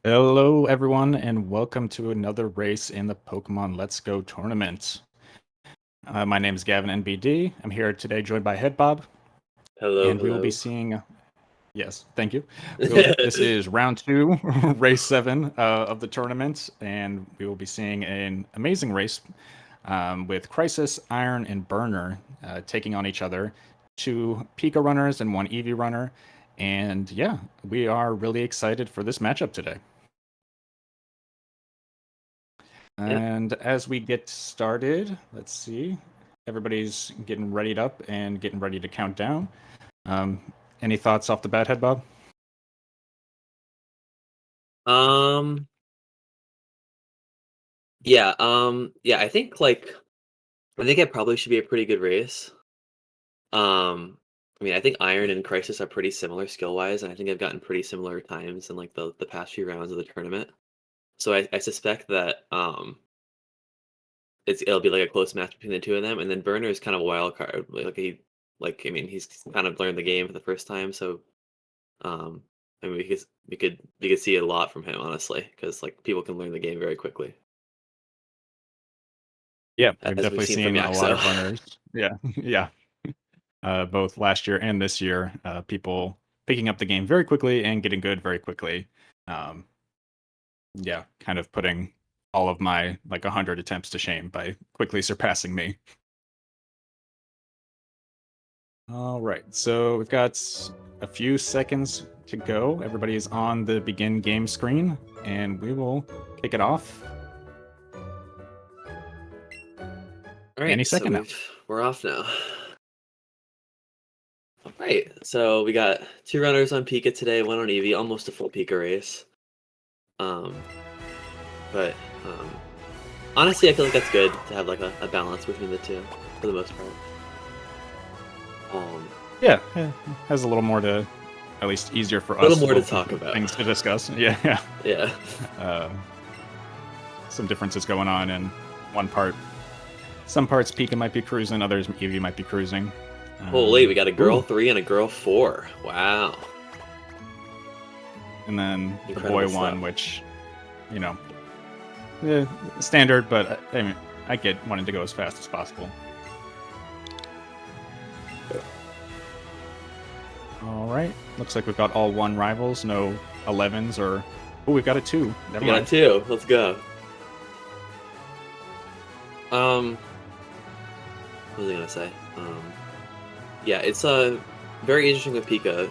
Hello, everyone, and welcome to another race in the Pokemon Let's Go tournament. My name is Gavin NBD. I'm here today joined by Headbob, Hello, and we will be hello. seeing, yes, thank you. This is round two, race seven of the tournament, and we will be seeing an amazing race with Crisis, Iron, and Burner taking on each other. Two Pika runners and one Eevee runner. And yeah, we are really excited for this matchup today. Yeah. And as we get started, let's see. Everybody's getting readied up and getting ready to count down. Um, any thoughts off the bat, Head Bob? Um, yeah, I think it probably should be a pretty good race. I think Iron and Crisis are pretty similar skill-wise, and I think I've gotten pretty similar times in like the past few rounds of the tournament. So I suspect that it'll be like a close match between the two of them, and then Burner is kind of a wild card. He's kind of learned the game for the first time, so um we could see a lot from him, honestly, because like people can learn the game very quickly, Yeah, we've as we've definitely seen from seen a lot Yaxo. of runners. Yeah, yeah. Both last year and this year, people picking up the game very quickly and getting good very quickly. Um, yeah, kind of putting all of my like 100 attempts to shame by quickly surpassing me. All right, so we've got a few seconds to go. Everybody is on the begin game screen, and we will kick it off All any right, so second now. we're off now. All right, so we got two runners on Pika today, one on Eevee, almost a full Pika race. Um, but honestly, I feel like that's good to have like a balance between the two for the most part. Um, Yeah, has a little more to, at least easier for a little us, more to both talk about. things to discuss. Yeah, yeah. Yeah. Uh, some differences going on in one part. Some parts Pika might be cruising, others Eevee might be cruising. Holy, we got a girl Ooh, 3 and a girl 4. Wow. and then the Incredible boy one, stuff. which, you know, standard, but I mean, I get wanting to go as fast as possible. All right. Looks like we've got all one rivals, no 11s or. Oh, we've got a 2. Never We got a mind. 2. Let's go. What was I gonna say? Yeah, it's very interesting with Pika.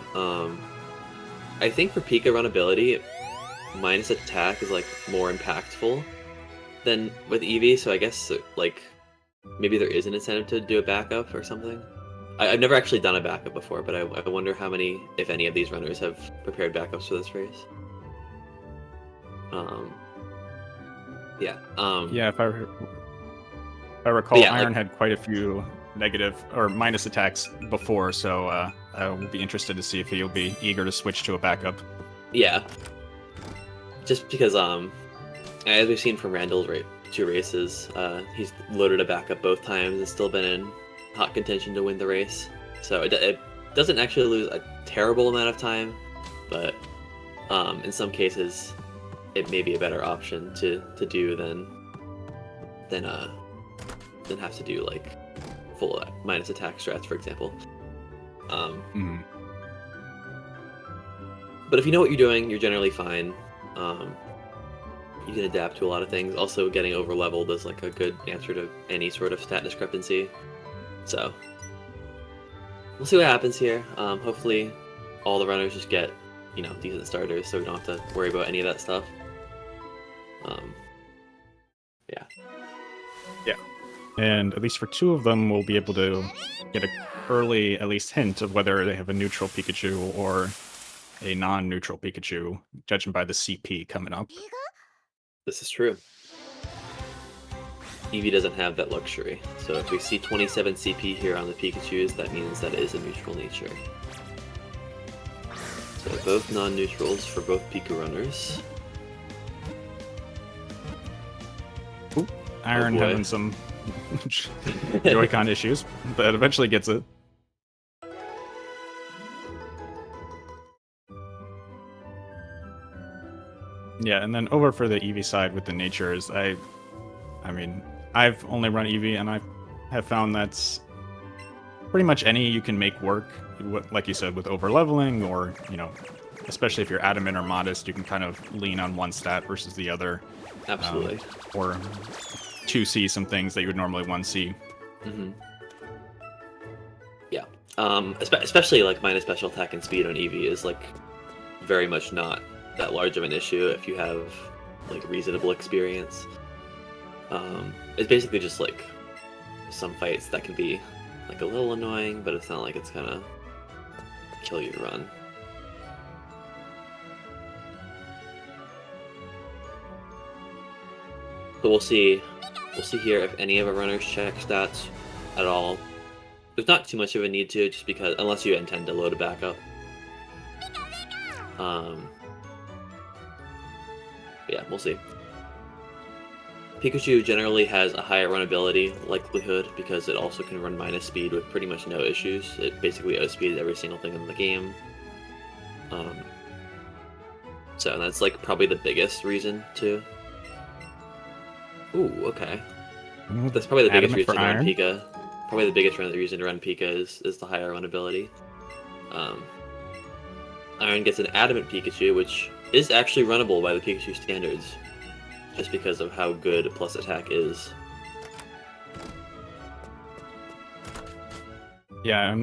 I think for Pika runability, minus attack is like more impactful than with Eevee. So I guess like maybe there is an incentive to do a backup or something. I've never actually done a backup before, but I wonder how many, if any, of these runners have prepared backups for this race. Um, yeah. Yeah, if I But recall, yeah, Iron like had quite a few negative or minus attacks before, so I will be interested to see if he'll be eager to switch to a backup. yeah, just because as we've seen from Randall's two races, he's loaded a backup both times and still been in hot contention to win the race. So it doesn't actually lose a terrible amount of time, but in some cases, it may be a better option to do than have to do like full minus attack strats, for example. Mm-hmm. But if you know what you're doing, you're generally fine. You can adapt to a lot of things. Also, getting over leveled is like a good answer to any sort of stat discrepancy. So we'll see what happens here. Hopefully, all the runners just get decent starters, so we don't have to worry about any of that stuff. Yeah. Yeah, and at least for 2 of them, we'll be able to get an early, at least, hint of whether they have a neutral Pikachu or a non-neutral Pikachu, judging by the CP coming up. This is true. Eevee doesn't have that luxury, so if we see 27 CP here on the Pikachus, that means that it is a neutral nature. So both non-neutrals for both Pika runners. Ooh, Iron having some Joy-Con issues, but eventually gets it. Yeah, and then over for the Eevee side with the natures, I mean, I've only run Eevee, and I have found that's pretty much any you can make work. Like you said, with over leveling, or especially if you're adamant or modest, you can kind of lean on one stat versus the other. Absolutely. Or 2C some things that you would normally 1C. Mm-hmm. Yeah. Especially like minus special attack and speed on Eevee is like very much not that large of an issue if you have like reasonable experience. It's basically just like some fights that can be like a little annoying, but it's not like it's gonna kill you to run. So we'll see here if any of our runners check stats at all. There's not too much of a need to, just because unless you intend to load it back up. Yeah, we'll see. Pikachu generally has a higher runability likelihood because it also can run minus speed with pretty much no issues. It basically outspeeds every single thing in the game. So that's like probably the biggest reason to. Ooh, okay. That's probably the biggest reason to run Pika. Probably the biggest reason to run Pika is the higher runability. Iron gets an Adamant Pikachu, which is actually runnable by the Pikachu standards, just because of how good plus attack is. Yeah,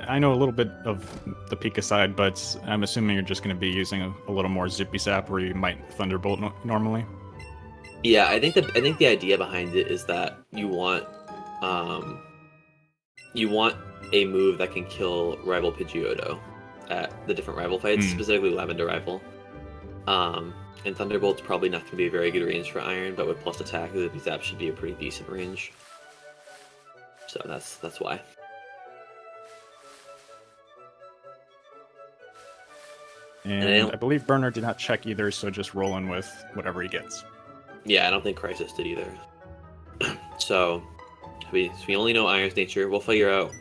I know a little bit of the Pika side, but I'm assuming you're just going to be using a little more Zippy Zap where you might Thunderbolt normally. Yeah, I think the idea behind it is that you want a move that can kill rival Pidgeotto at the different rival fights, specifically Lavender Rival. And Thunderbolt's probably not going to be a very good range for Iron, but with plus attack, the Zap should be a pretty decent range. So that's why. And I believe Burner did not check either, so just roll in with whatever he gets. Yeah, I don't think Crisis did either. So we only know Iron's nature. We'll figure out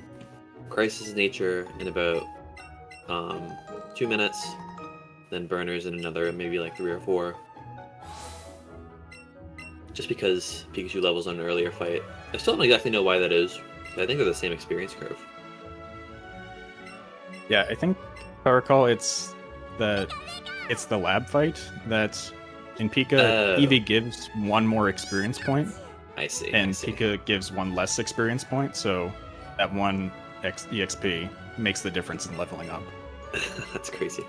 Crisis' nature in about 2 minutes. Then Burner's in another maybe like 3 or 4. Just because Pikachu levels on an earlier fight. I still don't exactly know why that is. I think they're the same experience curve. Yeah, I think if I recall it's the lab fight that in Pika, Eevee gives 1 more experience point. I see. And Pika gives 1 less experience point, so that 1 EXP makes the difference in leveling up. That's crazy.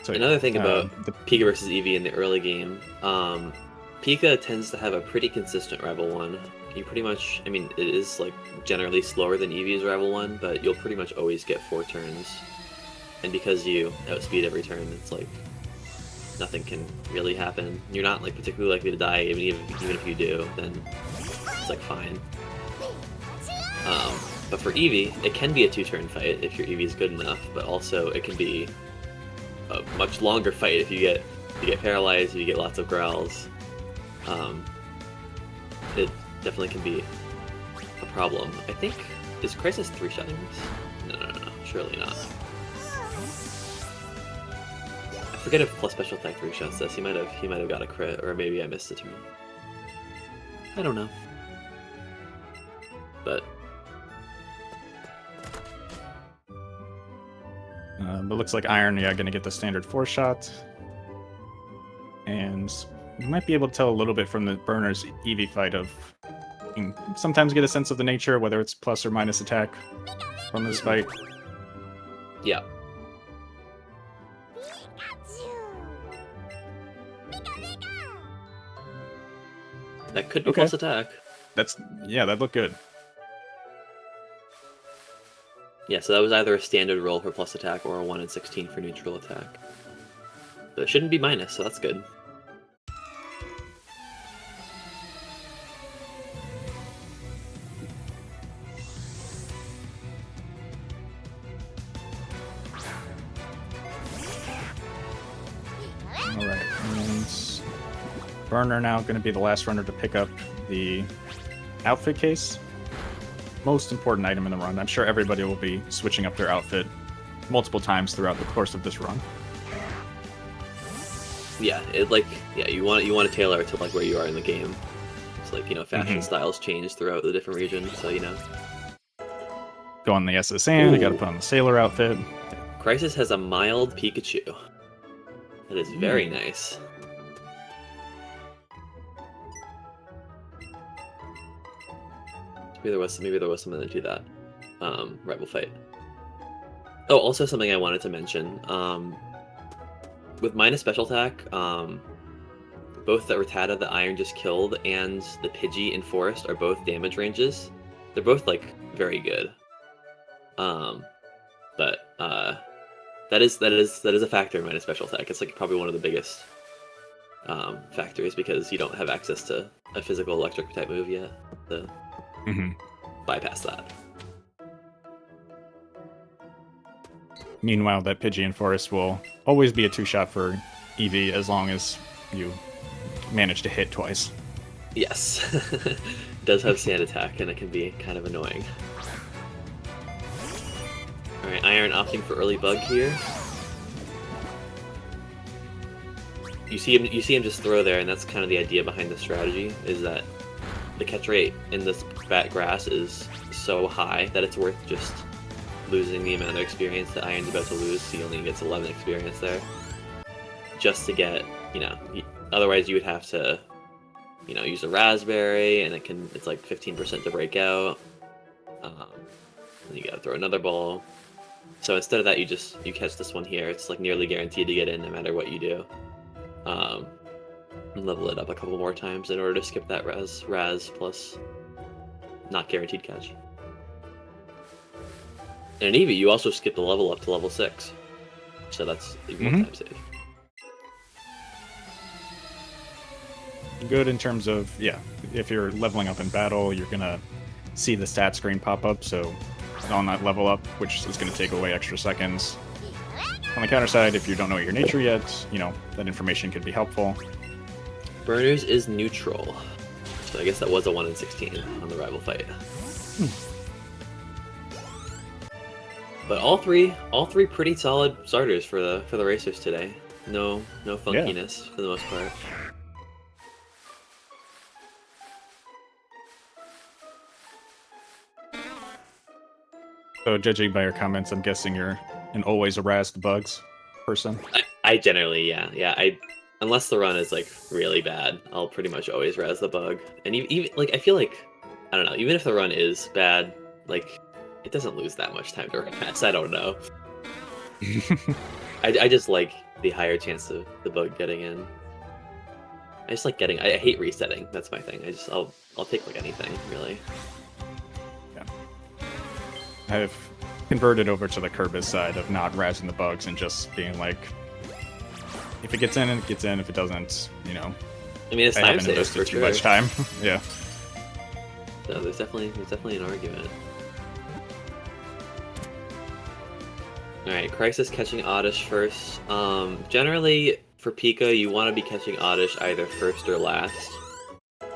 So, another thing about the Pika versus Eevee in the early game, Pika tends to have a pretty consistent Rival 1. You pretty much, I mean, it is like generally slower than Eevee's Rival 1, but you'll pretty much always get 4 turns. And because you outspeed every turn, it's like nothing can really happen. You're not like particularly likely to die, even if you do, then it's like fine. But for Eevee, it can be a 2-turn fight if your Eevee is good enough, but also it can be a much longer fight if you get paralyzed, if you get lots of growls. It definitely can be a problem. I think, is Crisis 3-shotting this? No, surely not. I forget if plus special attack 3-shots this. He might have got a crit, or maybe I missed a turn. I don't know. But it looks like Iron, going to get the standard 4-shot. And you might be able to tell a little bit from the Burner's Eevee fight of... You can sometimes get a sense of the nature, whether it's plus or minus attack from this fight. Yeah. That could be plus attack. That looked good. Yeah, so that was either a standard roll for plus attack or a 1 in 16 for neutral attack. So it shouldn't be minus, so that's good. Alright, and Burner now going to be the last runner to pick up the outfit case. most important item in the run. I'm sure everybody will be switching up their outfit multiple times throughout the course of this run. Yeah, you want to tailor it to like where you are in the game. It's like, fashion styles change throughout the different regions, so Go on the SSN, you got to put on the sailor outfit. Crisis has a mild Pikachu. That is very nice. Maybe there was something to that rival fight. Oh, also something I wanted to mention. With minus special attack, both the Rattata that Iron just killed and the Pidgey in Forest are both damage ranges. They're both like very good. But that is a factor in minus special attack. It's like probably one of the biggest factors because you don't have access to a physical electric type move yet to bypass that. Meanwhile, that Pidgey in Forest will always be a 2-shot for Eevee as long as you manage to hit twice. Yes. It does have sand attack, and it can be kind of annoying. Alright, Iron opting for early bug here. You see him just throw there, and that's kind of the idea behind the strategy, is that the catch rate in this fat grass is so high that it's worth just losing the amount of experience that Iron's about to lose. He only gets 11 experience there. Just to get, otherwise you would have to, use a raspberry, and it's like 15% to break out. And you gotta throw another ball. So instead of that, you catch this one here. It's like nearly guaranteed to get in no matter what you do. And level it up a couple more times in order to skip that raz plus not guaranteed catch. And in Eevee, you also skip the level up to level 6. So that's a one-time save. Good in terms of, if you're leveling up in battle, you're going to see the stat screen pop up, so on that level up, which is going to take away extra seconds. On the counter side, if you don't know your nature yet, that information could be helpful. Burners is neutral. So I guess that was a 1 in 16 on the rival fight. But all three pretty solid starters for the racers today. No funkiness for the most part. So judging by your comments, I'm guessing you're an always harass the bugs person. I generally, yeah. Unless the run is like really bad, I'll pretty much always razz the bug. And even like I feel like, I don't know, even if the run is bad, like it doesn't lose that much time to razz. I don't know. I just like the higher chance of the bug getting in. I just like getting. I hate resetting. That's my thing. I'll take like anything really. I've converted over to the Kerbis side of not razzing the bugs and just being like, if it gets in, it gets in. If it doesn't, I mean, it's time safe for too much time. Yeah. So there's definitely an argument. All right, Crisis catching Oddish first. Generally for Pika, you want to be catching Oddish either first or last,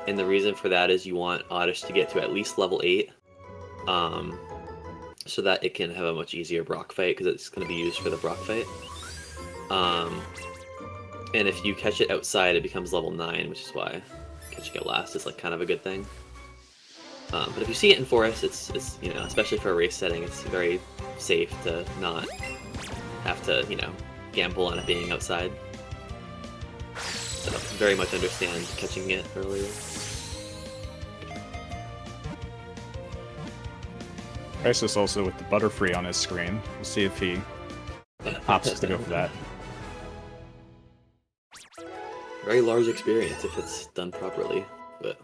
and the reason for that is you want Oddish to get to at least level 8. So that it can have a much easier Brock fight, because it's going to be used for the Brock fight. And if you catch it outside, it becomes level 9, which is why catching it last is like kind of a good thing. But if you see it in Forest, it's especially for a race setting, it's very safe to not have to gamble on it being outside. So very much understand catching it earlier. Crisis also with the Butterfree on his screen. We'll see if he opts to go for that. Very large experience if it's done properly, but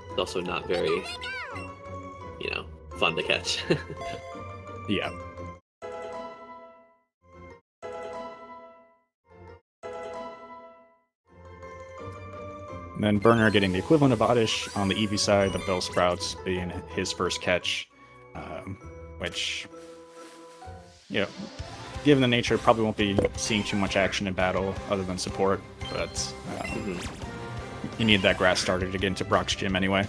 it's also not very, fun to catch. Yeah. And then Burner getting the equivalent of Oddish on the Eevee side, the Bellsprouts being his first catch, which, given the nature, probably won't be seeing too much action in battle other than support, but you need that grass starter to get into Brock's gym anyway.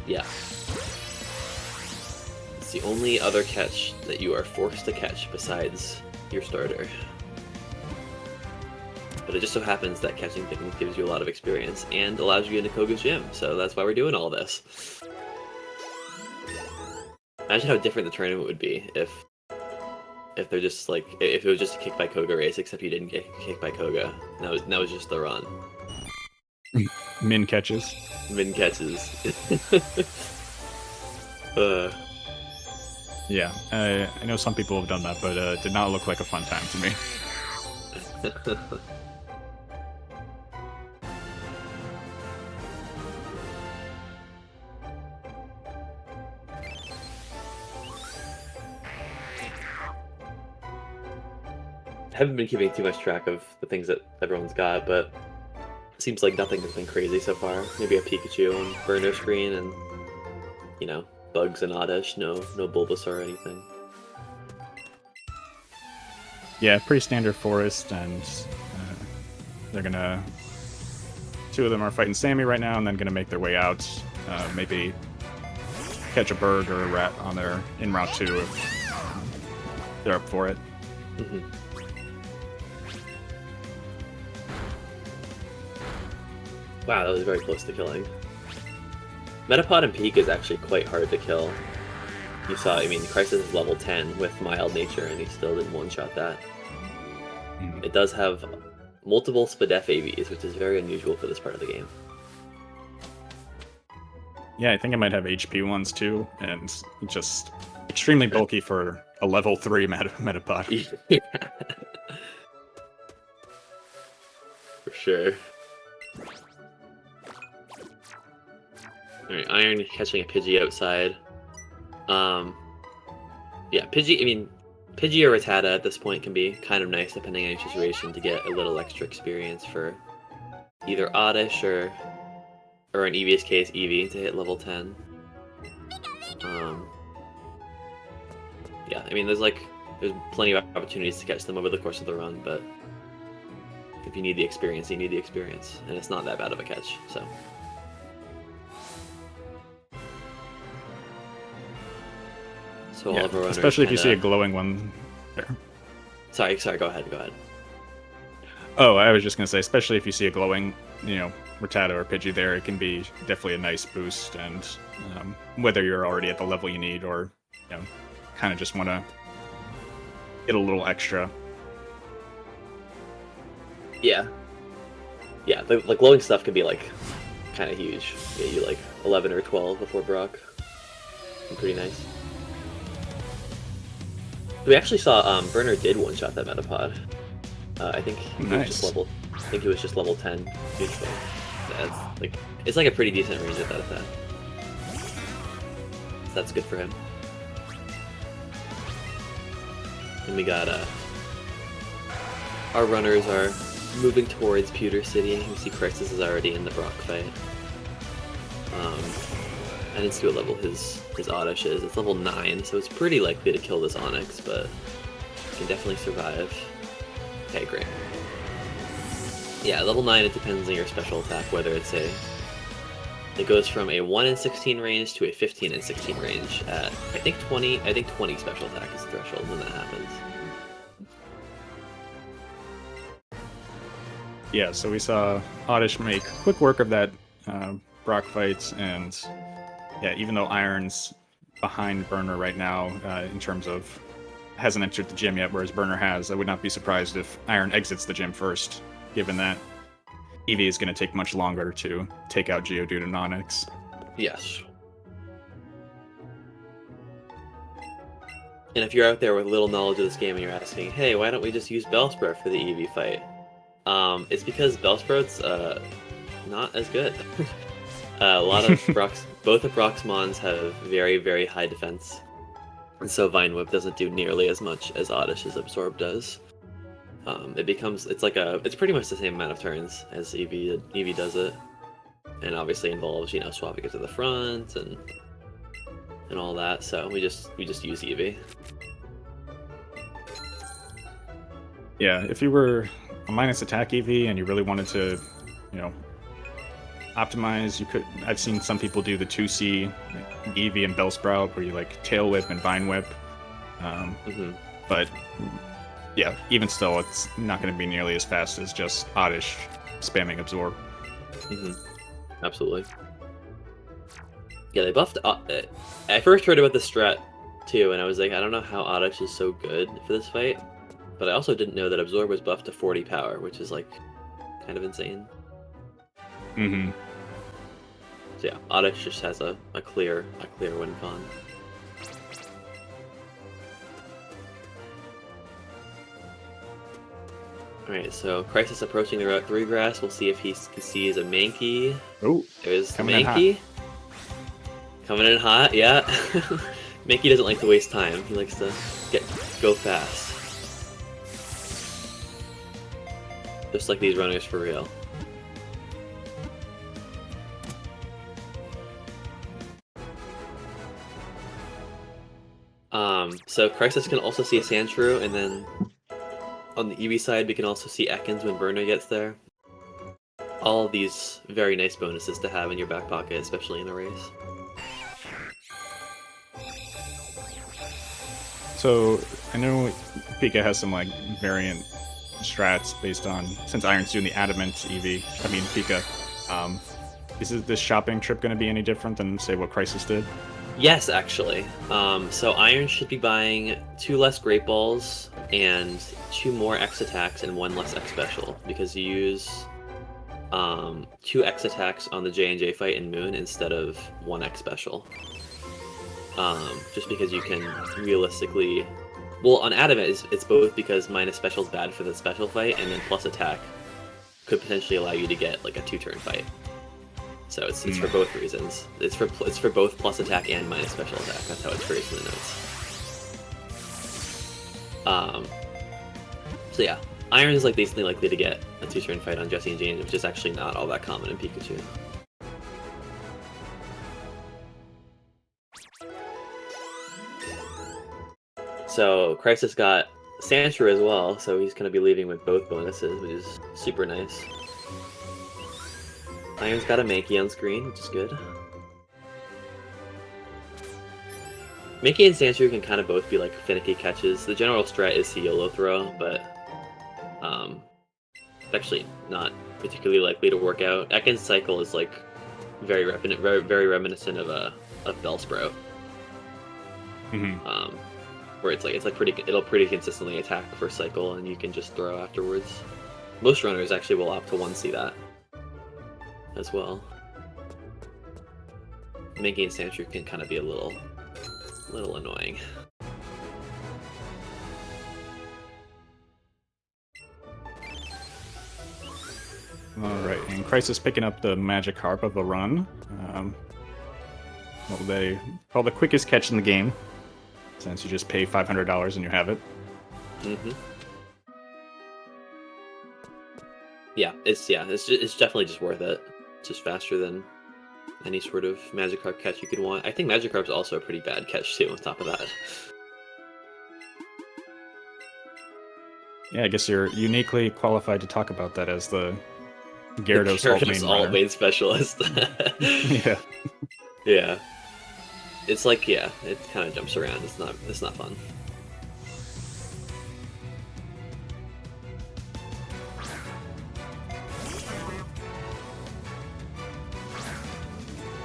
Yeah. It's the only other catch that you are forced to catch besides your starter. But it just so happens that catching things gives you a lot of experience and allows you into Koga's gym, so that's why we're doing all this. Imagine how different the tournament would be if they're just like if it was just a kick by Koga race, except you didn't get kicked by Koga. That was just the run. Min catches. Min catches. Yeah, I know some people have done that, but it did not look like a fun time to me. I haven't been keeping too much track of the things that everyone's got, but it seems like nothing has been crazy so far. Maybe a Pikachu on burner screen and, you know, bugs and Oddish, no Bulbasaur or anything. Yeah, pretty standard forest, and they're gonna... Two of them are fighting Sammy right now, and then gonna make their way out. Maybe catch a bird or a rat on their in Route 2 if they're up for it. Mm-hmm. Wow, that was very close to killing. Metapod and Peak is actually quite hard to kill. You saw, I mean, Crisis is level 10 with Mild Nature, and he still didn't one-shot that. It does have multiple Spadef AVs, which is very unusual for this part of the game. Yeah, I think it might have HP ones too, and just extremely bulky for a level 3 Metapod. Yeah. For sure. Alright, Iron catching a Pidgey outside. Yeah, Pidgey or Rattata at this point can be kind of nice depending on your situation to get a little extra experience for either Oddish or in Eevee's case, Eevee to hit level 10. Yeah, I mean, there's plenty of opportunities to catch them over the course of the run, but if you need the experience, you need the experience, and it's not that bad of a catch, so. So Yeah, all of our runners especially if you see a kinda... glowing one there. Sorry, go ahead. Oh, I was just gonna say, especially if you see a glowing, Rattata or Pidgey there, it can be definitely a nice boost, and whether you're already at the level you need or, kind of just want to get a little extra. Yeah. Yeah, the glowing stuff can be, kind of huge. Get you, 11 or 12 before Brock. Pretty nice. We actually saw Burner did one-shot that Metapod. I think he was just level. I think he was just level 10. Usually, it's a pretty decent range at that attack. So that's good for him. And we got our runners are moving towards Pewter City. You see Crisis is already in the Brock fight. I didn't see what level his Oddish is. It's level 9, so it's pretty likely to kill this Onix, but it can definitely survive. Okay, great. Yeah, level 9, it depends on your special attack, whether it goes from a 1 in 16 range to a 15 in 16 range at, I think 20 special attack is the threshold when that happens. Yeah, so we saw Oddish make quick work of that Brock fight, and yeah, even though Iron's behind Burner right now in terms of hasn't entered the gym yet, whereas Burner has, I would not be surprised if Iron exits the gym first, given that Eevee is going to take much longer to take out Geodude and Onix. Yes. And if you're out there with little knowledge of this game and you're asking, hey, why don't we just use Bellsprout for the Eevee fight? It's because Bellsprout's not as good. A lot of both of Brock's Mons have very, very high defense. And so Vine Whip doesn't do nearly as much as Oddish's Absorb does. It's pretty much the same amount of turns as Eevee does it. And obviously involves, swapping it to the front and all that, so we just use Eevee. Yeah, if you were a minus attack Eevee and you really wanted to, optimize. I've seen some people do the 2C Eevee and Bellsprout where you like tail whip and vine whip. But yeah, even still, it's not going to be nearly as fast as just Oddish spamming Absorb. Absolutely. Yeah, they buffed. I first heard about the strat too, and I was like, I don't know how Oddish is so good for this fight, but I also didn't know that Absorb was buffed to 40 power, which is like kind of insane. So yeah, Oddish just has a clear win con. Alright, so Crisis approaching the Route 3 grass. We'll see if he sees a Mankey. Oh, there's Mankey. Coming in hot, yeah. Mankey doesn't like to waste time. He likes to go fast. Just like these runners for real. So Crisis can also see a Sandshrew, and then on the Eevee side, we can also see Ekans when Burner gets there. All of these very nice bonuses to have in your back pocket, especially in a race. So I know Pika has some like variant strats based on, since Iron's doing the Adamant Eevee, Pika. Is this shopping trip going to be any different than, say, what Crisis did? Yes, actually. So Iron should be buying 2 less Great Balls and 2 more X attacks and 1 less X special, because you use 2 X attacks on the J&J fight in Moon instead of 1 X special. Just because you can realistically... Well, on Adamant, it's both because minus special is bad for the special fight, and then plus attack could potentially allow you to get like a 2-turn fight. So it's for both reasons. It's for both plus attack and minus special attack. That's how it's phrased in the notes. So yeah, Iron is like decently likely to get a 2-turn fight on Jessie and Jane, which is actually not all that common in Pikachu. So Crisis got Sandshrew as well, so he's going to be leaving with both bonuses, which is super nice. Iron's got a Mankey on screen, which is good. Mankey and Sandshrew can kind of both be like finicky catches. The general strat is to YOLO throw, but it's actually not particularly likely to work out. Ekans cycle is like very reminiscent of Bellsprout. Where it'll pretty consistently attack for cycle, and you can just throw afterwards. Most runners actually will opt to 1C that as well. Mankey and Sandshrew can kind of be a little annoying. Alright, and Crisis picking up the Magikarp of the run. What they call the quickest catch in the game, since you just pay $500 and you have it. Yeah, it's definitely just worth it. It's just faster than any sort of Magikarp catch you could want. I think Magikarp's also a pretty bad catch too, on top of that. Yeah, I guess you're uniquely qualified to talk about that as the Gyarados alt-main specialist. Yeah. Yeah. It's like, yeah, it kind of jumps around. It's not fun.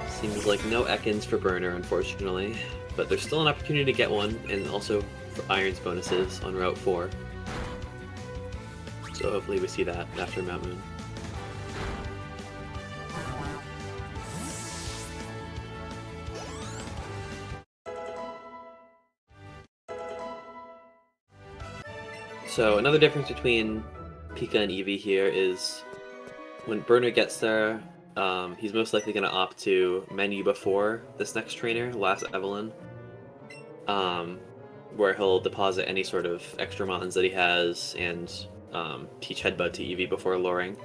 Seems like no Ekans for Burner, unfortunately, but there's still an opportunity to get one, and also for Iron's bonuses on Route 4. So hopefully we see that after Mount Moon. So another difference between Pika and Eevee here is when Burner gets there, he's most likely going to opt to menu before this next trainer, Last Evelyn, where he'll deposit any sort of extra mons that he has and teach Headbutt to Eevee before luring.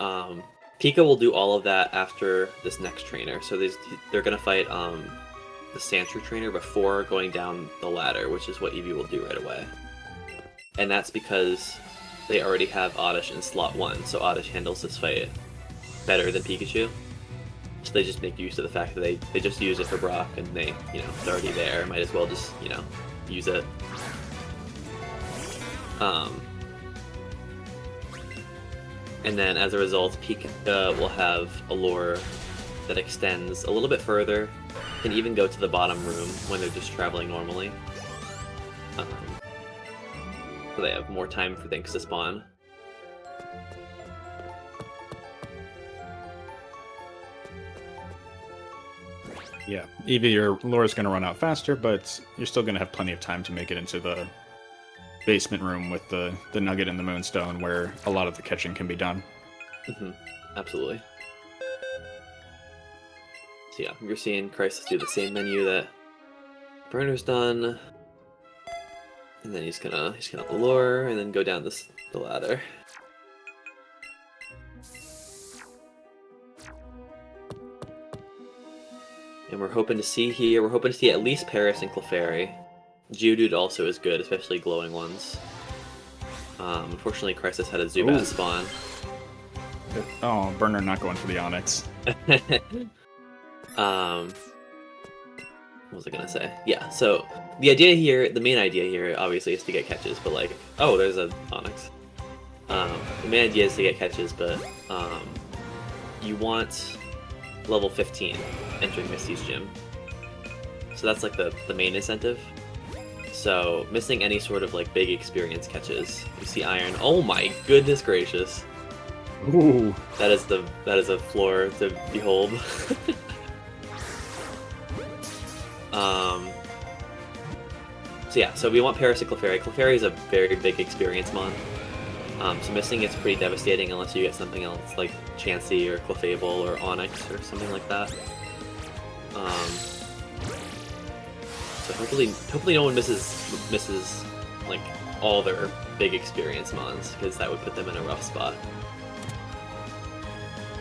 Pika will do all of that after this next trainer, so they're going to fight the Sandshrew trainer before going down the ladder, which is what Eevee will do right away. And that's because they already have Oddish in slot 1, so Oddish handles this fight better than Pikachu. So they just make use of the fact that they just use it for Brock, and they, you know, it's already there. Might as well just, you know, use it. And then as a result, Pika will have a lure that extends a little bit further, can even go to the bottom room when they're just traveling normally. So they have more time for things to spawn. Yeah, Eevee, your lure is going to run out faster, but you're still going to have plenty of time to make it into the basement room with the Nugget and the Moonstone, where a lot of the catching can be done. Absolutely. So yeah, you're seeing Crisis do the same menu that Burner's done, and then he's gonna lure and then go down the ladder. And we're hoping to see at least Paris and Clefairy. Geodude also is good, especially glowing ones. Unfortunately, Crisis had a Zubat spawn. Oh, Burner not going for the Onyx. What was I gonna say? Yeah, so the main idea here, obviously, is to get catches, but like, oh, there's an Onyx. The main idea is to get catches, but you want level 15 entering Misty's gym. So that's like the main incentive. So missing any sort of like big experience catches. You see Iron. Oh my goodness gracious! Ooh, that is a floor to behold. So yeah, so we want Paris and Clefairy. Clefairy is a very big experience mon. So missing it's pretty devastating unless you get something else like Chansey or Clefable or Onyx or something like that. So hopefully no one misses like all their big experience mons, because that would put them in a rough spot.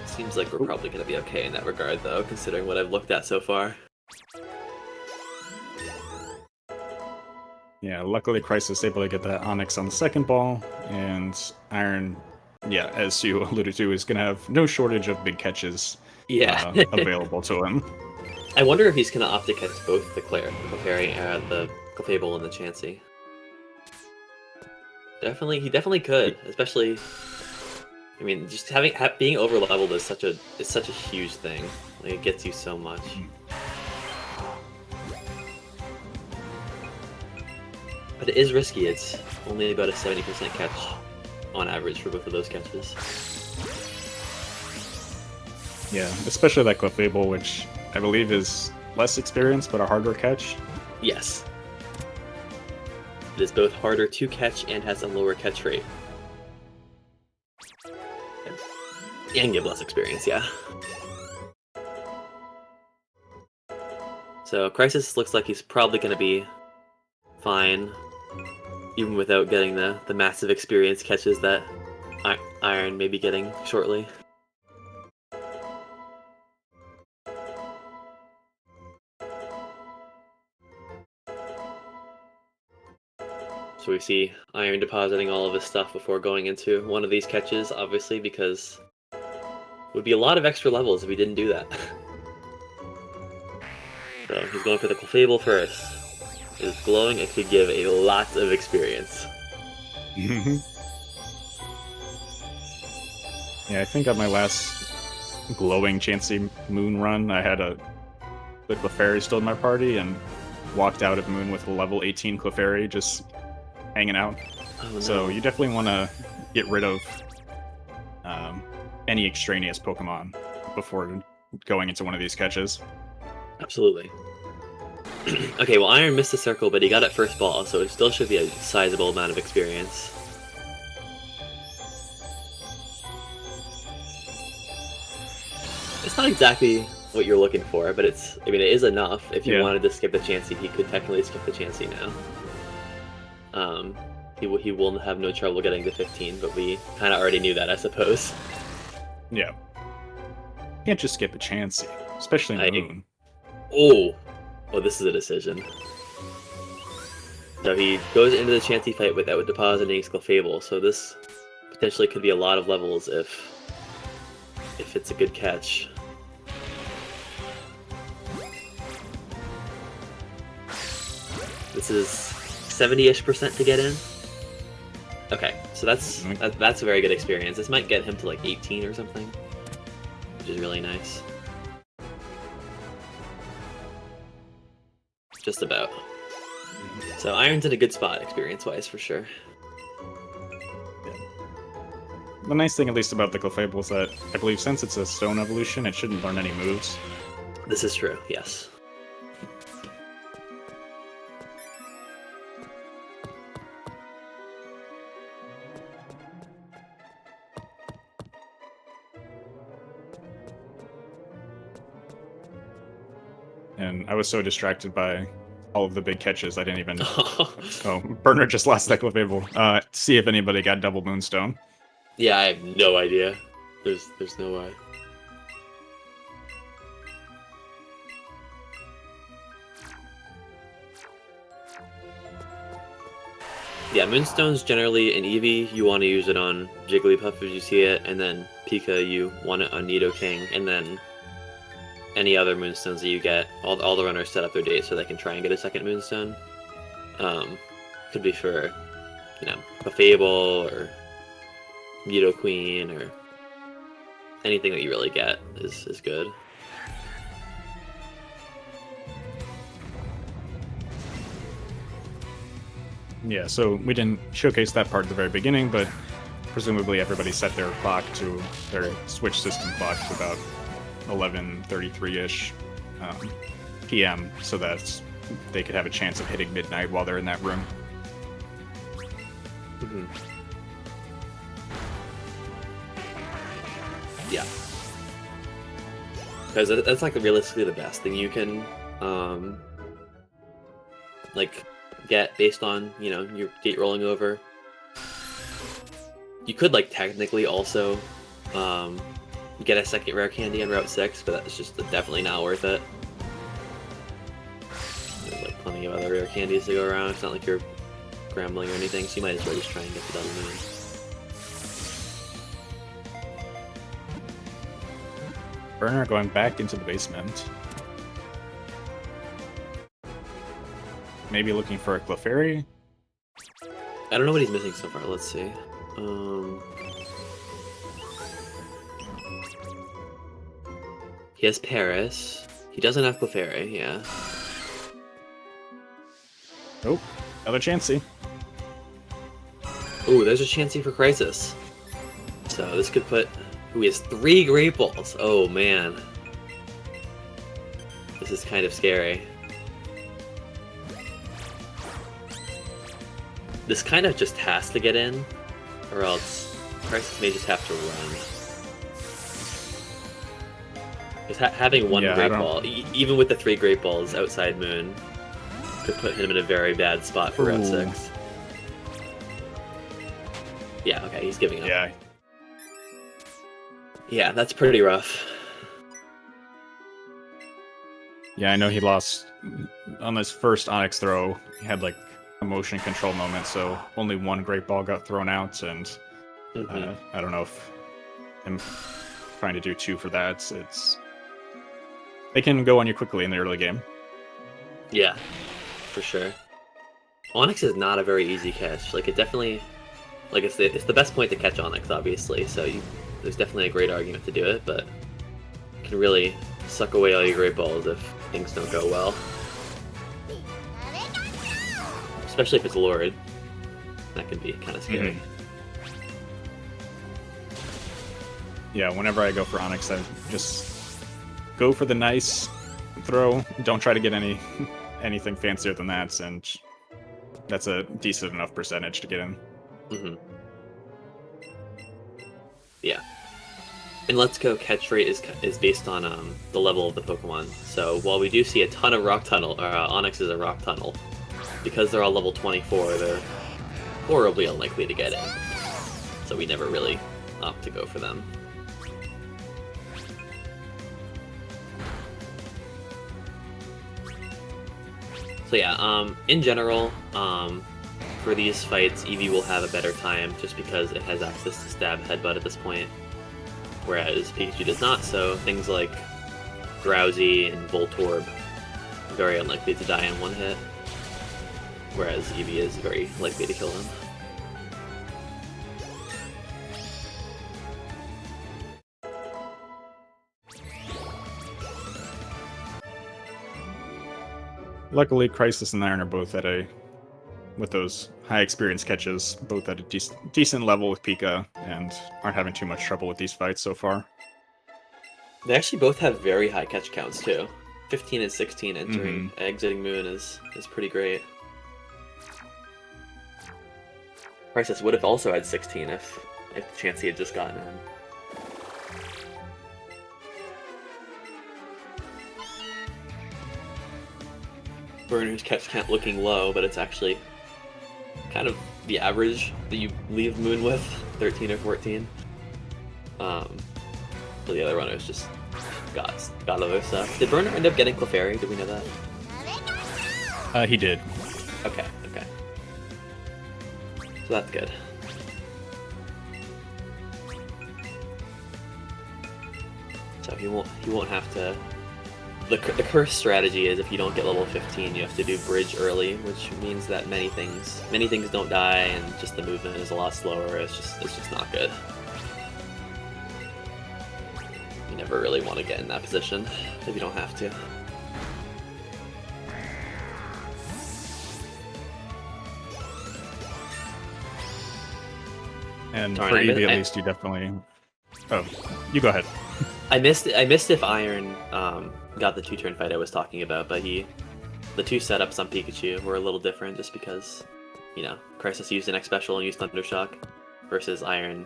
Seems like we're probably going to be okay in that regard though, considering what I've looked at so far. Yeah, luckily Crisis able to get that Onyx on the second ball, and Iron, yeah, as you alluded to, is going to have no shortage of big catches available to him. I wonder if he's going to opt to catch both the Clefairy, the Clefable, and the Chansey. He definitely could, especially. I mean, just being over leveled is such a huge thing. Like, it gets you so much. But it is risky. It's only about a 70% catch on average for both of those catches. Yeah, especially that Clefable, which I believe is less experienced but a harder catch. Yes. It is both harder to catch and has a lower catch rate. And give less experience, yeah. So Crisis looks like he's probably going to be fine, even without getting the massive experience catches that Iron may be getting shortly. So we see Iron depositing all of his stuff before going into one of these catches, obviously, because it would be a lot of extra levels if he didn't do that. So he's going for the Clefable first. It is glowing, it could give a lot of experience. Yeah, I think on my last glowing Chansey Moon run, I had the Clefairy still in my party and walked out of Moon with a level 18 Clefairy just hanging out. Oh, no. So you definitely want to get rid of any extraneous Pokemon before going into one of these catches. Absolutely. Okay, well, Iron missed the circle, but he got it first ball, so it still should be a sizable amount of experience. It's not exactly what you're looking for, but it is enough. If you wanted to skip the Chansey, he could technically skip the Chansey now. He will have no trouble getting to 15, but we kind of already knew that, I suppose. Yeah. Can't just skip a Chansey, especially in Moon. Oh, this is a decision. So he goes into the Chansey fight without depositing his Clefable, so this potentially could be a lot of levels if if it's a good catch. This is 70-ish% to get in. Okay, so that's a very good experience. This might get him to like 18 or something, which is really nice. Just about. So Iron's in a good spot experience-wise for sure. The nice thing, at least about the Clefable, is that I believe since it's a stone evolution, it shouldn't learn any moves. This is true, yes. And I was so distracted by all of the big catches, I didn't even... Oh, Bernard just lost that Clefable. See if anybody got double Moonstone. Yeah, I have no idea. There's no way. Yeah, Moonstone's generally in Eevee, you want to use it on Jigglypuff as you see it, and then Pika, you want it on Nidoking, and then any other Moonstones that you get, all the runners set up their days so they can try and get a second Moonstone. Could be for, Clefable, or Nidoqueen, or anything that you really get is good. Yeah, so we didn't showcase that part at the very beginning, but presumably everybody set their clock to their Switch system clock to about 11:33-ish p.m. so that they could have a chance of hitting midnight while they're in that room. Mm-hmm. Yeah, because that's like realistically the best thing you can get based on your date rolling over. You could technically also get a second rare candy on Route 6, but that's just definitely not worth it. There's plenty of other rare candies to go around. It's not like you're scrambling or anything, so you might as well just try and get the double moon. Burner going back into the basement. Maybe looking for a Clefairy? I don't know what he's missing so far. Let's see. He has Paris. He doesn't have Clefairy, yeah. Oh, another Chansey. Ooh, there's a Chansey for Crisis. So this could put... Ooh, he has 3 Great Balls. Oh, man. This is kind of scary. This kind of just has to get in, or else Crisis may just have to run. Because having one Great Ball, even with the 3 Great Balls outside Moon, could put him in a very bad spot for Route 6. Yeah, okay, he's giving up. Yeah. Yeah, that's pretty rough. Yeah, I know he lost on his first Onyx throw. He had a motion control moment, so only 1 Great Ball got thrown out, and I don't know if him trying to do 2 for that. They can go on you quickly in the early game. Yeah, for sure. Onyx is not a very easy catch. It definitely, it's the best point to catch Onyx, obviously. So there's definitely a great argument to do it, but it can really suck away all your Great Balls if things don't go well. Especially if it's lured. That can be kind of scary. Mm-hmm. Yeah, whenever I go for Onyx, I just go for the nice throw. Don't try to get anything fancier than that, and that's a decent enough percentage to get in. Mm-hmm. Yeah. And Let's Go catch rate is based on the level of the Pokemon. So while we do see a ton of Rock Tunnel, Onyx is a Rock Tunnel, because they're all level 24, they're horribly unlikely to get in. So we never really opt to go for them. So yeah, in general, for these fights, Eevee will have a better time just because it has access to Stab Headbutt at this point. whereas Pikachu does not, so things like Drowsy and Voltorb very unlikely to die in one hit, whereas Eevee is very likely to kill them. Luckily, Crisis and Iron are both with those high experience catches, both at a decent level with Pika, and aren't having too much trouble with these fights so far. They actually both have very high catch counts too. 15 and 16 entering exiting Moon is pretty great. Crisis would have also had 16 if Chansey had just gotten in. Burner's catch count looking low, but it's actually kind of the average that you leave Moon with, 13 or 14. But the other runners just got other stuff. Did Burner end up getting Clefairy? Did we know that? He did. Okay. So that's good. So he won't have to. The curse strategy is if you don't get level 15, you have to do Bridge early, which means that many things don't die, and just the movement is a lot slower. It's just not good. You never really want to get in that position if you don't have to. And for Eevee, at least, you definitely. Oh, you go ahead. I missed if Iron got the 2-turn fight I was talking about, but the 2 setups on Pikachu were a little different just because, Crisis used an X special and used Thundershock, versus Iron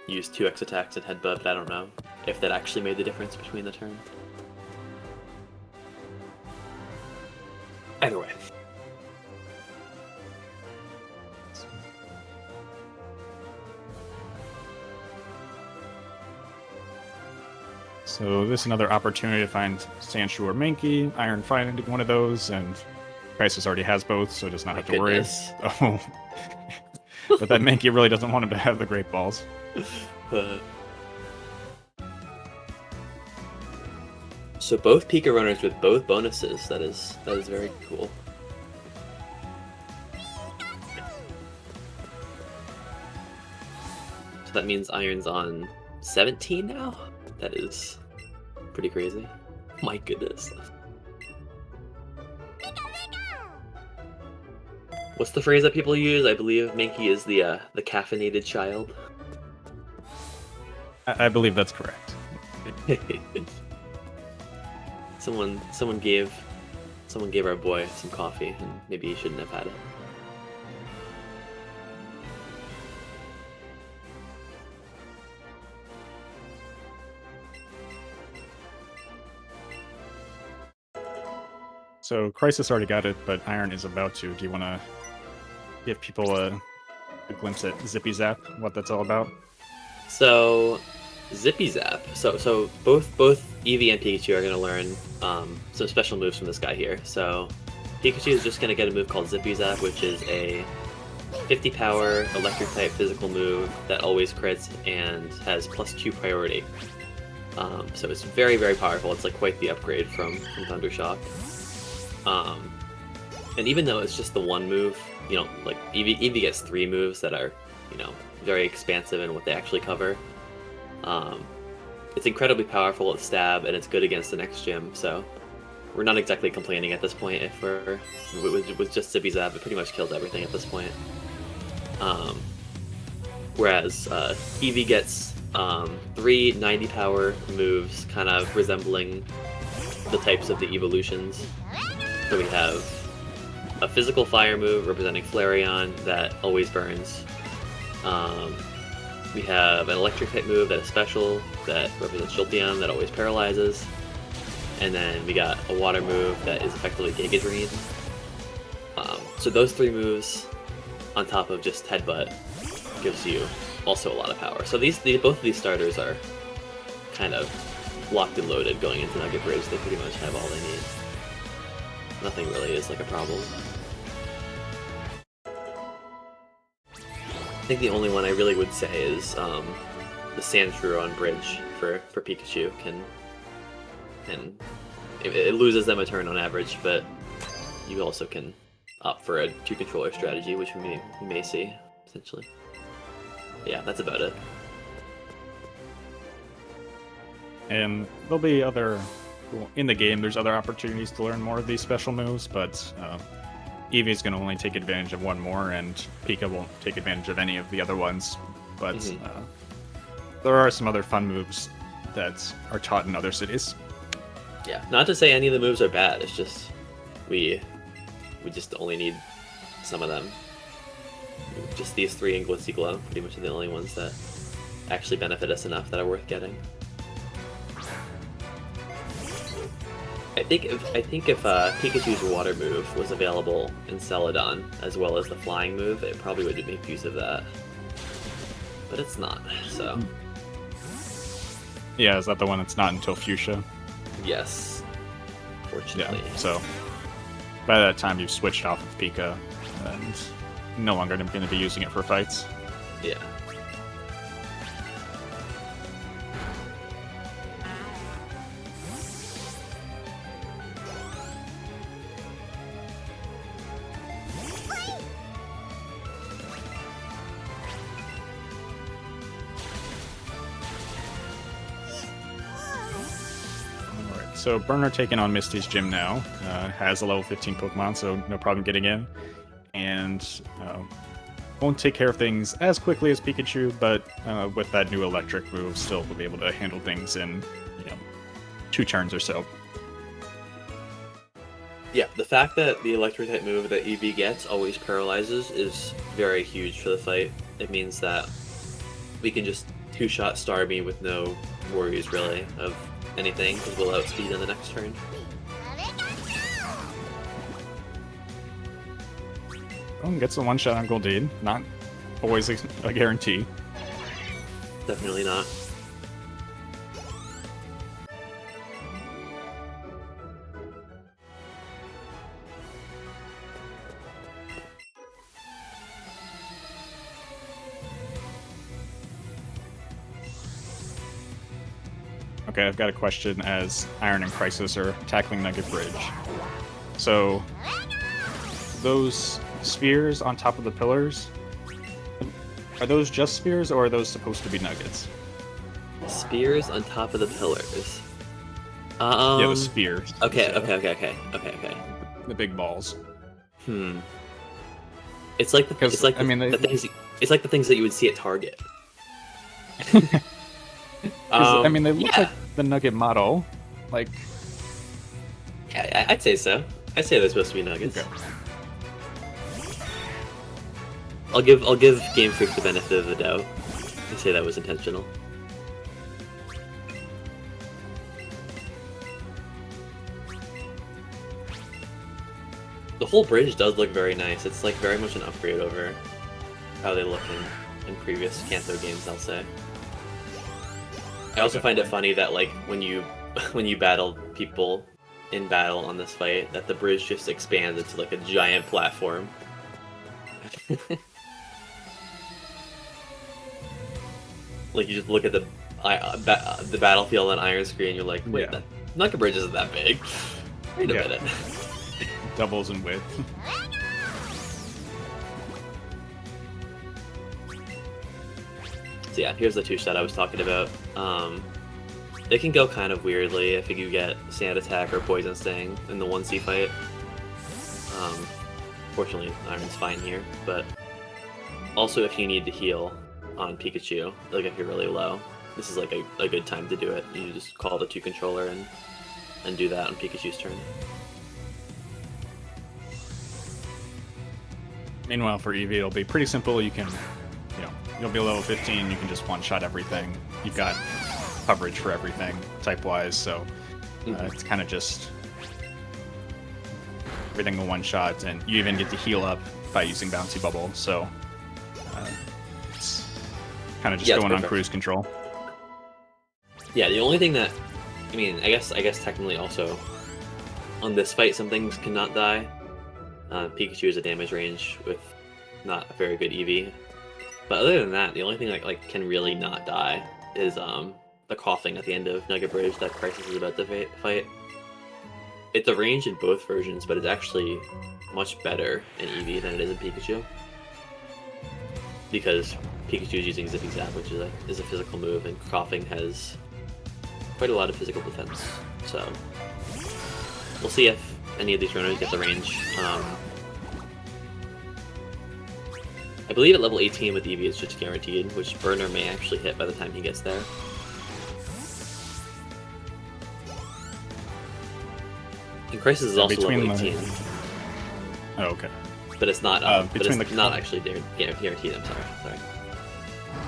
used 2 X attacks and Headbutt, but I don't know if that actually made the difference between the turn. Either way. So this is another opportunity to find Sandshoe or Mankey. Iron finding one of those, and Crisis already has both, so does not have to worry. Oh. But that Mankey really doesn't want him to have the Great Balls. So both Pika runners with both bonuses. That is very cool. So that means Iron's on 17 now? That is pretty crazy. My goodness. What's the phrase that people use? I believe Mankey is the caffeinated child. I believe that's correct. Someone gave our boy some coffee, and maybe he shouldn't have had it. So Crisis already got it, but Iron is about to. Do you want to give people a glimpse at Zippy Zap, what that's all about? So, Zippy Zap. So both Eevee and Pikachu are going to learn some special moves from this guy here. So Pikachu is just going to get a move called Zippy Zap, which is a 50 power electric type physical move that always crits and has +2 priority. So it's very, very powerful. It's like quite the upgrade from Thundershock. And even though it's just the one move, like Eevee gets 3 moves that are, very expansive in what they actually cover. It's incredibly powerful at stab, and it's good against the next gym, so we're not exactly complaining at this point. If it was just Zippy Zap, it pretty much kills everything at this point. Whereas Eevee gets 3 90 power moves, kind of resembling the types of the evolutions. So we have a physical fire move representing Flareon that always burns. We have an electric type move that is special that represents Jolteon that always paralyzes. And then we got a water move that is effectively Giga Drain. So those 3 moves on top of just Headbutt gives you also a lot of power. So both of these starters are kind of locked and loaded going into Nugget Bridge. They pretty much have all they need. Nothing really is like a problem. I think the only one I really would say is Sandshrew on bridge for Pikachu can it loses them a turn on average, but you also can opt for a 2-controller strategy, which we may see potentially. But yeah, that's about it. And there'll be other in the game. There's other opportunities to learn more of these special moves, but Eevee's going to only take advantage of one more, and Pika won't take advantage of any of the other ones. But there are some other fun moves that are taught in other cities. Yeah, not to say any of the moves are bad. It's just we just only need some of them. Just these 3 and Glitzy Glow, pretty much are the only ones that actually benefit us enough that are worth getting. I think if Pikachu's water move was available in Celadon as well as the flying move, it probably would make use of that. But it's not, so. Yeah, is that the one that's not until Fuchsia? Yes, fortunately. Yeah, so by that time you've switched off of Pika and no longer going to be using it for fights. Yeah. So Burner taking on Misty's gym now, has a level 15 Pokemon, so no problem getting in, and won't take care of things as quickly as Pikachu, but with that new electric move, still will be able to handle things in 2 turns or so. Yeah, the fact that the electric type move that Eevee gets always paralyzes is very huge for the fight. It means that we can just 2-shot Starmie with no worries really of anything, because we'll outspeed in the next turn. Gets a 1-shot on Goldeen. Not always a guarantee. Definitely not. Okay, I've got a question as Iron and Crisis are tackling Nugget Bridge. So, those spheres on top of the pillars, are those just spheres or are those supposed to be nuggets? Spears on top of the pillars. Yeah, the spears. Okay. The big balls. It's like the things the things that you would see at Target. I mean, they look like the nugget model. Like, yeah, I'd say so. I'd say they're supposed to be nuggets. Okay. I'll give Game Freak the benefit of the doubt and say that was intentional. The whole bridge does look very nice. It's like very much an upgrade over how they look in previous Kanto games, I'll say. I also find it funny that like when you battle people in battle on this fight, that the bridge just expands into like a giant platform. Like you just look at the battlefield on Iron Screen, you're like, wait, that Nugget Bridge isn't that big. Wait a minute. Doubles in width. So yeah, here's the 2-shot I was talking about. It can go kind of weirdly if you get Sand Attack or Poison Sting in the 1C fight. Fortunately, Iron's fine here, but also if you need to heal on Pikachu, like if you're really low, this is like a good time to do it. You just call the 2-controller and do that on Pikachu's turn. Meanwhile, for Eevee, it'll be pretty simple. You can, you'll be level 15. You can just 1-shot everything. You've got coverage for everything, type-wise. So it's kind of just everything will 1-shot, and you even get to heal up by using Bouncy Bubble. So it's kind of just going on cruise control. Yeah, the only thing that, I guess technically also on this fight, some things cannot die. Pikachu is a damage range with not a very good Eevee. But other than that, the only thing that can really not die is the coughing at the end of Nugget Bridge that Crisis is about to fight. It's a range in both versions, but it's actually much better in Eevee than it is in Pikachu. Because Pikachu is using Zippy Zap, which is a physical move, and coughing has quite a lot of physical defense. So we'll see if any of these runners get the range. I believe at level 18 with Eevee it's just guaranteed, which Burner may actually hit by the time he gets there. And Crisis is also level 18. Oh, okay. But it's not. But it's not actually guaranteed. I'm sorry.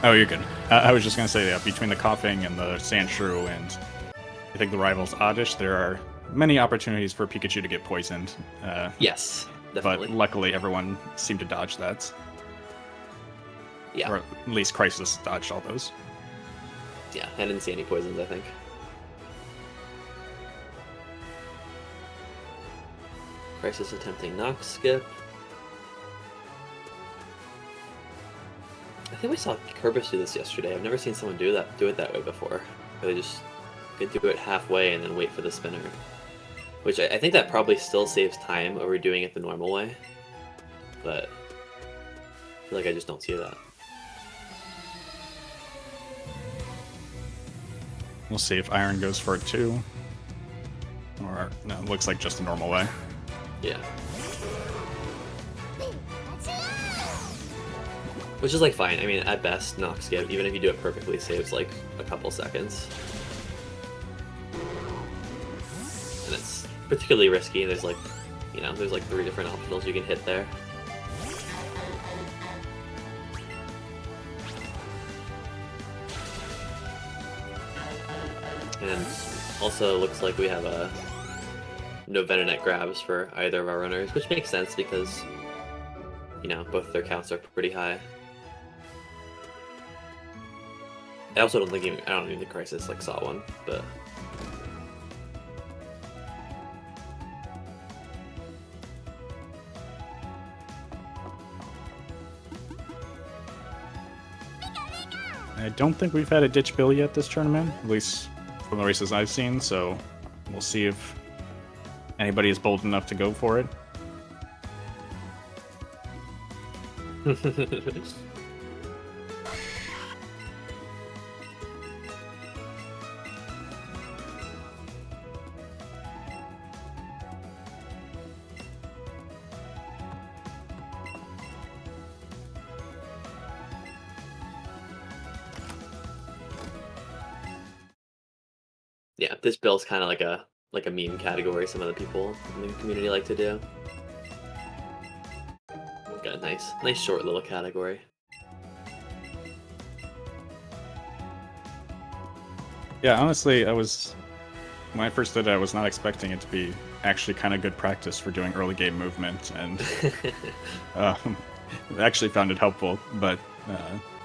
Oh, you're good. I was just gonna say that between the coughing and the Sandshrew and I think the rivals Oddish, there are many opportunities for Pikachu to get poisoned. Yes, definitely. But luckily, everyone seemed to dodge that. Yeah. Or at least Crisis dodged all those. Yeah, I didn't see any poisons, I think. Crisis attempting Knock Skip. I think we saw Kerbis do this yesterday. I've never seen someone do it that way before. Where they just could do it halfway and then wait for the spinner. Which I think that probably still saves time over doing it the normal way. But I feel like I just don't see that. We'll see if Iron goes for it too. Or, no, it looks like just the normal way. Yeah. Which is like fine. I mean, at best, Knock Skip, even if you do it perfectly, saves like a couple seconds. And it's particularly risky. There's like, there's like 3 different optionals you can hit there. And also looks like we have no Venonat grabs for either of our runners, which makes sense because, both their counts are pretty high. I also don't think I don't even think Crisis saw one, but I don't think we've had a ditch bill yet this tournament, at least from the races I've seen, so we'll see if anybody is bold enough to go for it. Yeah, this bill's kind of like a meme category some other people in the community like to do. Got a nice short little category. Yeah, honestly, when I first did it, I was not expecting it to be actually kind of good practice for doing early game movement, and I actually found it helpful. But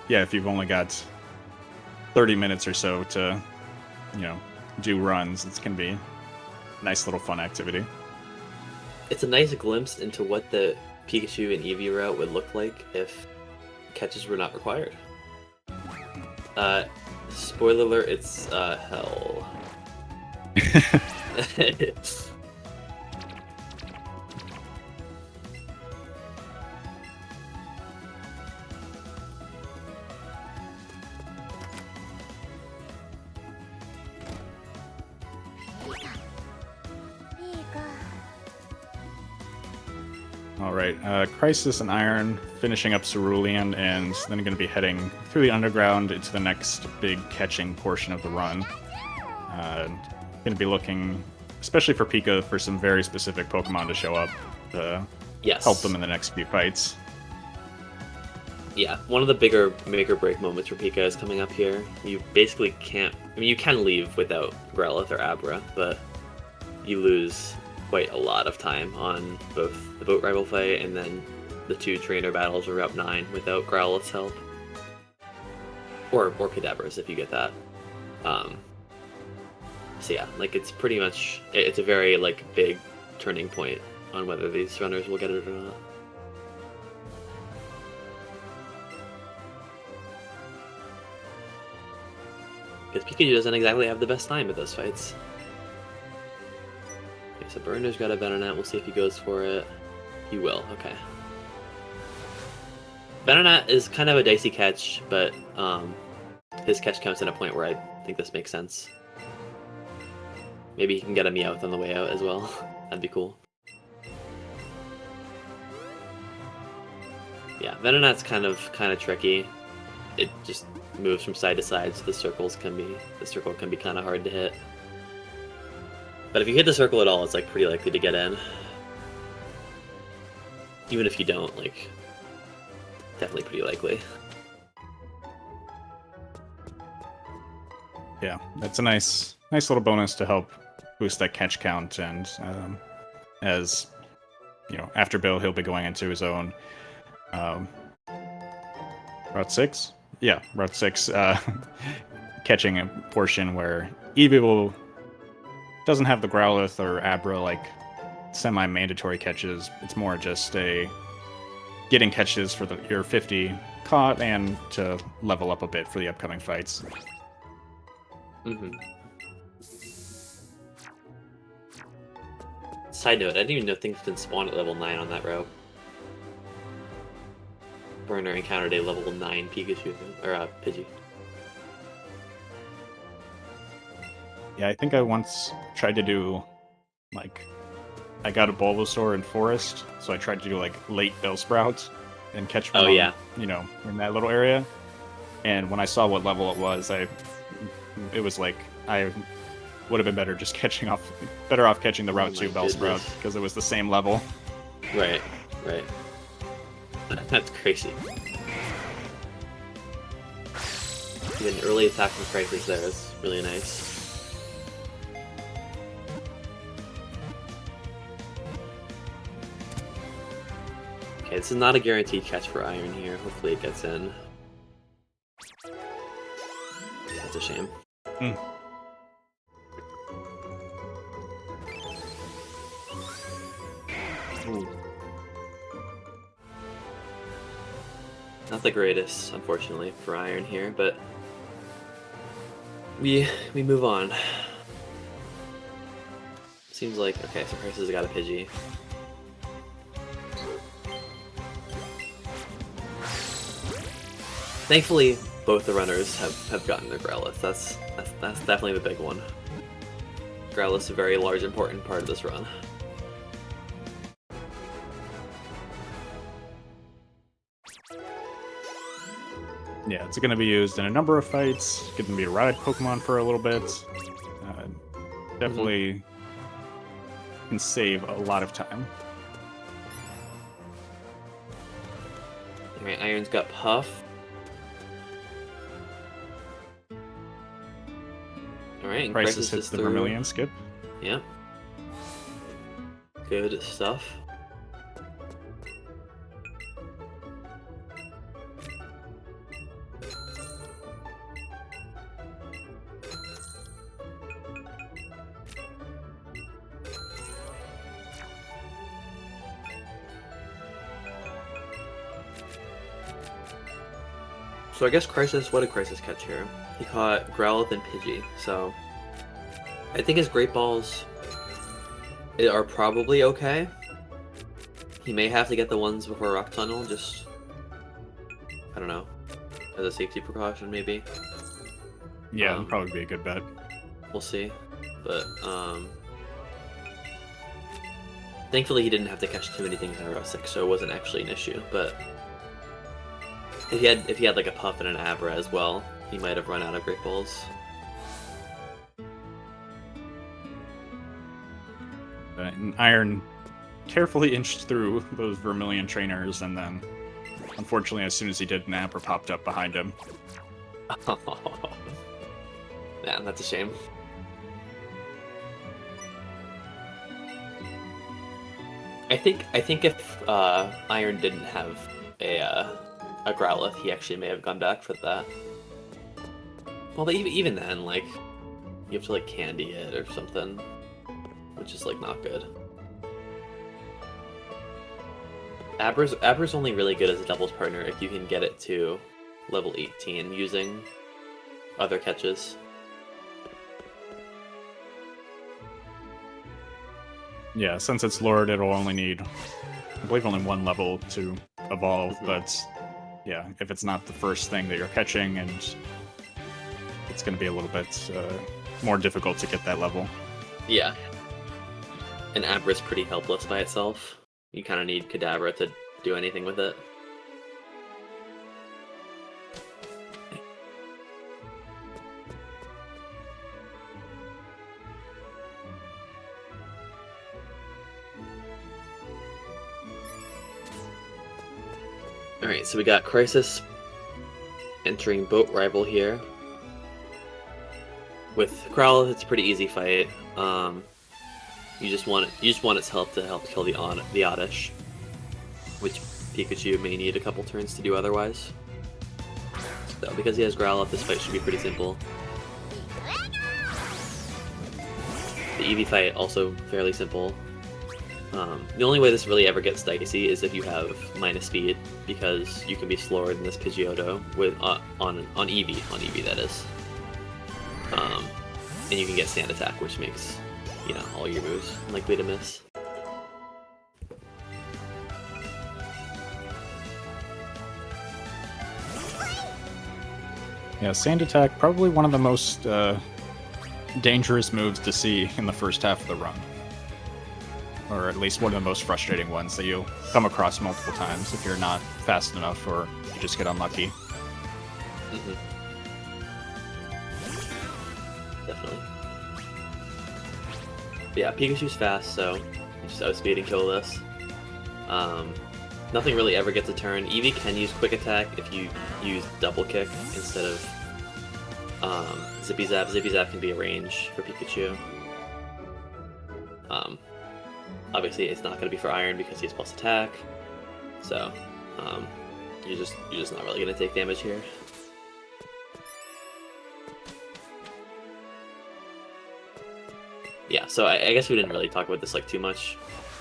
yeah, if you've only got 30 minutes or so to, do runs, it's gonna be a nice little fun activity. It's a nice glimpse into what the Pikachu and Eevee route would look like if catches were not required. Spoiler alert, it's hell. Alright, Crisis and Iron finishing up Cerulean, and then going to be heading through the underground into the next big catching portion of the run. Going to be looking, especially for Pika, for some very specific Pokemon to show up to help them in the next few fights. Yeah, one of the bigger make or break moments for Pika is coming up here. You basically can't, you can leave without Growlithe or Abra, but you lose quite a lot of time on both the boat rival fight and then the 2 trainer battles or Route 9 without Growlithe's help. Or Kadabras if you get that. So yeah, it's pretty much, it's a very big turning point on whether these runners will get it or not. Because Pikachu doesn't exactly have the best time at those fights. Okay, so Burner's got a Venonat. We'll see if he goes for it. He will, okay. Venonat is kind of a dicey catch, but his catch comes at a point where I think this makes sense. Maybe he can get a Meowth on the way out as well. That'd be cool. Yeah, Venonat's kind of tricky. It just moves from side to side, so the circle can be kind of hard to hit. But if you hit the circle at all, it's like pretty likely to get in. Even if you don't, like, definitely pretty likely. Yeah, that's a nice little bonus to help boost that catch count. And as you know, after Bill, he'll be going into his own Route 6. Yeah, Route 6 catching a portion where Eevee doesn't have the Growlithe or Abra like semi-mandatory catches. It's more just a getting catches for your 50 caught and to level up a bit for the upcoming fights. Side note, I didn't even know things can spawn at level 9 on that route. Burner encountered a level 9 Pikachu, or Pidgey. Yeah, I think I once tried to do, like, I got a Bulbasaur in Forest, so I tried to do, like, late Bellsprout and catch one, you know, in that little area. And when I saw what level it was it was like, I would have been better just better off catching the Route 2 Bellsprout, because it was the same level. Right. That's crazy. You get an early attack from Crisis there. That's really nice. Okay, this is not a guaranteed catch for Iron here. Hopefully it gets in. That's a shame. Ooh. Not the greatest, unfortunately, for Iron here, but we move on. Seems like, okay, so Crisis has got a Pidgey. Thankfully, both the runners have gotten their Growlithe. That's definitely the big one. Growlithe is a very large, important part of this run. Yeah, it's going to be used in a number of fights. Going to be a ride Pokemon for a little bit. Definitely can save a lot of time. Alright, Iron's got Puff. Alright, and Crisis hits the Vermilion skip. Yep. Good stuff. So I guess Crisis, what did Crisis catch here? He caught Growlithe and Pidgey, so I think his Great Balls are probably okay. He may have to get the ones before Rock Tunnel, just, I don't know, as a safety precaution maybe. Yeah, that'd probably be a good bet. We'll see, but thankfully he didn't have to catch too many things in Route 6, so it wasn't actually an issue, but if he had like a Puff and an Abra as well, he might have run out of Great Balls. And Iron carefully inched through those Vermilion trainers, and then, unfortunately, as soon as he did, an Abra popped up behind him. Man, that's a shame. I think if Iron didn't have a Growlithe, he actually may have gone back for that. Well, but even then, like, you have to like candy it or something, which is like not good. Abra's only really good as a doubles partner if you can get it to level 18 using other catches. Yeah, since it's lured, it'll only need, I believe, only one level to evolve. But yeah, if it's not the first thing that you're catching, and it's going to be a little bit more difficult to get that level. Yeah. And Abra's pretty helpless by itself. You kind of need Kadabra to do anything with it. Alright, so we got Crisis entering Boat Rival here. With Growl, it's a pretty easy fight. You just want its help to help kill the Oddish, which Pikachu may need a couple turns to do otherwise. So because he has Growl up, this fight should be pretty simple. The Eevee fight also fairly simple. The only way this really ever gets dicey is if you have minus speed, because you can be slower than this Pidgeotto with on Eevee that is. And you can get Sand Attack, which makes, you know, all your moves likely to miss. Yeah, Sand Attack, probably one of the most dangerous moves to see in the first half of the run. Or at least one of the most frustrating ones that you'll come across multiple times if you're not fast enough or you just get unlucky. Mm-hmm. Definitely. But yeah, Pikachu's fast, so just outspeed and kill this. Nothing really ever gets a turn. Eevee can use Quick Attack if you use Double Kick instead of Zippy Zap. Zippy Zap can be a range for Pikachu. Obviously, it's not going to be for Iron because he has plus attack, so you're just not really going to take damage here. Yeah, so I guess we didn't really talk about this like too much.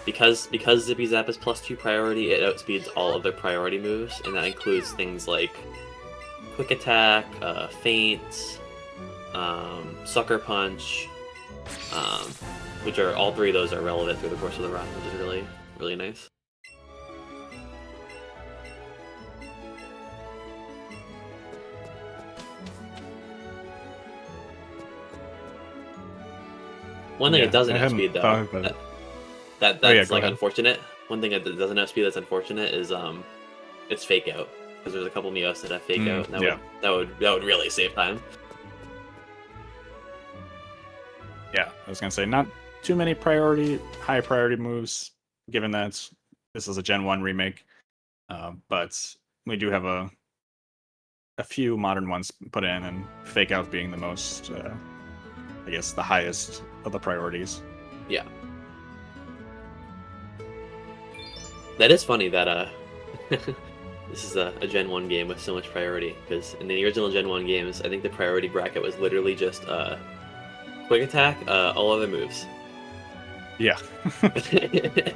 Because Zippy Zap is +2 priority, it outspeeds all other priority moves, and that includes things like Quick Attack, Feint, Sucker Punch, which are all three of those are relevant through the course of the run, which is really, really nice. One thing it doesn't outspeed though, that's like unfortunate. One thing that doesn't outspeed that's unfortunate is it's Fake Out, because there's a couple Meowths that have Fake Out, and that would really save time. Yeah, I was gonna say not too many high priority moves, given that this is a Gen 1 remake, but we do have a few modern ones put in, and Fake Out being the most, I guess, the highest of the priorities. Yeah. That is funny that this is a Gen 1 game with so much priority, because in the original Gen 1 games, I think the priority bracket was literally just Quick Attack, all other moves. Yeah. Okay,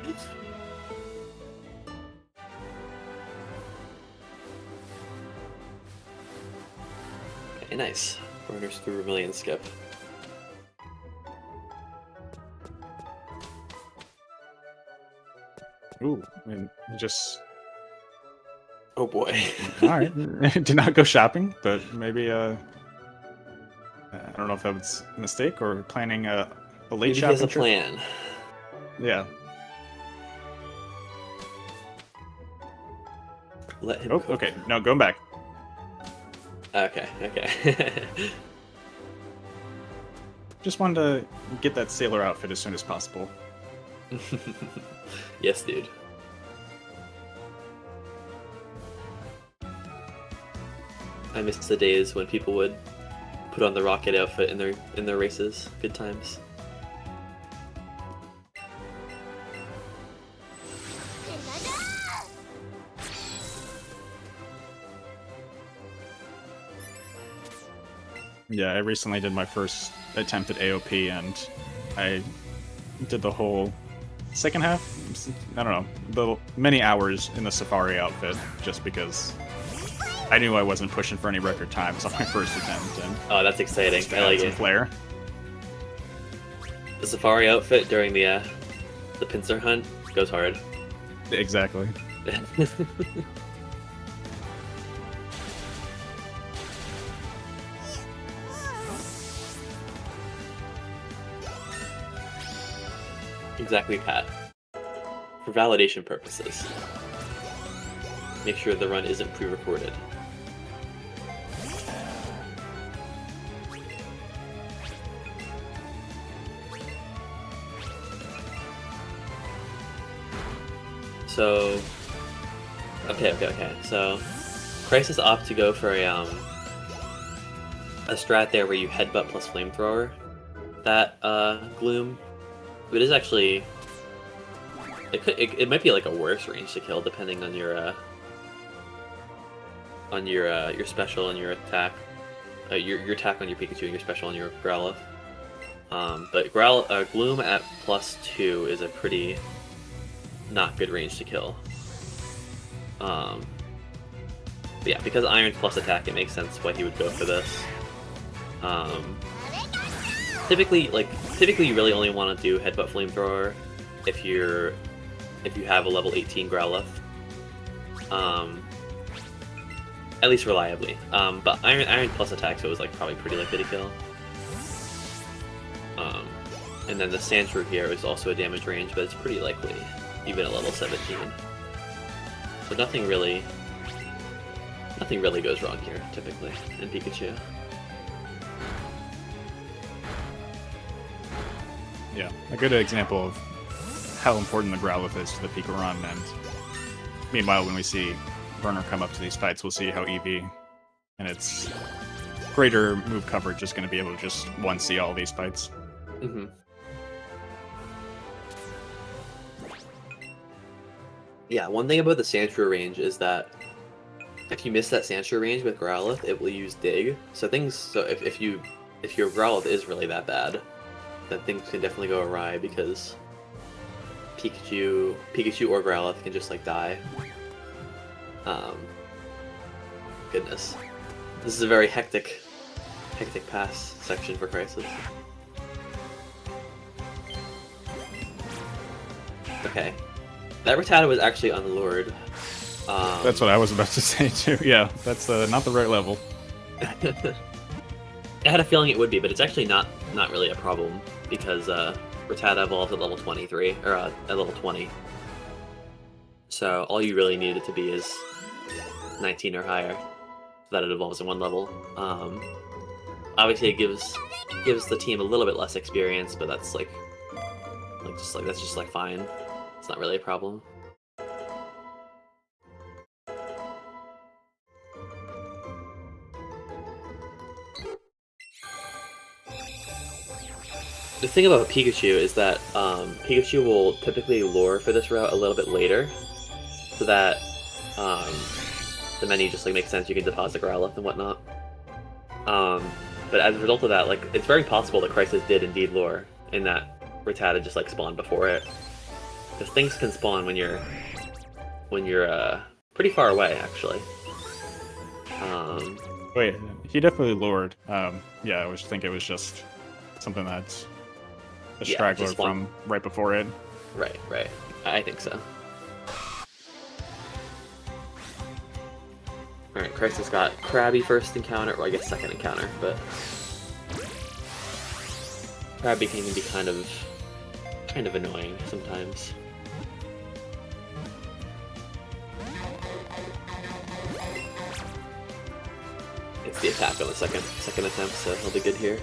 nice. Runners through Vermilion Skip. Ooh, I mean, just... Oh boy. Alright. Did not go shopping, but maybe, I don't know if that was a mistake or planning a late Maybe shopping he has a trip. plan. Yeah. Let him. Oh, okay. No, going back. Okay. Just wanted to get that sailor outfit as soon as possible. Yes, dude. I miss the days when people would put on the rocket outfit in their races. Good times. Yeah, I recently did my first attempt at AOP, and I did the whole second half, I don't know, the many hours in the Safari outfit, just because I knew I wasn't pushing for any record times on my first attempt. And oh, that's exciting. I like it. Flair. The Safari outfit during the the pincer hunt goes hard. Exactly. Exactly, Pat. For validation purposes, make sure the run isn't pre-recorded. So, okay. So, Crisis opt to go for a strat there where you headbutt plus flamethrower that Gloom. But it is actually it might be like a worse range to kill depending on your special and your attack, your attack on your Pikachu and your special on your Growlithe. But Gloom at +2 is a pretty not good range to kill. But yeah, because Iron's plus attack, it makes sense why he would go for this. Typically you really only want to do Headbutt Flamethrower if you have a level 18 Growlithe. At least reliably. But Iron plus attack, so it was like probably pretty likely to kill. And then the Sandshrew here is also a damage range, but it's pretty likely, even at level 17. So nothing really goes wrong here, typically, in Pikachu. Yeah, a good example of how important the Growlithe is to the Pika run, and meanwhile, when we see Burner come up to these fights, we'll see how Eevee and its greater move coverage is going to be able to just one-see all these fights. Mm-hmm. Yeah, one thing about the Sandshrew range is that if you miss that Sandshrew range with Growlithe, it will use Dig. So if your Growlithe is really that bad, then things can definitely go awry because Pikachu or Growlithe can just like die. Goodness, this is a very hectic pass section for Crisis. Okay, that Rattata was actually unlured. That's what I was about to say too. Yeah, that's not the right level. I had a feeling it would be, but it's actually not really a problem because Rattata evolves at level 23 or at level 20. So all you really need it to be is 19 or higher, so that it evolves in one level. Obviously, it gives the team a little bit less experience, but that's that's just fine. It's not really a problem. The thing about Pikachu is that Pikachu will typically lure for this route a little bit later, so that the menu just makes sense. You can deposit Growlithe and whatnot. But as a result of that, it's very possible that Crisis did indeed lure, in that Rattata just spawned before it. Because things can spawn when you're pretty far away, actually. Wait, he definitely lured. Yeah, I think it was just something that's a straggler from right before it. Right. I think so. Alright, Crisis got Krabby first encounter, or I guess second encounter, but Krabby can be kind of annoying sometimes. It's the attack on the second attempt, so he'll be good here.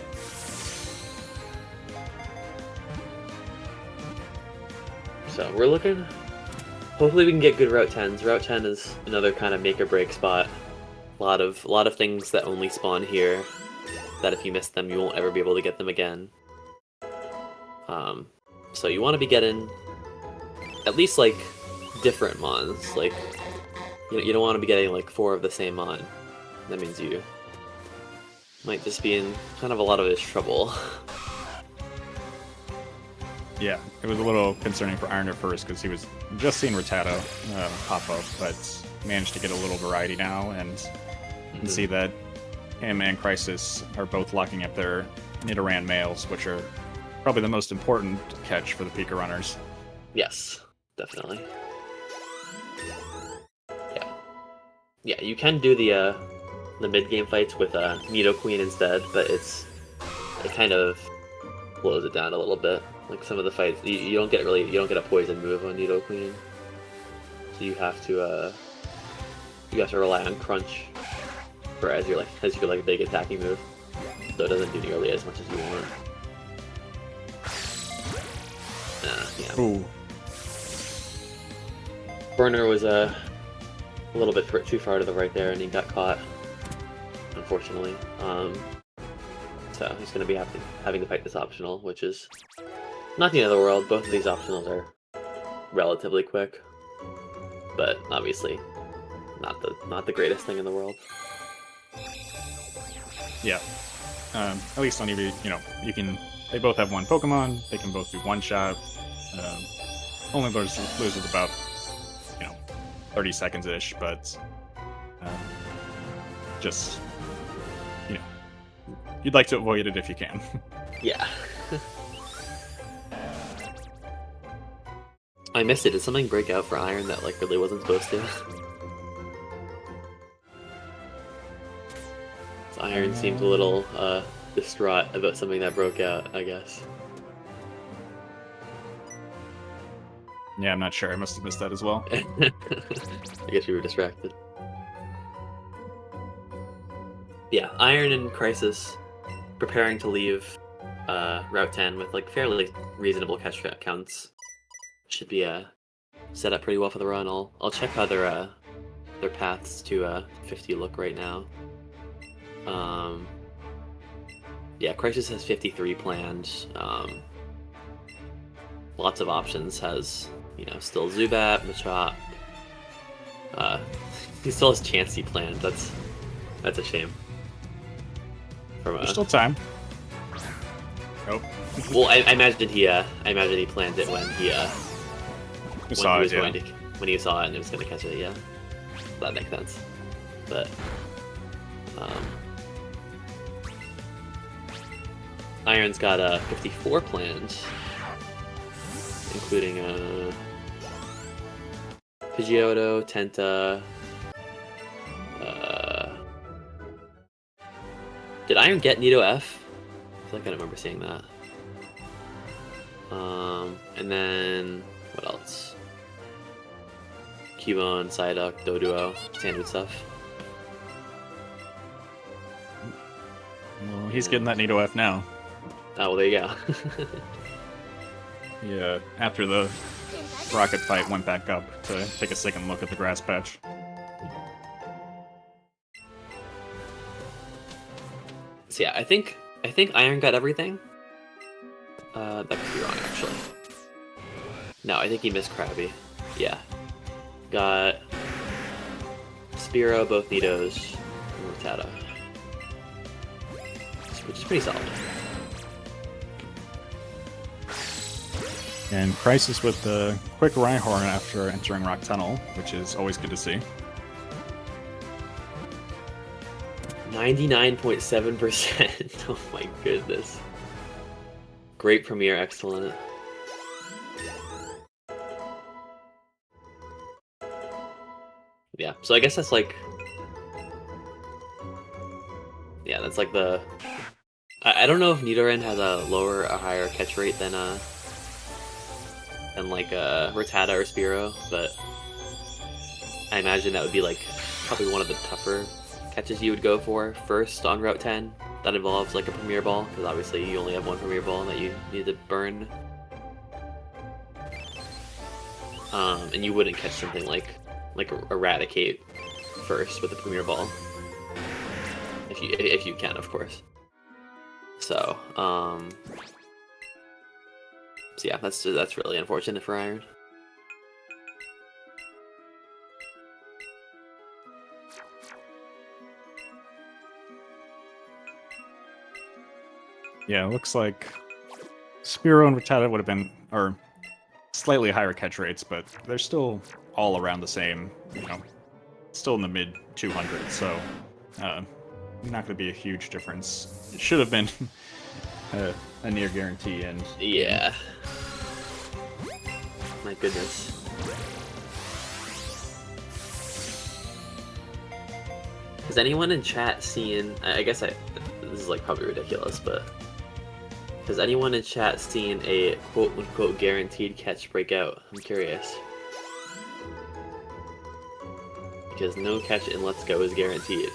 So we're looking. Hopefully we can get good Route 10s. Route 10 is another kind of make or break spot. A lot of things that only spawn here, that if you miss them, you won't ever be able to get them again. So you want to be getting at least different mons. You don't want to be getting 4 of the same mon. That means you might just be in kind of a lot of trouble. Yeah, it was a little concerning for Iron at first because he was just seeing Rattata pop up, but managed to get a little variety now, and you can see that him and Crisis are both locking up their Nidoran males, which are probably the most important catch for the Pika runners. Yes, definitely. Yeah, you can do the mid game fights with Nidoqueen instead, but it kind of slows it down a little bit. Like some of the fights, you don't get a poison move on Nidoqueen, so you have to rely on Crunch for as your big attacking move, so it doesn't do nearly as much as you want. Yeah. Ooh. Burner was a little bit too far to the right there, and he got caught, unfortunately. So he's going to be having to fight this optional, which is not the end of the world. Both of these optionals are relatively quick, but obviously not the greatest thing in the world. Yeah. At least on Eevee, you can. They both have one Pokemon. They can both do one shot. Only loses about 30 seconds ish, but just you'd like to avoid it if you can. Yeah. I missed it. Did something break out for Iron that really wasn't supposed to? So Iron seemed a little distraught about something that broke out, I guess. Yeah, I'm not sure. I must have missed that as well. I guess you were distracted. Yeah, Iron and Crisis preparing to leave Route 10 with fairly reasonable catch counts. Should be set up pretty well for the run. I'll check how their paths to 50 look right now. Yeah, Crisis has 53 planned. Lots of options. Has still Zubat, Machop. He still has Chansey planned. That's a shame. There's still time. Oh. Well, I imagine he planned it when he saw it and he was going to catch it. Yeah, that makes sense. But Iron's got 54 planned, including Pidgeotto, Tenta. Did Iron get Nido F? I feel like I don't remember seeing that. And then what else? Cubone, Psyduck, Doduo, standard stuff. Well, he's getting that Nido F now. Oh, well, there you go. Yeah, after the rocket fight, went back up to take a second look at the grass patch. So yeah, I think Iron got everything. That could be wrong, actually. No, I think he missed Krabby. Yeah. Got Spearow, both Nidos, and Rattata. Which is pretty solid. And Crisis with the quick Rhyhorn after entering Rock Tunnel, which is always good to see. 99.7%. Oh my goodness. Great premiere, excellent. Yeah, so I guess that's yeah, that's the... I don't know if Nidoran has a higher catch rate than Rattata or Spearow, but I imagine that would be probably one of the tougher catches you would go for first on Route 10. That involves a Premier Ball, because obviously you only have one Premier Ball that you need to burn. And you wouldn't catch something like Eradicate first with the Premier Ball, if you can, of course. So yeah, that's really unfortunate for Iron. Yeah, it looks like Spearow and Rattata would have been, or slightly higher catch rates, but they're still all around the same, still in the mid 200s, so not going to be a huge difference. It should have been a near guarantee, and yeah. My My goodness. Has anyone in chat seen? This is like probably ridiculous, but has anyone in chat seen a quote-unquote guaranteed catch breakout? I'm curious. Because no catch in Let's Go is guaranteed.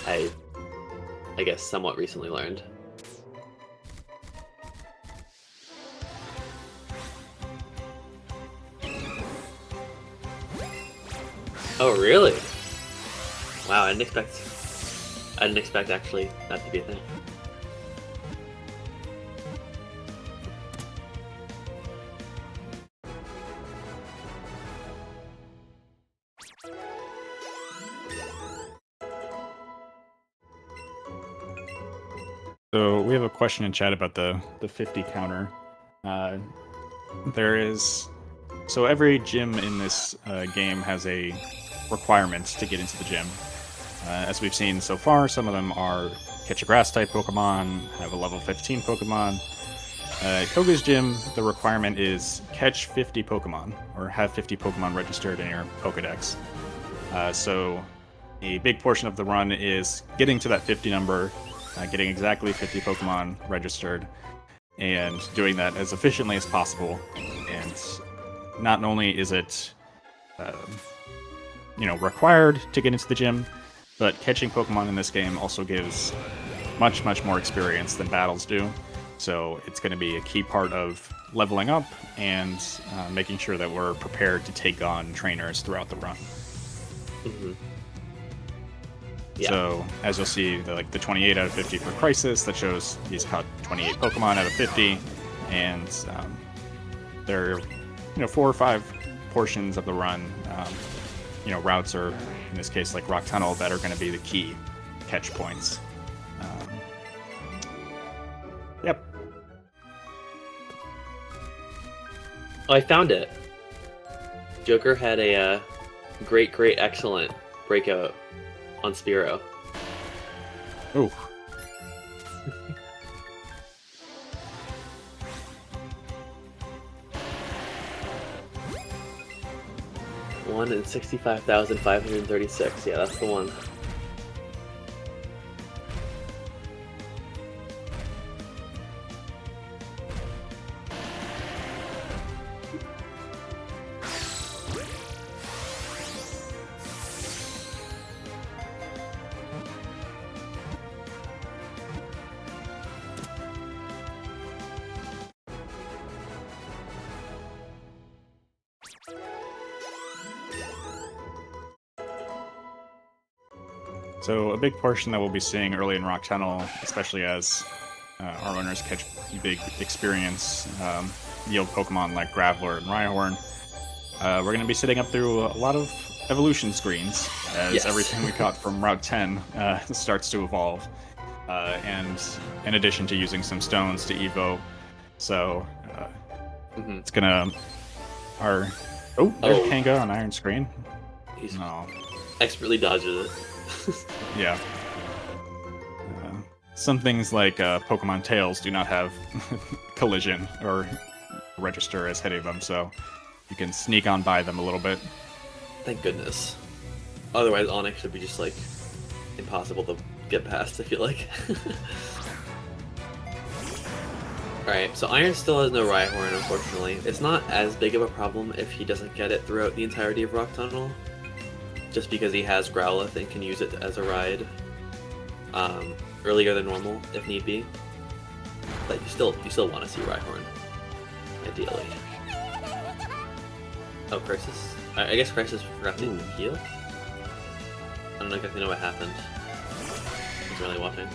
I guess somewhat recently learned. Oh really? Wow, I didn't expect actually that to be a thing. So we have a question in chat about the 50 counter. So every gym in this game has a requirement to get into the gym. As we've seen so far, some of them are catch a grass type Pokemon, have a level 15 Pokemon. Koga's gym, the requirement is catch 50 Pokemon, or have 50 Pokemon registered in your Pokedex. So a big portion of the run is getting to that 50 number, getting exactly 50 Pokemon registered, and doing that as efficiently as possible. And not only is it, required to get into the gym, but catching Pokemon in this game also gives much, much more experience than battles do. So it's going to be a key part of leveling up and making sure that we're prepared to take on trainers throughout the run. Mm-hmm. Yeah. So as you'll see, the 28 out of 50 for Crisis, that shows he's caught 28 Pokemon out of 50, and there are 4 or 5 portions of the run. Routes are, in this case, like Rock Tunnel, that are going to be the key catch points. Yep. Oh, I found it. Joker had a great, excellent breakout on Spearow. Oh. 1 in 65,536. Yeah, that's the one. So a big portion that we'll be seeing early in Rock Tunnel, especially as our owners catch big experience, yield Pokemon like Graveler and Rhyhorn, we're going to be sitting up through a lot of evolution screens as everything we caught from Route 10 starts to evolve. And in addition to using some stones to Evo, so it's going to... There's Kanga on Iron Screen. He's expertly dodges it. Yeah. Some things like Pokemon Tails do not have collision or register as hitting them, so you can sneak on by them a little bit. Thank goodness. Otherwise, Onix would be just like impossible to get past, I feel like. Alright, so Iron still has no Rhyhorn, unfortunately. It's not as big of a problem if he doesn't get it throughout the entirety of Rock Tunnel, just because he has Growlithe and can use it as a ride earlier than normal, if need be. But you still want to see Rhyhorn, ideally. Oh, Crisis? I guess Crisis forgot to heal? I don't exactly know what happened. I was really watching.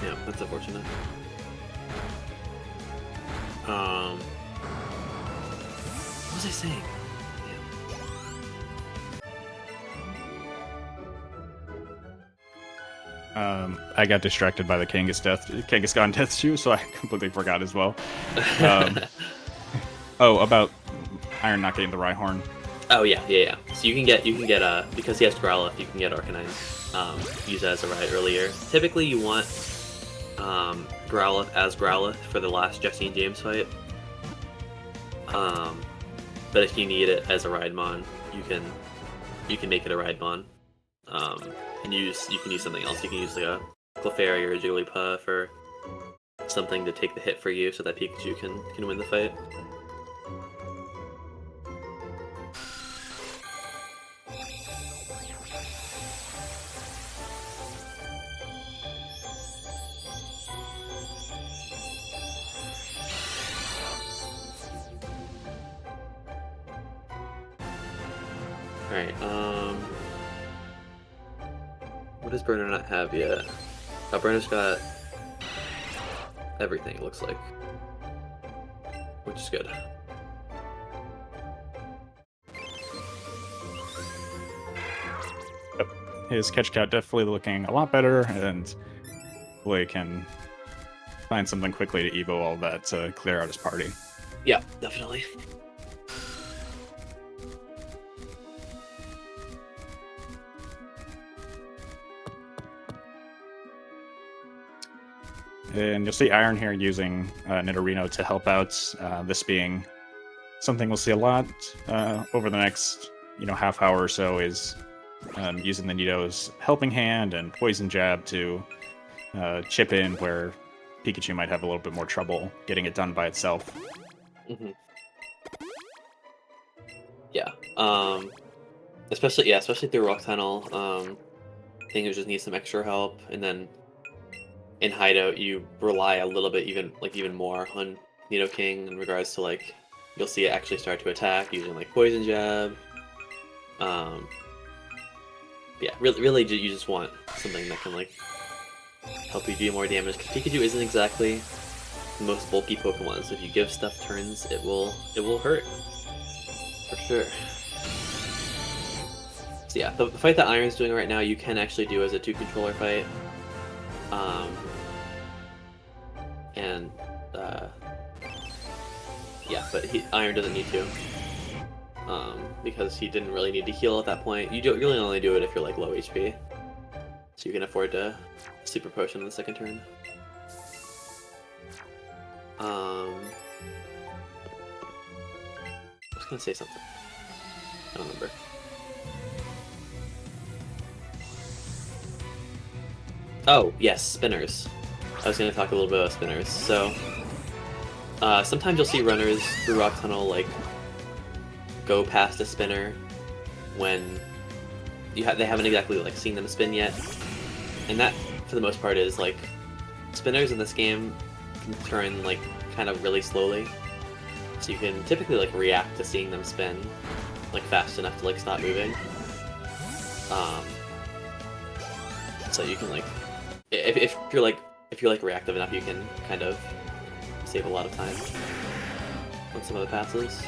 Yeah, that's unfortunate. What was I saying? I got distracted by the Kangaskhan death too, so I completely forgot as well. About Iron not getting the Rhyhorn. Oh yeah. So you can get because he has Growlithe, you can get Arcanine, use it as a ride earlier. Typically you want Growlithe as Growlithe for the last Jesse and James fight. But if you need it as a Ride-Mon, you can make it a Ride-Mon. And you can use something else. You can use like a Clefairy or a Jigglypuff or something to take the hit for you so that Pikachu can win the fight. Alright, what does Burner not have yet? Oh, Burner's got everything, it looks like. Which is good. Yep. His catch count definitely looking a lot better, and hopefully can find something quickly to evo all that to clear out his party. Yeah, definitely. And you'll see Iron here using Nidorino to help out. This being something we'll see a lot over the next half hour or so is using the Nido's Helping Hand and Poison Jab to chip in where Pikachu might have a little bit more trouble getting it done by itself. Mm-hmm. Yeah. Especially through Rock Tunnel. I think it just needs some extra help, and then in Hideout, you rely a little bit even more on Nidoking in regards to you'll see it actually start to attack using Poison Jab. Yeah, really, you just want something that can help you do more damage, because Pikachu isn't exactly the most bulky Pokemon. So if you give stuff turns, it will hurt for sure. So yeah, the fight that Iron's doing right now, you can actually do as a 2-controller fight. Yeah, but Iron doesn't need to, because he didn't really need to heal at that point. You really only do it if you're low HP, so you can afford to Super Potion on the second turn. I was gonna say something. I don't remember. Oh, yes, spinners. I was going to talk a little bit about spinners. So, sometimes you'll see runners through Rock Tunnel, go past a spinner when they haven't exactly, seen them spin yet. And that, for the most part, is, spinners in this game can turn, kind of really slowly. So you can typically, react to seeing them spin, fast enough to, stop moving. So you can, if you're reactive enough, you can kind of save a lot of time on some of the passes.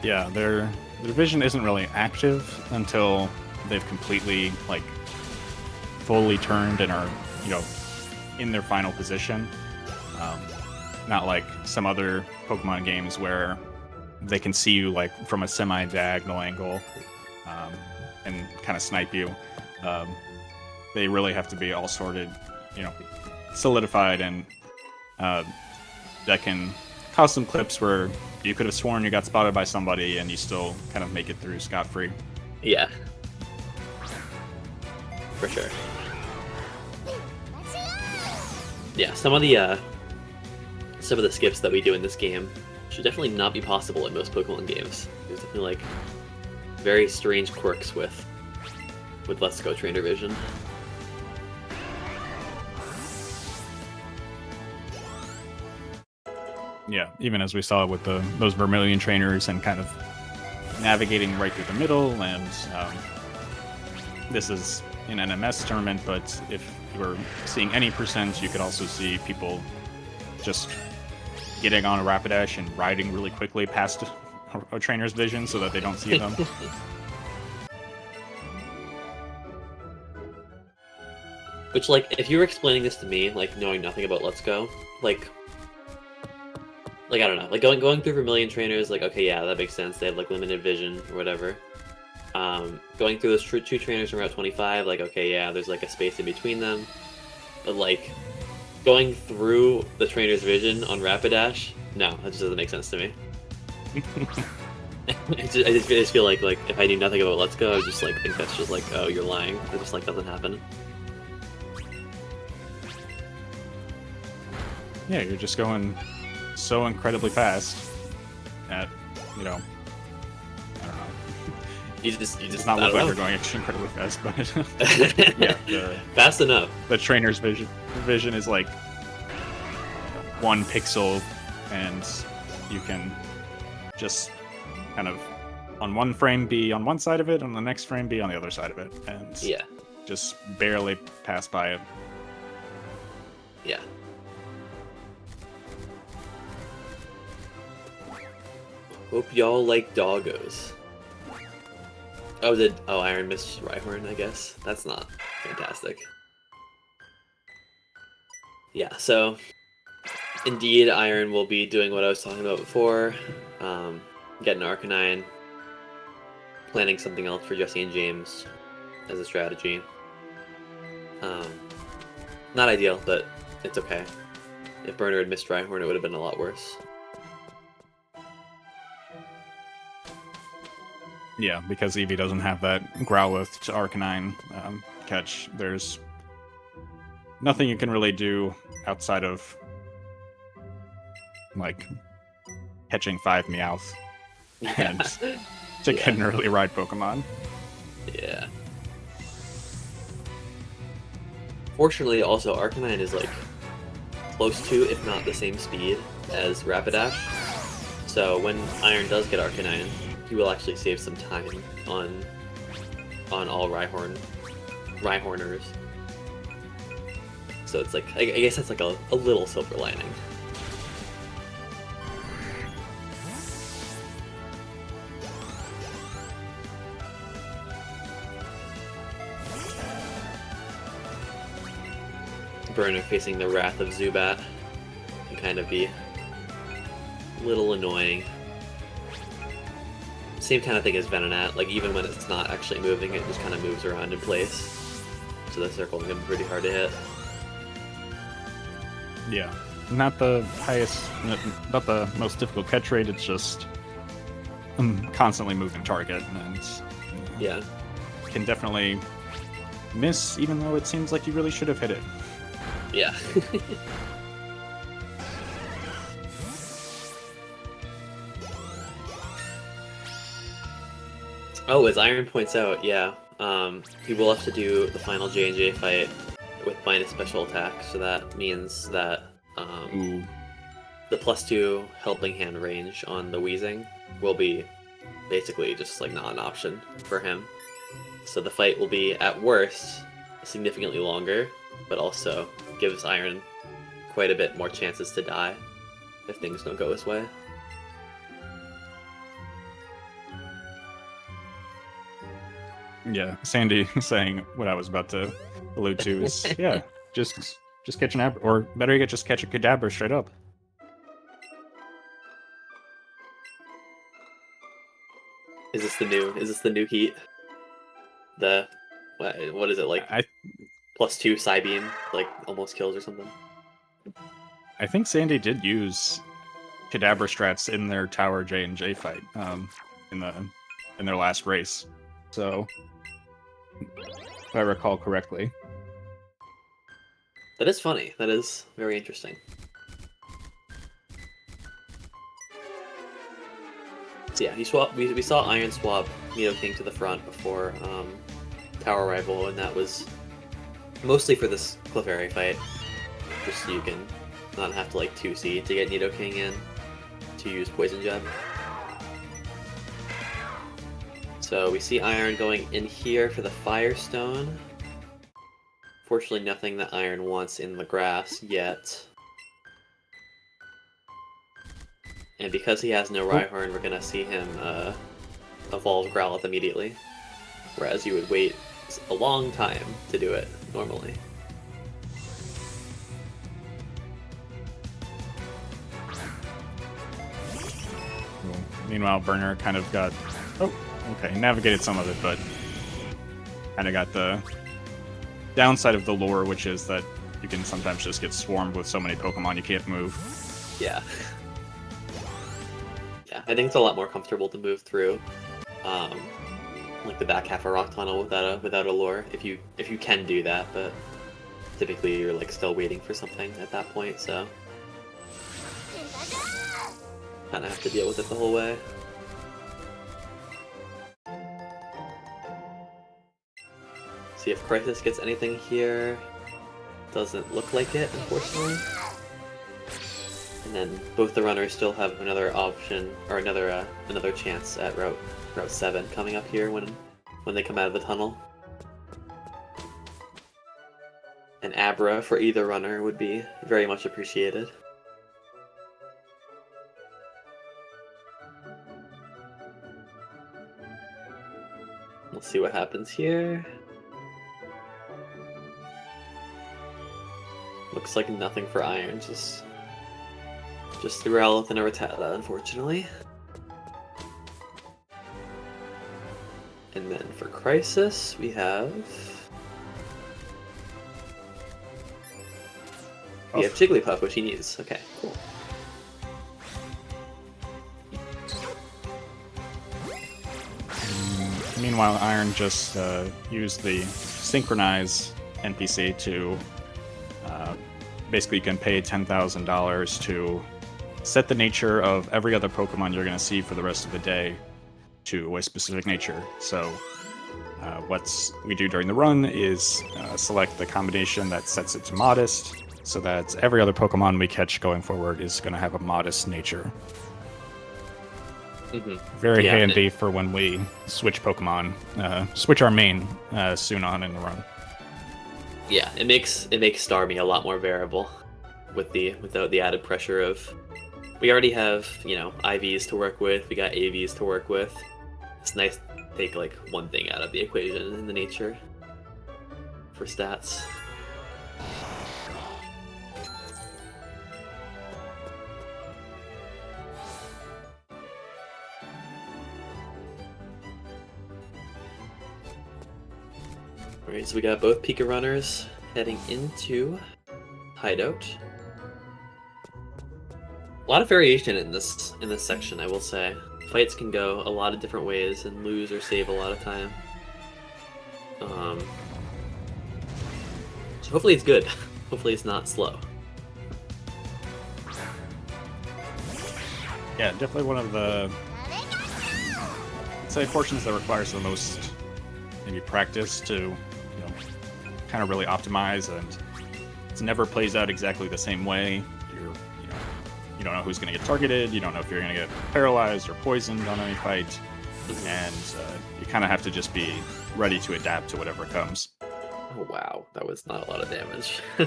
Yeah, their vision isn't really active until they've completely fully turned and are in their final position. Not like some other Pokemon games where they can see you from a semi-diagonal angle and kind of snipe you. They really have to be all sorted, solidified, and that can cause some clips where you could have sworn you got spotted by somebody and you still kind of make it through scot-free. Yeah. For sure. Yeah, some of the skips that we do in this game should definitely not be possible in most Pokemon games. There's definitely very strange quirks with Let's Go Trainer Vision. Yeah, even as we saw with those Vermilion trainers and kind of navigating right through the middle, and this is an NMS tournament, but if you were seeing any percent, you could also see people just getting on a Rapidash and riding really quickly past a trainer's vision so that they don't see them. Which, if you were explaining this to me, knowing nothing about Let's Go, I don't know, going through Vermilion trainers, okay, yeah, that makes sense, they have, limited vision, or whatever. Going through those two trainers from Route 25, okay, yeah, there's, a space in between them. But like going through the trainer's vision on Rapidash, no, that just doesn't make sense to me. I just feel like if I knew nothing about Let's Go, I would just like think that's just like, oh, you're lying. It just like doesn't happen. Yeah, you're just going so incredibly fast at, you know, I don't know. You just It's not I look don't like know. you're going incredibly fast, but yeah, Fast enough. the trainer's vision is like 1 pixel, and you can just kind of on one frame be on one side of it, and the next frame be on the other side of it, and Yeah, just barely pass by it. yeah. Hope y'all like doggos. Oh, Iron missed Rhyhorn, I guess. That's not fantastic. Yeah, so indeed, Iron will be doing what I was talking about before. Getting Arcanine, planning something else for Jesse and James as a strategy. Not ideal, but it's okay. If Burner had missed Rhyhorn, it would have been a lot worse. Yeah, because Eevee doesn't have that Growlithe to Arcanine catch. There's nothing you can really do outside of like catching 5 Meowth and to get an early ride Pokemon. Yeah. Fortunately, also Arcanine is like close to, if not the same speed as Rapidash. So when Iron does get Arcanine, he will actually save some time on all Rhyhorners. So it's like, I guess that's like a little silver lining. Burner facing the wrath of Zubat can kind of be a little annoying. Same kind of thing as Venonat, like even when it's not actually moving, it just kind of moves around in place. So the circle is going to be pretty hard to hit. Yeah, not the highest, not the most difficult catch rate. It's just constantly moving target, and Yeah. can definitely miss, even though it seems like you really should have hit it. Yeah. Oh, as Iron points out, yeah, he will have to do the final J&J fight with minus special attack, so that means that Ooh. the +2 helping hand range on the Weezing will be basically just like not an option for him. So the fight will be, at worst, significantly longer, but also gives Iron quite a bit more chances to die if things don't go his way. Yeah, Sandy saying what I was about to allude to is, yeah, just catch an or better yet, just catch a Kadabra straight up. Is this the new heat? The what is it like? +2 Psybeam, like almost kills or something. I think Sandy did use Kadabra strats in their Tower J&J fight in their last race. So, if I recall correctly. That is funny. That is very interesting. So yeah, we saw Iron swap Nidoking to the front before Tower Rival, and that was mostly for this Clefairy fight, just so you can not have to like 2C to get Nidoking in to use Poison Jab. So we see Iron going in here for the Firestone. Fortunately, nothing that Iron wants in the grass yet. And because he has no Rhyhorn, we're gonna see him evolve Growlithe immediately. Whereas you would wait a long time to do it, normally. Meanwhile, Burner kind of got... Oh, okay, navigated some of it, but kind of got the downside of the lure, which is that you can sometimes just get swarmed with so many Pokemon you can't move. Yeah. Yeah, I think it's a lot more comfortable to move through, like the back half of Rock Tunnel without a lure, if you can do that. But typically you're like still waiting for something at that point, so kind of have to deal with it the whole way. See if Crisis gets anything here. Doesn't look like it, unfortunately. And then both the runners still have another option, or another chance at Route 7 coming up here when they come out of the tunnel. An Abra for either runner would be very much appreciated. Let's see what happens here. Looks like nothing for Iron, just the Growlithe and a Rattata, unfortunately. And then for Crisis, we have Jigglypuff, which he needs. Okay, cool. Meanwhile, Iron just used the Synchronize NPC to basically you can pay $10,000 to set the nature of every other Pokemon you're going to see for the rest of the day to a specific nature. So what we do during the run is select the combination that sets it to Modest, so that every other Pokemon we catch going forward is going to have a Modest nature. Mm-hmm. Very handy for when we switch Pokemon, switch our main soon on in the run. Yeah, it makes Starmie a lot more variable without the added pressure of we already have, IVs to work with, we got AVs to work with. It's nice to take like one thing out of the equation in the nature for stats. Alright, so we got both Pika runners heading into Hideout. A lot of variation in this section, I will say. Fights can go a lot of different ways and lose or save a lot of time. So hopefully it's good. Hopefully it's not slow. Yeah, definitely one of the, I'd say, portions that requires the most maybe practice to kind of really optimize, and it never plays out exactly the same way. You don't know who's going to get targeted, you don't know if you're going to get paralyzed or poisoned on any fight, and you kind of have to just be ready to adapt to whatever comes. Oh wow, that was not a lot of damage. I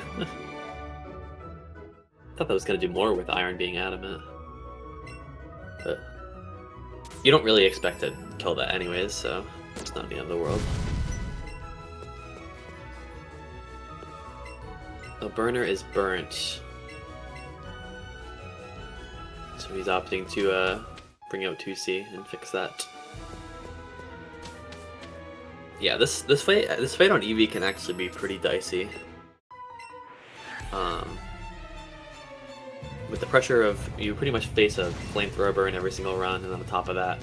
thought that was going to do more with Iron being adamant. But you don't really expect to kill that anyways, so it's not the end of the world. The burner is burnt. So he's opting to bring out 2C and fix that. Yeah, this fight on Eevee can actually be pretty dicey. With the pressure of you pretty much face a flamethrower burn every single run, and on the top of that,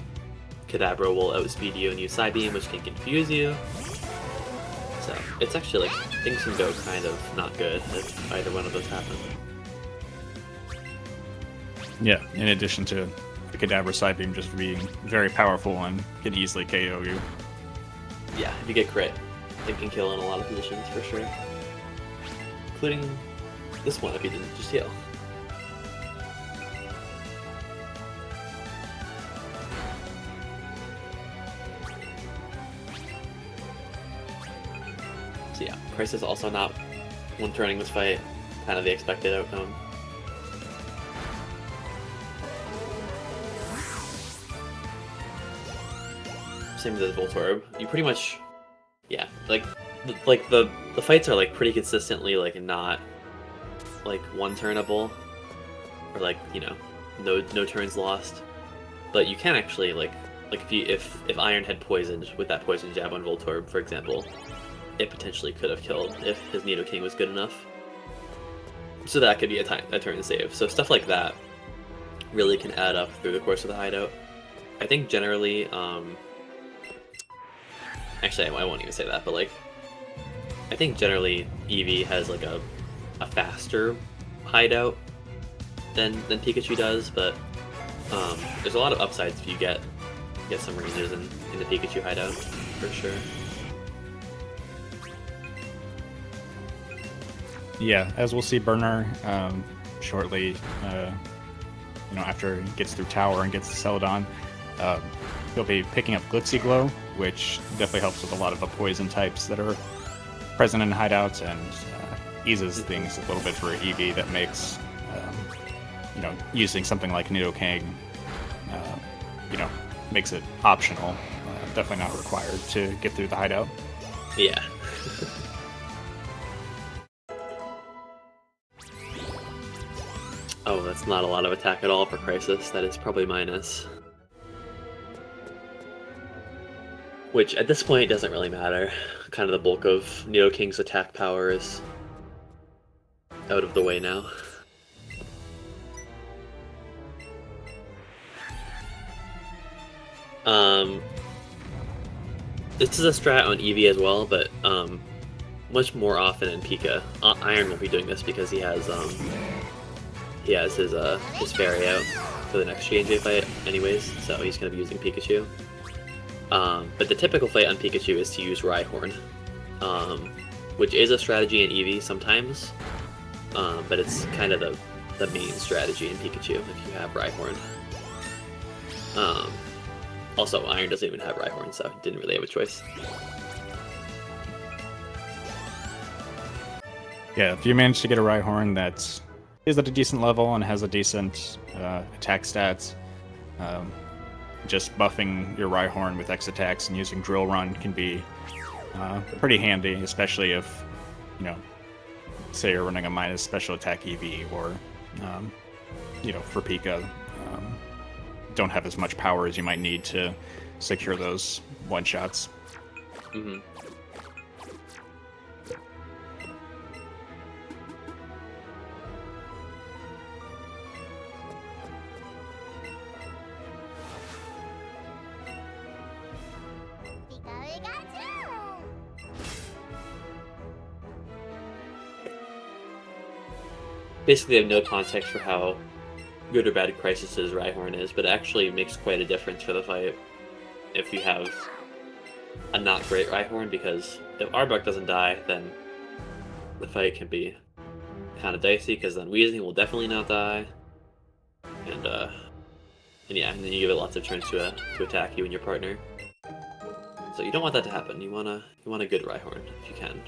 Kadabra will outspeed you and use Psybeam, which can confuse you. So it's actually like things can go kind of not good if either one of those happen. Yeah, in addition to the Kadabra Psybeam just being very powerful and can easily KO you. Yeah, if you get crit, it can kill in a lot of positions for sure. Including this one if you didn't just heal. So yeah, Crisis also not one-turning this fight, kind of the expected outcome. Same with the Voltorb. You pretty much, yeah, like the fights are like pretty consistently like not like one-turnable, or like no turns lost. But you can actually like if Iron had poisoned with that poison jab on Voltorb, for example, it potentially could have killed if his Nidoking was good enough. So that could be a turn save. So stuff like that really can add up through the course of the hideout. I think generally, actually I won't even say that, but like, I think generally Eevee has like a faster hideout than Pikachu does, but there's a lot of upsides if you get some ranges in the Pikachu hideout, for sure. Yeah, as we'll see Burner shortly, after he gets through Tower and gets to Celadon, he'll be picking up Glitzy Glow, which definitely helps with a lot of the poison types that are present in hideouts and eases things a little bit for Eevee. That makes, using something like Nidoking, makes it optional. Definitely not required to get through the hideout. Yeah. Oh, that's not a lot of attack at all for Crisis. That is probably minus. Which, at this point, doesn't really matter. Kind of the bulk of Nidoking's attack power is out of the way now. This is a strat on Eevee as well, but much more often in Pika. Iron won't be doing this because he has his fairy out for the next J&J fight anyways, so he's going to be using Pikachu. But the typical fight on Pikachu is to use Rhyhorn, which is a strategy in Eevee sometimes, but it's kind of the main strategy in Pikachu if you have Rhyhorn. Also, Iron doesn't even have Rhyhorn, so he didn't really have a choice. Yeah, if you manage to get a Rhyhorn that is at a decent level and has a decent attack stats, just buffing your Rhyhorn with X attacks and using Drill Run can be pretty handy, especially if, say you're running a minus special attack Eevee or, for Pika, don't have as much power as you might need to secure those one-shots. Mm-hmm. Basically, I have no context for how good or bad Crisis's Rhyhorn is, but it actually makes quite a difference for the fight if you have a not great Rhyhorn, because if Arbok doesn't die, then the fight can be kind of dicey, because then Weezing will definitely not die, and then you give it lots of turns to attack you and your partner. So you don't want that to happen. You want a good Rhyhorn if you can.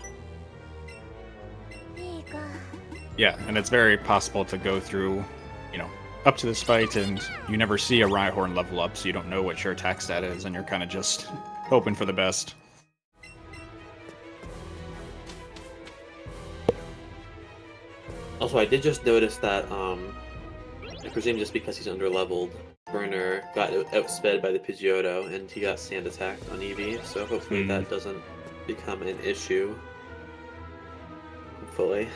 Yeah, and it's very possible to go through, up to this fight and you never see a Rhyhorn level up, so you don't know what your attack stat is, and you're kind of just hoping for the best. Also, I did just notice that, I presume just because he's underleveled, Burner got outsped by the Pidgeotto, and he got sand attacked on Eevee, so hopefully that doesn't become an issue. Hopefully.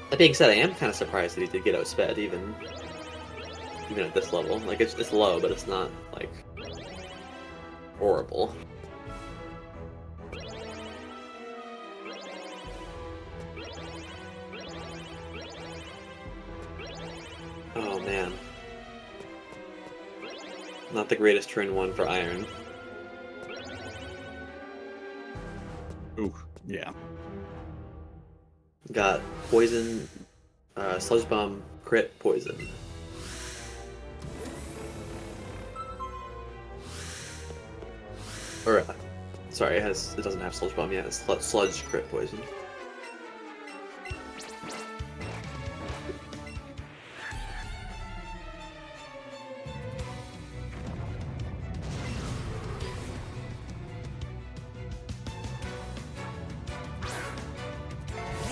That being said, I am kind of surprised that he did get outsped, even at this level. Like, it's low, but it's not, like, horrible. Oh, man. Not the greatest turn one for Iron. Ooh, yeah. Got poison, Sludge Bomb, crit, poison. Or, sorry, it doesn't have Sludge Bomb yet. It's Sludge, crit, poison.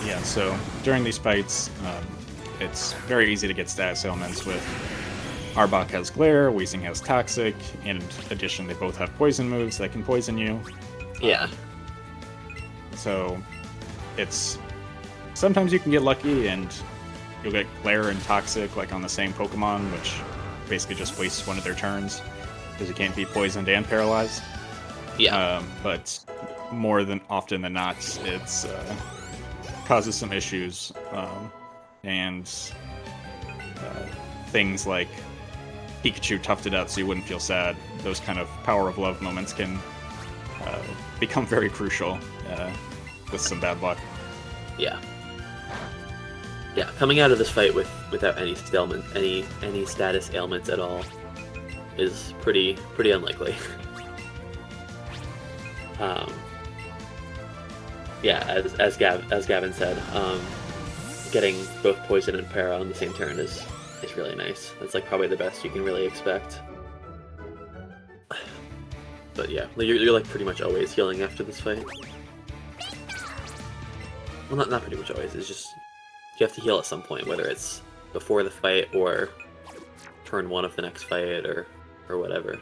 Yeah, so during these fights, it's very easy to get status ailments with Arbok has Glare, Weezing has Toxic, and in addition, they both have poison moves that can poison you. Yeah. So it's sometimes you can get lucky and you'll get Glare and Toxic like on the same Pokemon, which basically just wastes one of their turns because you can't be poisoned and paralyzed. Yeah. But more than often than not, it's causes some issues, and things like Pikachu toughed it out so you wouldn't feel sad. Those kind of power of love moments can become very crucial with some bad luck. Yeah. Yeah, coming out of this fight without any status ailments at all is pretty unlikely. Yeah, as Gavin said, getting both poison and para on the same turn is really nice. That's like probably the best you can really expect. But yeah, you're like pretty much always healing after this fight. Well, not pretty much always. It's just you have to heal at some point, whether it's before the fight or turn 1 of the next fight or whatever.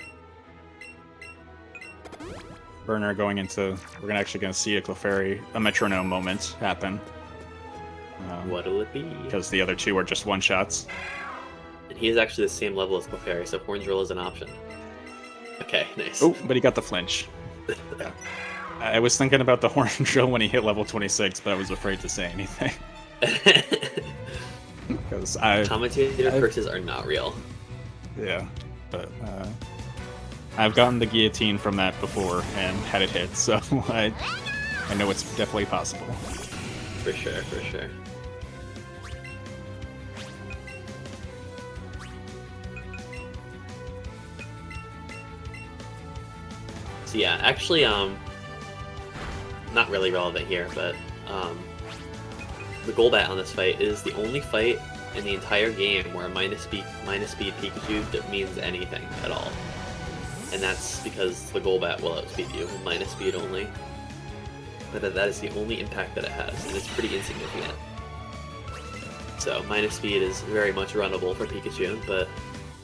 Burner going into, we're actually going to see a Clefairy, a metronome moment happen. What'll it be? Because the other two are just one-shots. And he is actually the same level as Clefairy, so Horn Drill is an option. Okay, nice. Oh, but he got the flinch. Yeah. I was thinking about the Horn Drill when he hit level 26, but I was afraid to say anything. Because Commentator curses are not real. Yeah, but I've gotten the guillotine from that before and had it hit, so I know it's definitely possible. For sure, for sure. So yeah, actually, not really relevant here, but the Golbat on this fight is the only fight in the entire game where minus speed Pikachu means anything at all. And that's because the Golbat will outspeed you with minus speed only. But that is the only impact that it has, and it's pretty insignificant. So minus speed is very much runnable for Pikachu, but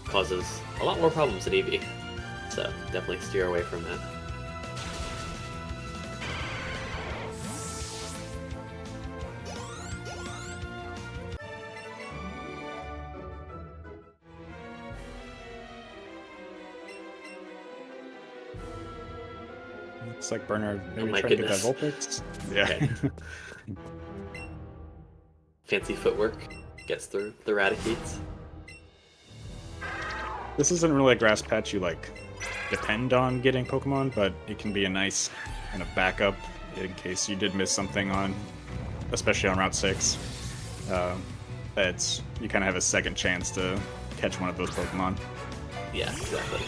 causes a lot more problems than Eevee. So definitely steer away from that. Looks like Bernard maybe my trying to get that goodness. Vulpix. Yeah. Okay. Fancy footwork gets through the Raticates. This isn't really a grass patch you like depend on getting Pokemon, but it can be a nice kind of backup in case you did miss something on, especially on Route 6. That you kind of have a second chance to catch one of those Pokemon. Yeah, exactly.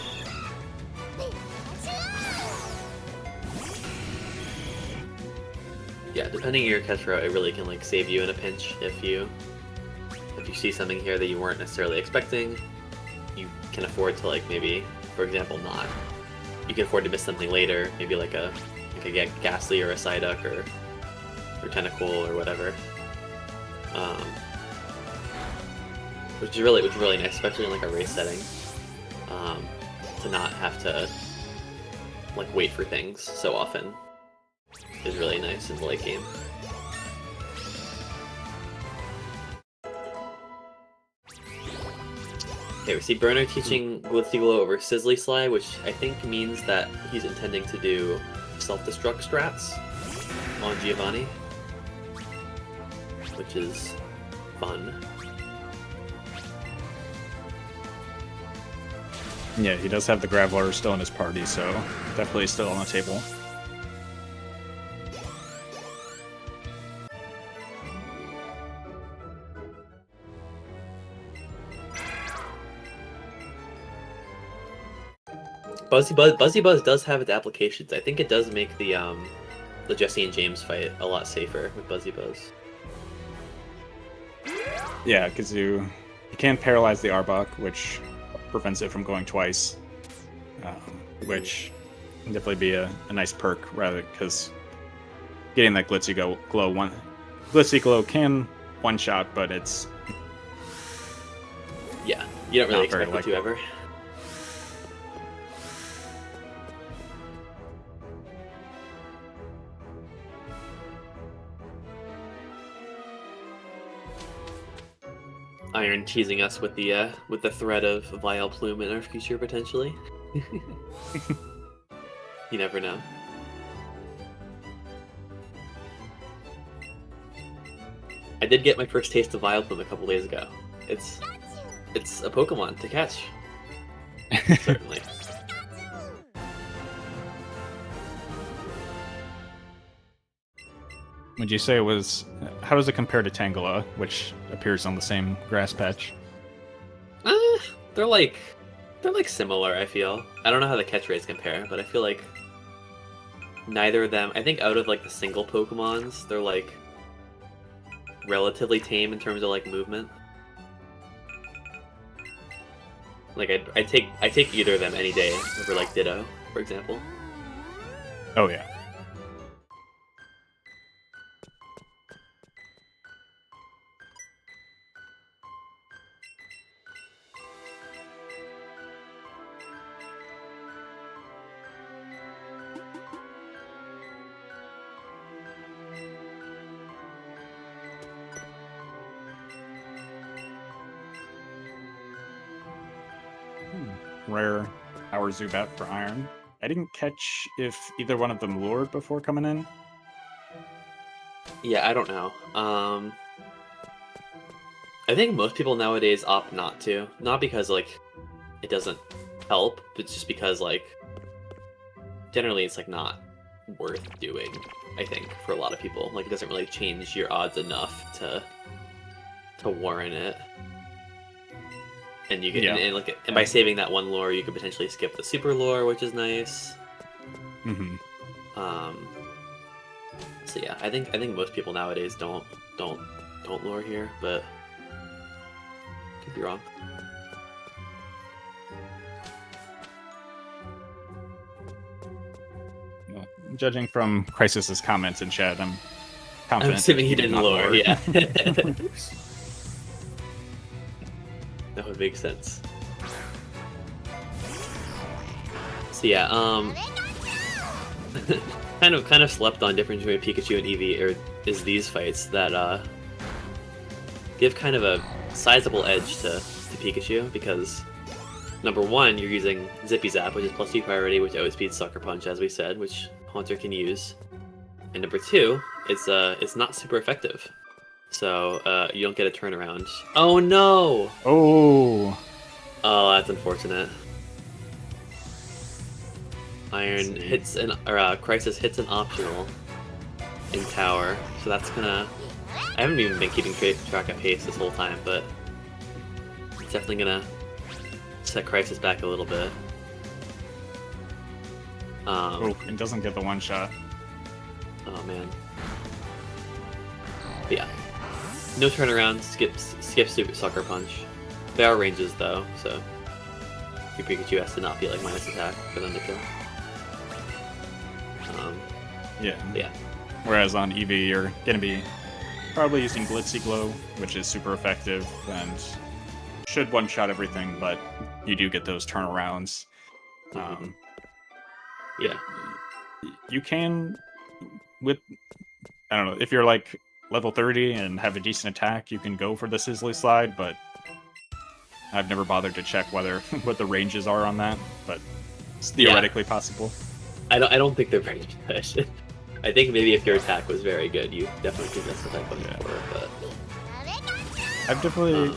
Yeah, depending on your catch route, it really can like save you in a pinch if you see something here that you weren't necessarily expecting. You can afford to like maybe, for example, not. You can afford to miss something later, maybe like a Ghastly or a Psyduck or Tentacool or whatever. Which is really nice, especially in like a race setting. To not have to like wait for things so often is really nice in the late game. Okay, we see Burner teaching Glitzyglow over Sizzly Sly, which I think means that he's intending to do self-destruct strats on Giovanni, which is fun. Yeah, he does have the Graveler still in his party, so definitely still on the table. Buzzy Buzz does have its applications. I think it does make the Jesse and James fight a lot safer with Buzzy Buzz. Yeah, because you can paralyze the Arbok, which prevents it from going twice, which can definitely be a nice perk, rather, because getting that Glitzyglow can one-shot, but it's... Yeah, you don't really Not very expect it to ever. Iron teasing us with the threat of Vile Plume in our future potentially. You never know. I did get my first taste of Vile Plume a couple days ago. It's a Pokemon to catch. Certainly. Would you say it was? How does it compare to Tangela, which appears on the same grass patch? They're like similar. I feel. I don't know how the catch rates compare, but I feel like neither of them. I think out of like the single Pokemons, they're like relatively tame in terms of like movement. Like I take either of them any day over like Ditto, for example. Oh yeah. Rare Power Zubat for Iron. I didn't catch if either one of them lured before coming in. Yeah, I don't know. I think most people nowadays opt not to. Not because like it doesn't help, but just because like generally it's like not worth doing. I think for a lot of people, like it doesn't really change your odds enough to warrant it. And you get and by saving that one lure, you could potentially skip the super lure, which is nice. Mm-hmm. So yeah, I think most people nowadays don't lure here, but could be wrong. Well, judging from Crisis's comments in chat, I'm confident. I'm assuming he didn't not lure. Yeah, that would make sense. So yeah, kind of slept on difference between Pikachu and Eevee is these fights that give kind of a sizable edge to Pikachu because number one, you're using Zippy Zap, which is +2 priority, which outspeeds Sucker Punch, as we said, which Haunter can use. And number two, it's not super effective, so you don't get a turnaround. Oh no! Oh, that's unfortunate. Iron hits Crisis hits an optional in Tower, so that's gonna. I haven't even been keeping track of pace this whole time, but it's definitely gonna set Crisis back a little bit. it doesn't get the one shot. Oh man. But yeah. No turnaround, skip Super Sucker Punch. There are ranges though, so your Pikachu has to not be like minus attack for them to kill. Yeah. Whereas on Eevee, you're going to be probably using Glitzy Glow, which is super effective and should one-shot everything, but you do get those turnarounds. Yeah. You can, with, I don't know, if you're like level 30 and have a decent attack, you can go for the Sizzly Slide, but I've never bothered to check what the ranges are on that, but it's theoretically possible. I don't think they're very good. I think maybe if your attack was very good, you definitely could justify going for it, but I've definitely,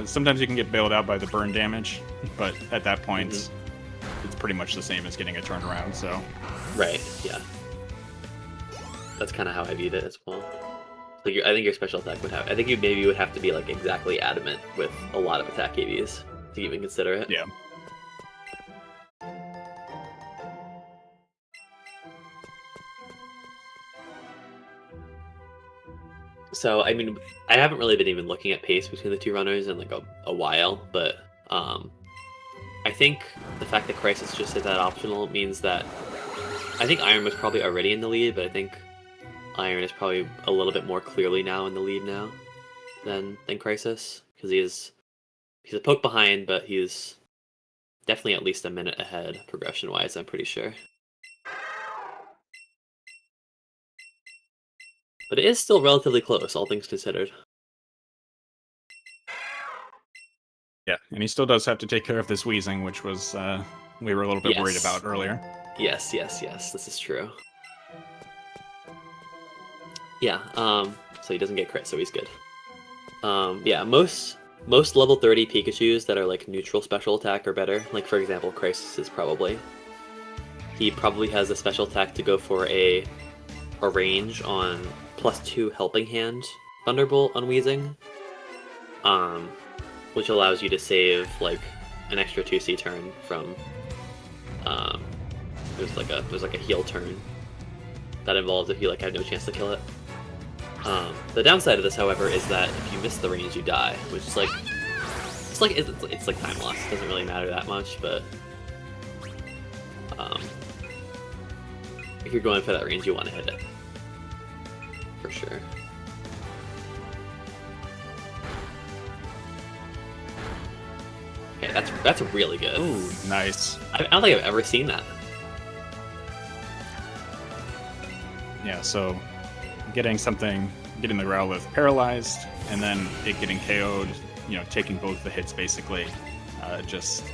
sometimes you can get bailed out by the burn damage, but at that point, it's pretty much the same as getting a turnaround, so. Right, yeah. That's kind of how I viewed it as well. Like, I think your special attack would have. I think you maybe would have to be like exactly adamant with a lot of attack AVs to even consider it. Yeah. So I mean, I haven't really been even looking at pace between the two runners in like a while, but I think the fact that Crisis just hit that optional means that I think Iron was probably already in the lead, but I think Iron is probably a little bit more clearly now in the lead now than Crisis, because he's a poke behind, but he's definitely at least a minute ahead progression wise, I'm pretty sure. But it is still relatively close, all things considered. and he still does have to take care of this wheezing, which was we were a little bit worried Yes. about earlier. Yes. This is true. Yeah. So he doesn't get crit, so he's good. Yeah. Most level 30 Pikachus that are like neutral special attack are better. Like for example, Crisis is probably. He probably has a special attack to go for a range on +2 Helping Hand Thunderbolt on Wheezing, which allows you to save like an extra 2C turn from. There's like a heal turn that involves if you like have no chance to kill it. The downside of this, however, is that if you miss the range, you die, which is like it's like time loss. It doesn't really matter that much, but if you're going for that range, you want to hit it for sure. Okay, that's really good. Ooh, nice. I don't think I've ever seen that. Yeah, so getting the Growlithe paralyzed, and then it getting KO'd, taking both the hits basically, just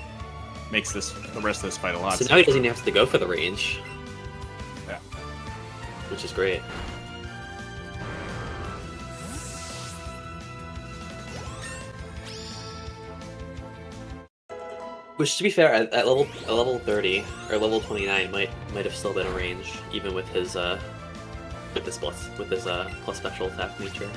makes the rest of this fight a lot. So now he doesn't even have to go for the range. Yeah. Which is great. Which, to be fair, at level 30 or level 29 might have still been a range, even with his plus special attack feature.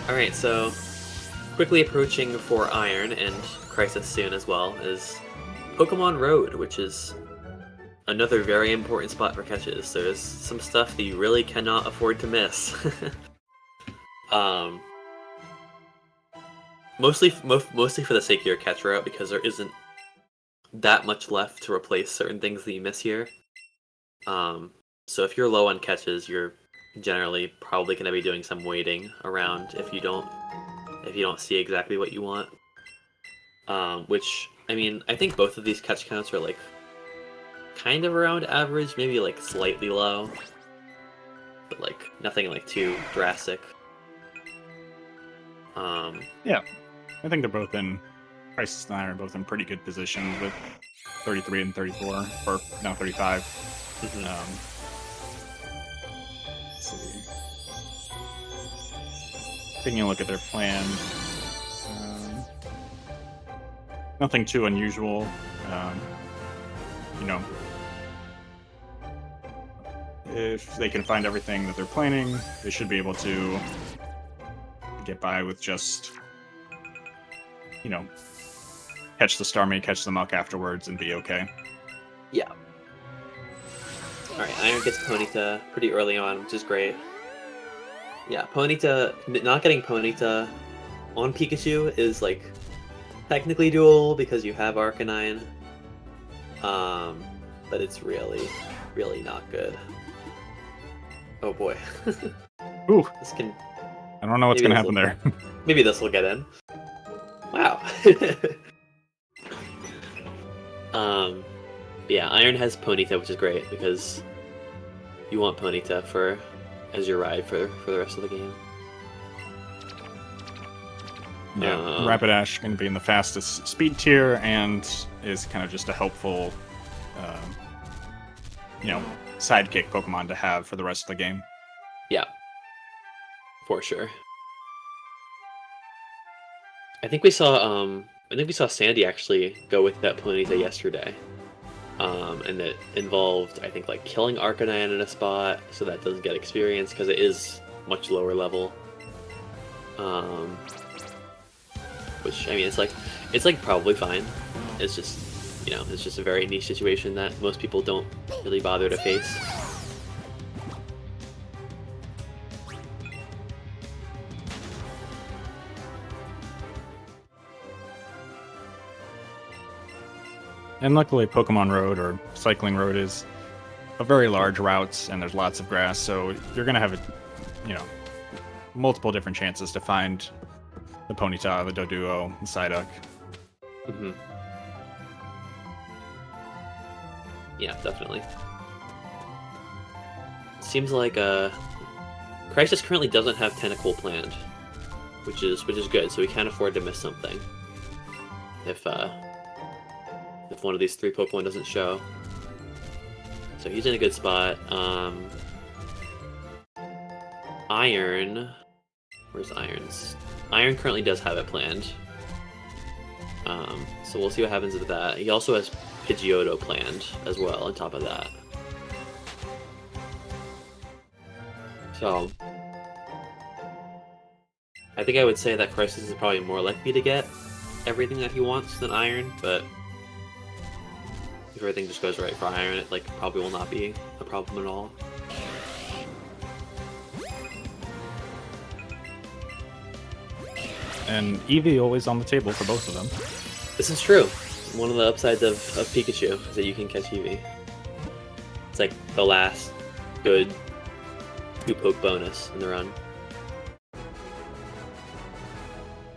All right, so quickly approaching for Iron and Crisis soon as well is Pokemon Road, which is another very important spot for catches. There's some stuff that you really cannot afford to miss. Mostly for the sake of your catch route, because there isn't that much left to replace certain things that you miss here. So if you're low on catches, you're generally probably going to be doing some waiting around if you don't see exactly what you want. Which, I mean, I think both of these catch counts are like kind of around average, maybe like slightly low, but like nothing like too drastic. Yeah, I think they're both in Crisis and Iron are both in pretty good positions with 33 and 34, or now 35. Mm-hmm. Let's see. Taking a look at their plan. Nothing too unusual. If they can find everything that they're planning, they should be able to get by with just, catch the Starmie, catch the Muck afterwards, and be okay. Yeah. Alright, Iron gets Ponyta pretty early on, which is great. Yeah, Ponyta, not getting Ponyta on Pikachu is, like, technically doable because you have Arcanine. But it's really, really not good. Oh boy. Ooh. This can... I don't know what's going to happen there. Maybe this will get in. Wow. Yeah, Iron has Ponyta, which is great because you want Ponyta as your ride for the rest of the game. Yeah, Rapidash going to be in the fastest speed tier and is kind of just a helpful, sidekick Pokemon to have for the rest of the game. Yeah, for sure. I think we saw Sandy actually go with that Ponyta yesterday, and it involved, I think, like killing Arcanine in a spot so that doesn't get experience because it is much lower level. Which, I mean, it's like probably fine. It's just, it's just a very niche situation that most people don't really bother to face. And luckily, Pokemon Road or Cycling Road is a very large route, and there's lots of grass, so you're going to have, multiple different chances to find the Ponyta, the Doduo, the Psyduck. Mm-hmm. Yeah, definitely. seems like Crisis currently doesn't have Tentacool planned, which is good. So we can't afford to miss something if one of these 3 Pokemon doesn't show. So he's in a good spot. Iron, where's Iron's? Iron currently does have it planned. So we'll see what happens with that. He also has Pidgeotto planned as well on top of that. So I think I would say that Crisis is probably more likely to get everything that he wants than Iron, but if everything just goes right for Iron, it like probably will not be a problem at all. And Eevee always on the table for both of them. This is true. One of the upsides of Pikachu is that you can catch Eevee. It's like the last good 2-poke bonus in the run.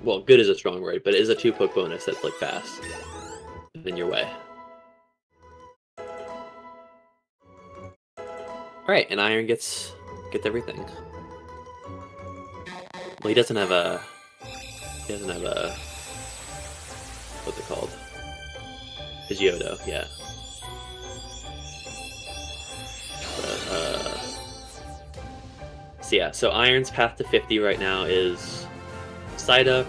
Well, good is a strong word, but it is a 2-poke bonus that's like fast in your way. Alright, and Iron gets everything. Well, he doesn't have a what's it called? Pidgeotto, yeah. But, so yeah, so Iron's path to 50 right now is Psyduck,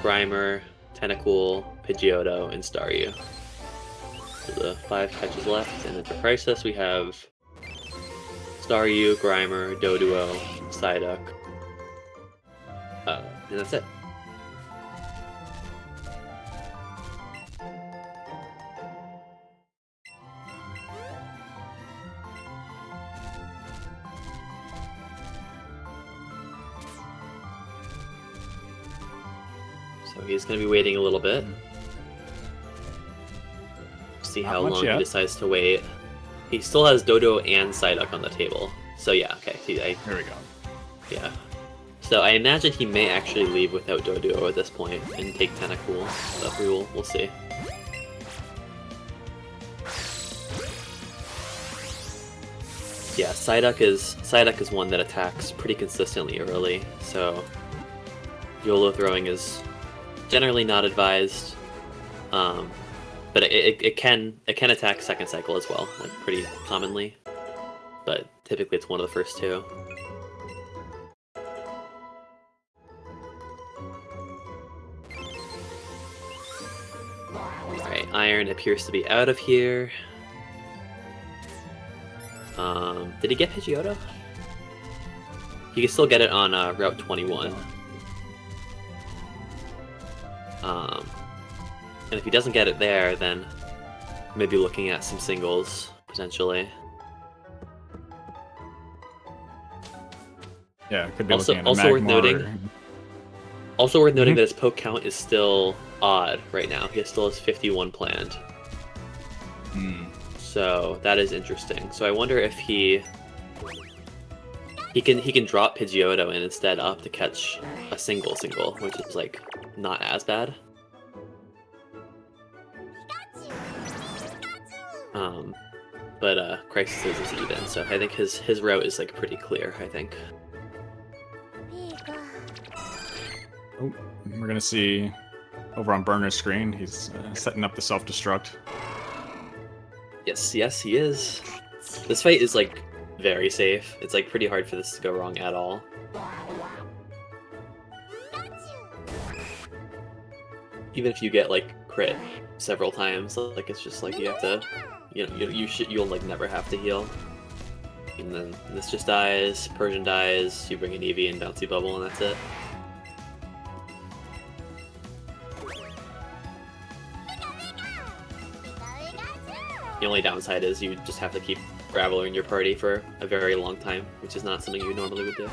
Grimer, Tentacool, Pidgeotto, and Staryu. So the 5 catches left, and then for Crisis we have Staryu, Grimer, Doduo, Psyduck, and that's it. So he's going to be waiting a little bit. See how long he decides to wait. He still has Dodo and Psyduck on the table. So yeah, okay. Here we go. Yeah. So I imagine he may actually leave without Doduo at this point and take Tentacool. So we'll see. Yeah, Psyduck is one that attacks pretty consistently early, so YOLO throwing is generally not advised, but it can attack second cycle as well, like pretty commonly, but typically it's one of the first 2. Alright, Iron appears to be out of here. Did he get Pidgeotto? He can still get it on Route 21. And if he doesn't get it there, then maybe looking at some singles, potentially. Yeah, could be also, looking at also worth noting. Also worth noting that his poke count is still odd right now. He still has 51 planned. So that is interesting. So I wonder if he can drop Pidgeotto and instead opt to catch a single, which is like not as bad. But Crisis is even, so I think his route is like pretty clear, I think. Oh, we're gonna see over on Burner's screen, he's setting up the self-destruct. Yes, he is. This fight is like very safe. It's like pretty hard for this to go wrong at all. Even if you get like crit several times, like it's just like you have to, you'll like never have to heal. And then this just dies, Persian dies, you bring an Eevee and Bouncy Bubble, and that's it. The only downside is you just have to keep Graveler in your party for a very long time, which is not something you normally would do.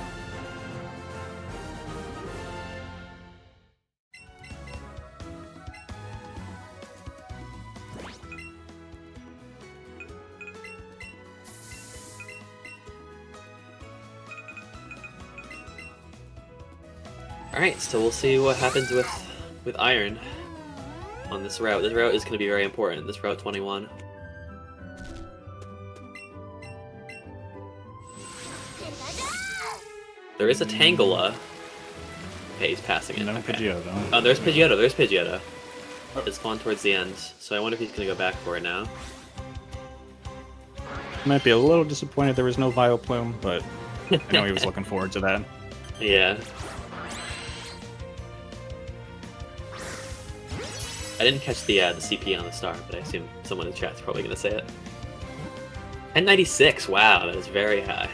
Alright, so we'll see what happens with Iron on this route. This route is going to be very important, this Route 21. There is a Tangela. Okay, he's passing it. No Okay. Pidgeotto. Oh, there's Pidgeotto. There's Pidgeotto. It spawned towards the end, so I wonder if he's gonna go back for it now. Might be a little disappointed there was no Vileplume, but I know he was looking forward to that. Yeah. I didn't catch the CP on the star, but I assume someone in chat's probably gonna say it. 1096. Wow, that is very high.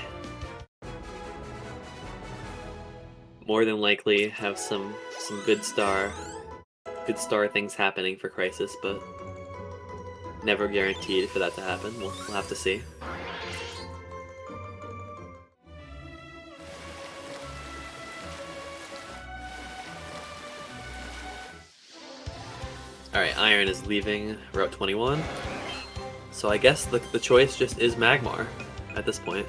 More than likely have some good star things happening for Crisis, but never guaranteed for that to happen. We'll have to see. Alright, Iron is leaving Route 21. So I guess the choice just is Magmar at this point.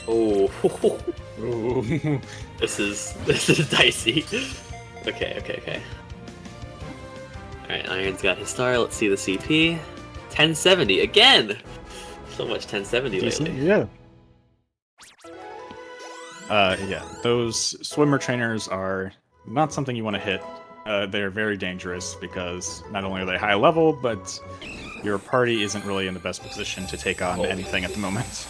Oh, Ooh. this is dicey. Okay. Alright, Iron's got his star. Let's see the CP. 1070 again. So much 1070 Decent, lately. yeah. Yeah, those swimmer trainers are not something you want to hit. They're very dangerous because not only are they high level, but your party isn't really in the best position to take on anything at the moment.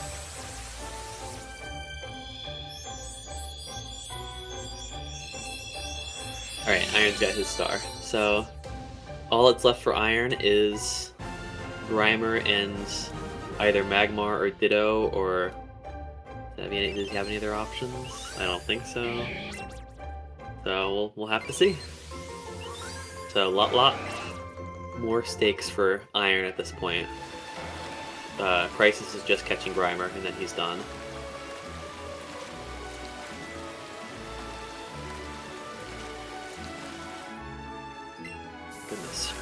Alright, Iron's got his star. So all that's left for Iron is Grimer and either Magmar or Ditto, or does he have any other options? I don't think so. So we'll have to see. So lot more stakes for Iron at this point. Crisis is just catching Grimer and then he's done. Goodness.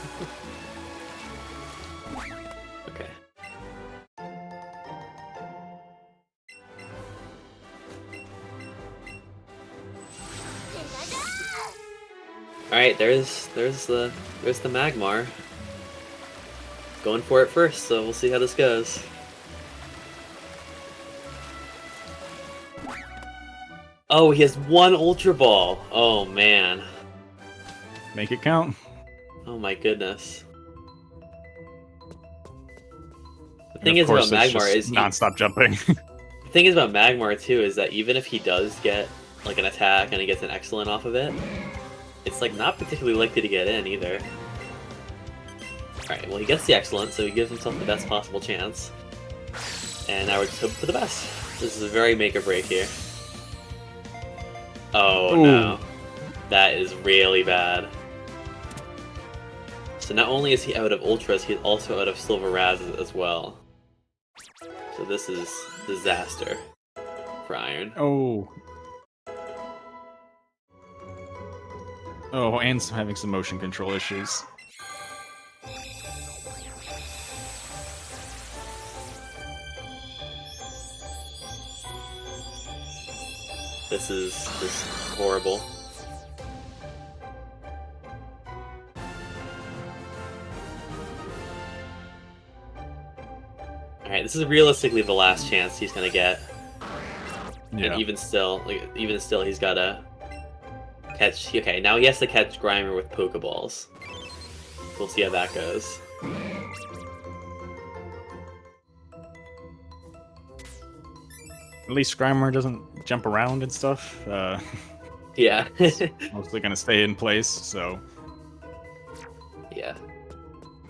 Okay. Alright, there's the Magmar. Going for it first, so we'll see how this goes. Oh, he has one Ultra Ball. Oh man. Make it count. Oh my goodness. The And thing of is about course, it's Magmar just is non-stop jumping. the thing is about Magmar too is that even if he does get like an attack and he gets an excellent off of it, it's like not particularly likely to get in either. Alright, well he gets the excellent, so he gives himself the best possible chance. And now we're just hoping for the best. This is a very make or break here. Oh Ooh. no. That is really bad. So not only is he out of Ultras, he's also out of Silver Razzes as well. So this is disaster for Iron. Oh. Oh, and having some motion control issues. This is horrible. Alright, this is realistically the last chance he's gonna get. Yeah. And even still, he's gotta catch. Okay, now he has to catch Grimer with Pokeballs. We'll see how that goes. At least Grimer doesn't jump around and stuff. Yeah. Mostly gonna stay in place, so... Yeah.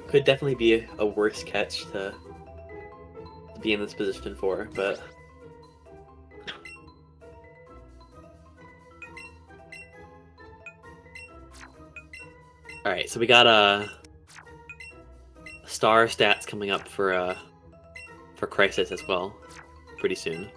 Could definitely be a worse catch to be in this position for, but... Alright, so we got star stats coming up for Crisis as well, pretty soon.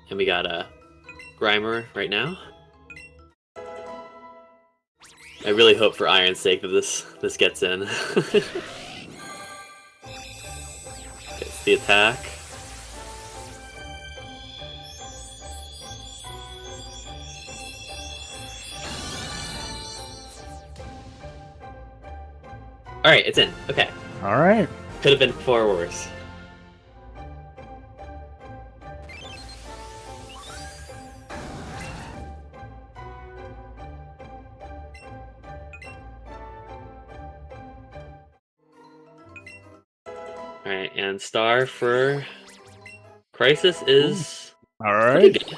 And we got Grimer right now. I really hope for Iron's sake that this gets in. It's the attack. All right, it's in. Okay. All right. Could have been far worse. All right, and star for Crisis is All pretty right.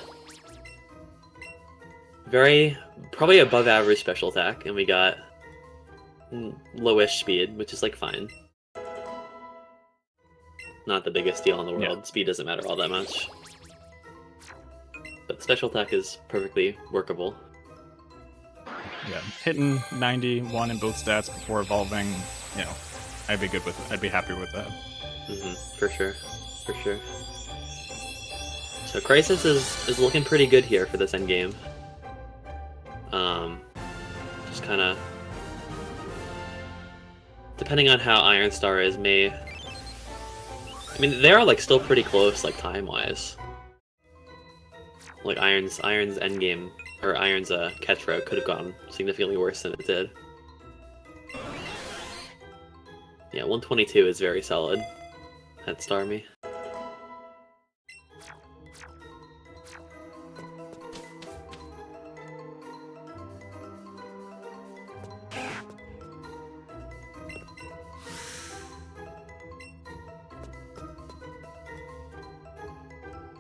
good. Probably above average special attack, and we got lowish speed, which is like fine. Not the biggest deal in the world. Yeah. Speed doesn't matter all that much. But special attack is perfectly workable. Yeah. Hitting 91 in both stats before evolving, you know, I'd be good with it. I'd be happy with that. For sure. For sure. So Crisis is looking pretty good here for this endgame. Just kind of... Depending on how Iron Star is, may... I mean, they are like still pretty close, like time-wise. Like Iron's endgame, or Iron's catch route could have gone significantly worse than it did. Yeah, 122 is very solid. At Star me.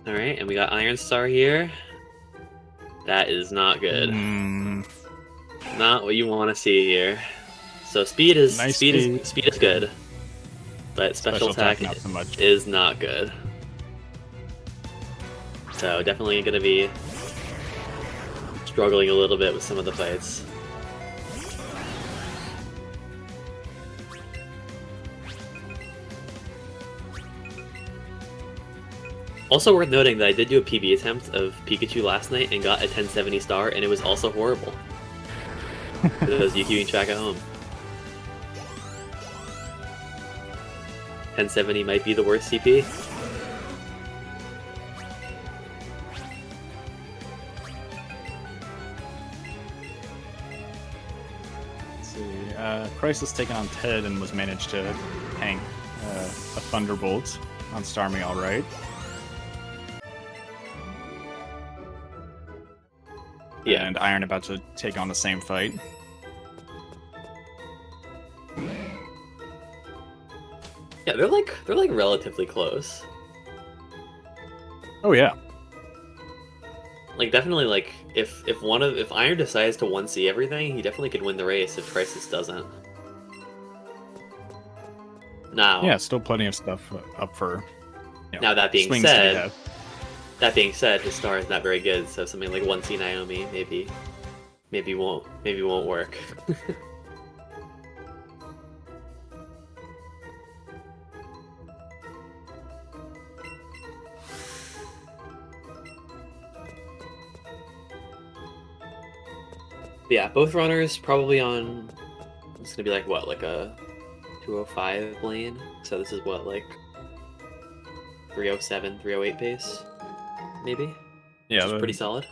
Alright, and we got Iron Star here. That is not good. Not what you want to see here. So speed is Nice speed is good. But special attack not so much. is not good. So definitely gonna be struggling a little bit with some of the fights. Also worth noting that I did do a PB attempt of Pikachu last night and got a 1070 star, and it was also horrible. For those of you keeping track at home. 1070 might be the worst CP. Let's see. Crisis taken on Ted and was managed to hang a Thunderbolt on Starmie all right. Yeah. And Iron about to take on the same fight. Yeah, they're like relatively close. Oh yeah. Like definitely like if Iron decides to 1C everything, he definitely could win the race if Crisis doesn't. Now Yeah, still plenty of stuff up for. Now that being swings to be said, had. his star is not very good, so something like 1C Naomi maybe won't work. Yeah, both runners probably on. It's gonna be like what, like a 205 lane. So this is what, like 307, 308 pace, maybe. Yeah, Which is pretty solid.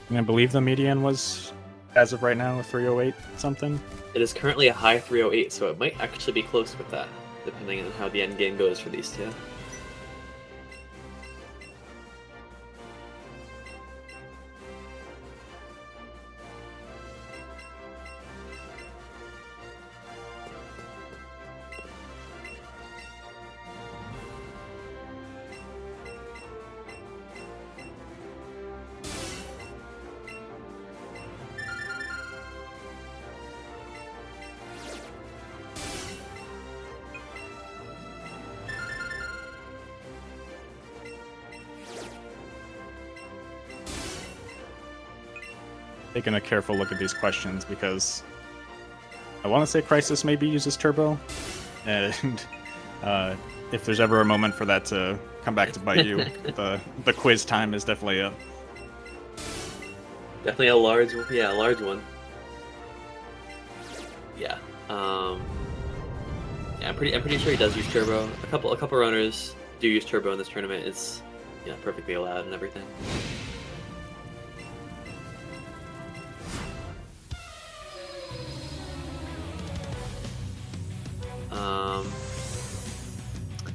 And I believe the median was, as of right now, 308 something. It is currently a high 308, so it might actually be close with that, depending on how the end game goes for these two. Taking a careful look at these questions because I want to say Crisis maybe uses Turbo, and if there's ever a moment for that to come back to bite you, the quiz time is definitely up. Definitely a large one. Yeah, a large one. Yeah. Yeah, I'm pretty sure he does use Turbo. A couple runners do use Turbo in this tournament. It's perfectly allowed and everything.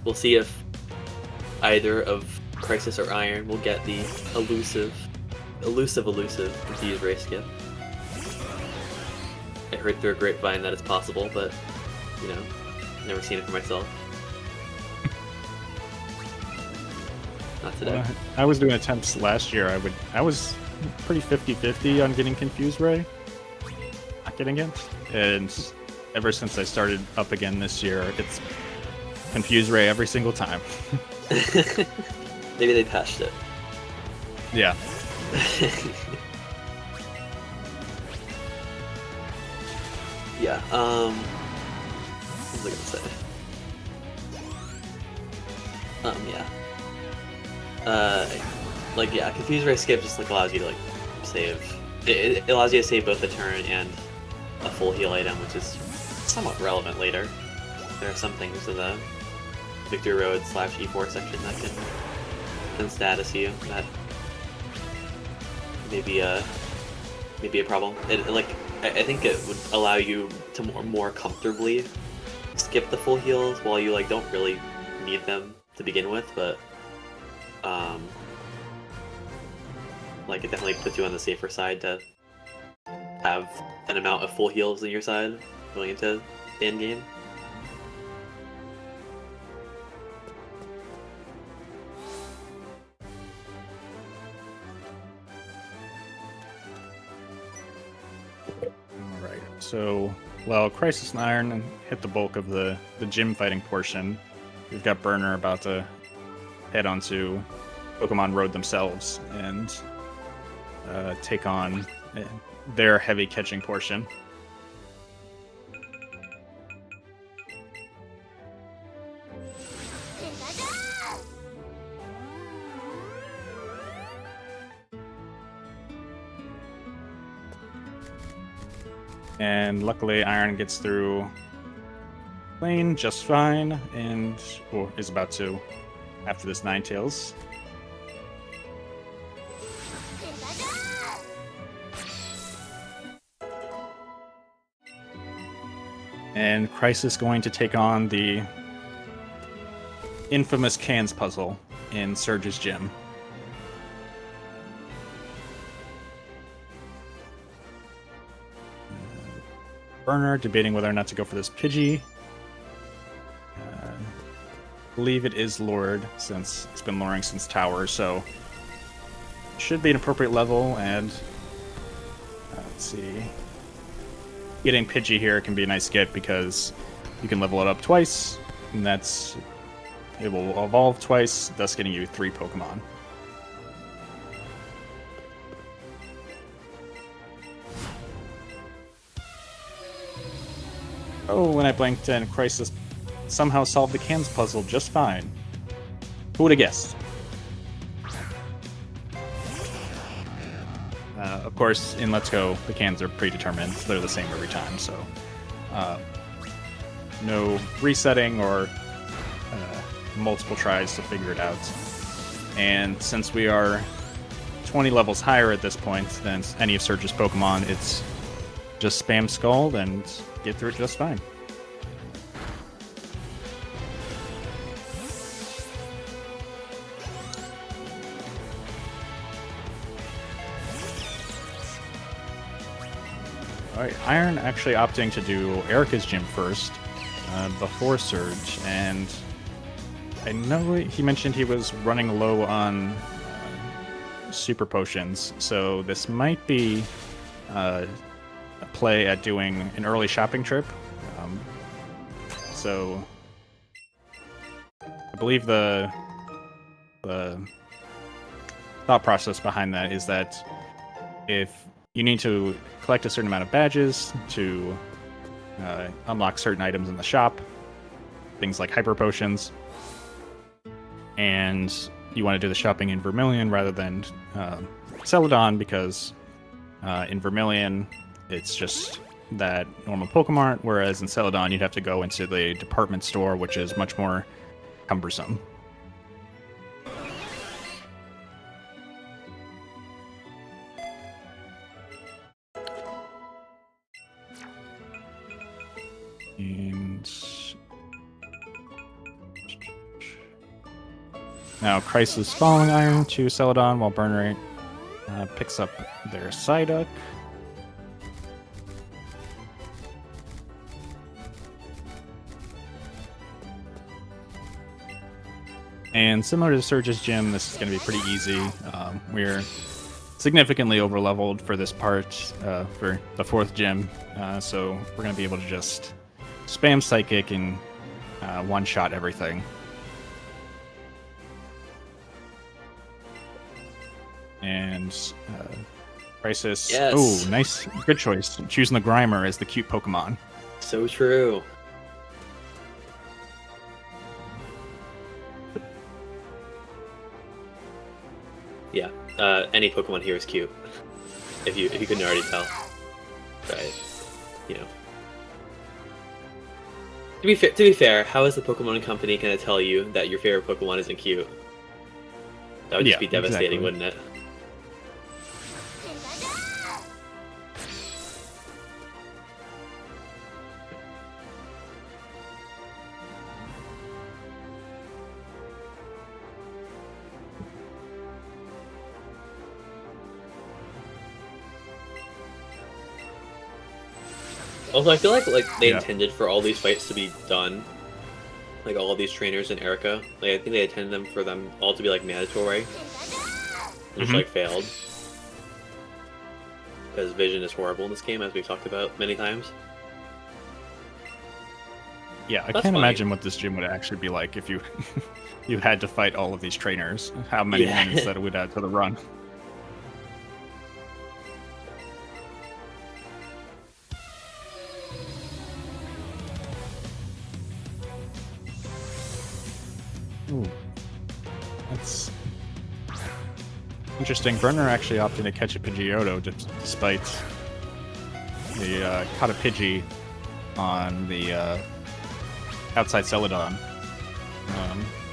we'll see if either of Crisis or Iron will get the elusive Confused Race skip. I heard through a grapevine that it's possible, but you know, never seen it for myself. Not today. Well, I was doing attempts last year. I was pretty 50-50 on getting Confused Ray, not getting it, and ever since I started up again this year, it's Confused Ray every single time. Maybe they patched it. Yeah. Yeah. What was I gonna say? Yeah. Like, yeah, Confused Ray skip just like allows you to like save. It allows you to save both a turn and a full heal item, which is somewhat relevant later. There are some things in the Victory Road / E4 section that can status you that may be a problem. I think it would allow you to more comfortably skip the full heals while you like don't really need them to begin with, but like it definitely puts you on the safer side to have an amount of full heals on your side going into the end game. Alright, so while Crisis and Iron hit the bulk of the gym fighting portion, we've got Burner about to head onto Pokemon Road themselves and take on their heavy catching portion. And luckily, Iron gets through lane just fine, and is about to after this Ninetales. And Crisis going to take on the infamous cans puzzle in Surge's gym. Burner debating whether or not to go for this Pidgey. Believe it is lured since it's been luring since Tower, so should be an appropriate level. And let's see, getting Pidgey here can be a nice get because you can level it up twice, and it will evolve twice, thus getting you 3 Pokemon. Oh, when I blinked and Crisis somehow solved the cans puzzle just fine. Who would have guessed? Of course, in Let's Go, the cans are predetermined. They're the same every time, so no resetting or multiple tries to figure it out. And since we are 20 levels higher at this point than any of Surge's Pokemon, it's just spam Scald and get through it just fine. Alright, Iron actually opting to do Erica's gym first, before Surge, and I know he mentioned he was running low on super potions, so this might be a play at doing an early shopping trip. So I believe the thought process behind that is that if you need to collect a certain amount of badges to unlock certain items in the shop, things like hyper potions, and you want to do the shopping in Vermilion rather than Celadon, because in Vermilion it's just that normal Pokemon, whereas in Celadon you'd have to go into the department store, which is much more cumbersome. And Now Crisis following Iron to Celadon while Burn Rate picks up their Psyduck. And similar to Surge's gym, this is going to be pretty easy. We're significantly over-leveled for this part, for the 4th gym, so we're going to be able to just spam Psychic and one-shot everything. And Crisis. Yes. Oh, nice. Good choice. Choosing the Grimer as the cute Pokemon. So true. Yeah, any Pokemon here is cute. If you couldn't already tell, right? You know. To be fair, how is the Pokemon Company gonna tell you that your favorite Pokemon isn't cute? That would just be devastating, exactly. wouldn't it? Also, I feel like they intended for all these fights to be done, like all of these trainers in Erica. Like I think they intended them for them all to be like mandatory, and just like failed because vision is horrible in this game, as we've talked about many times. Yeah, I can't imagine what this gym would actually be like if you you had to fight all of these trainers. How many minutes that it would add to the run. Ooh. That's interesting. Burner actually opted to catch a Pidgeotto despite the caught a Pidgey on the outside Celadon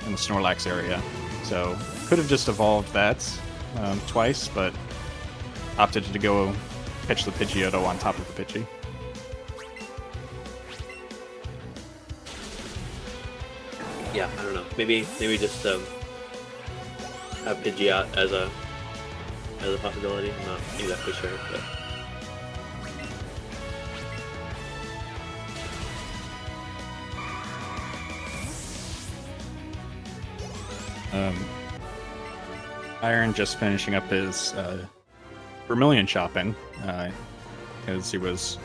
in the Snorlax area. So could have just evolved that twice, but opted to go catch the Pidgeotto on top of the Pidgey. Yeah, I don't know. Maybe just have Pidgey out as a possibility. I'm not exactly sure, but. Iron just finishing up his Vermilion shopping because he was,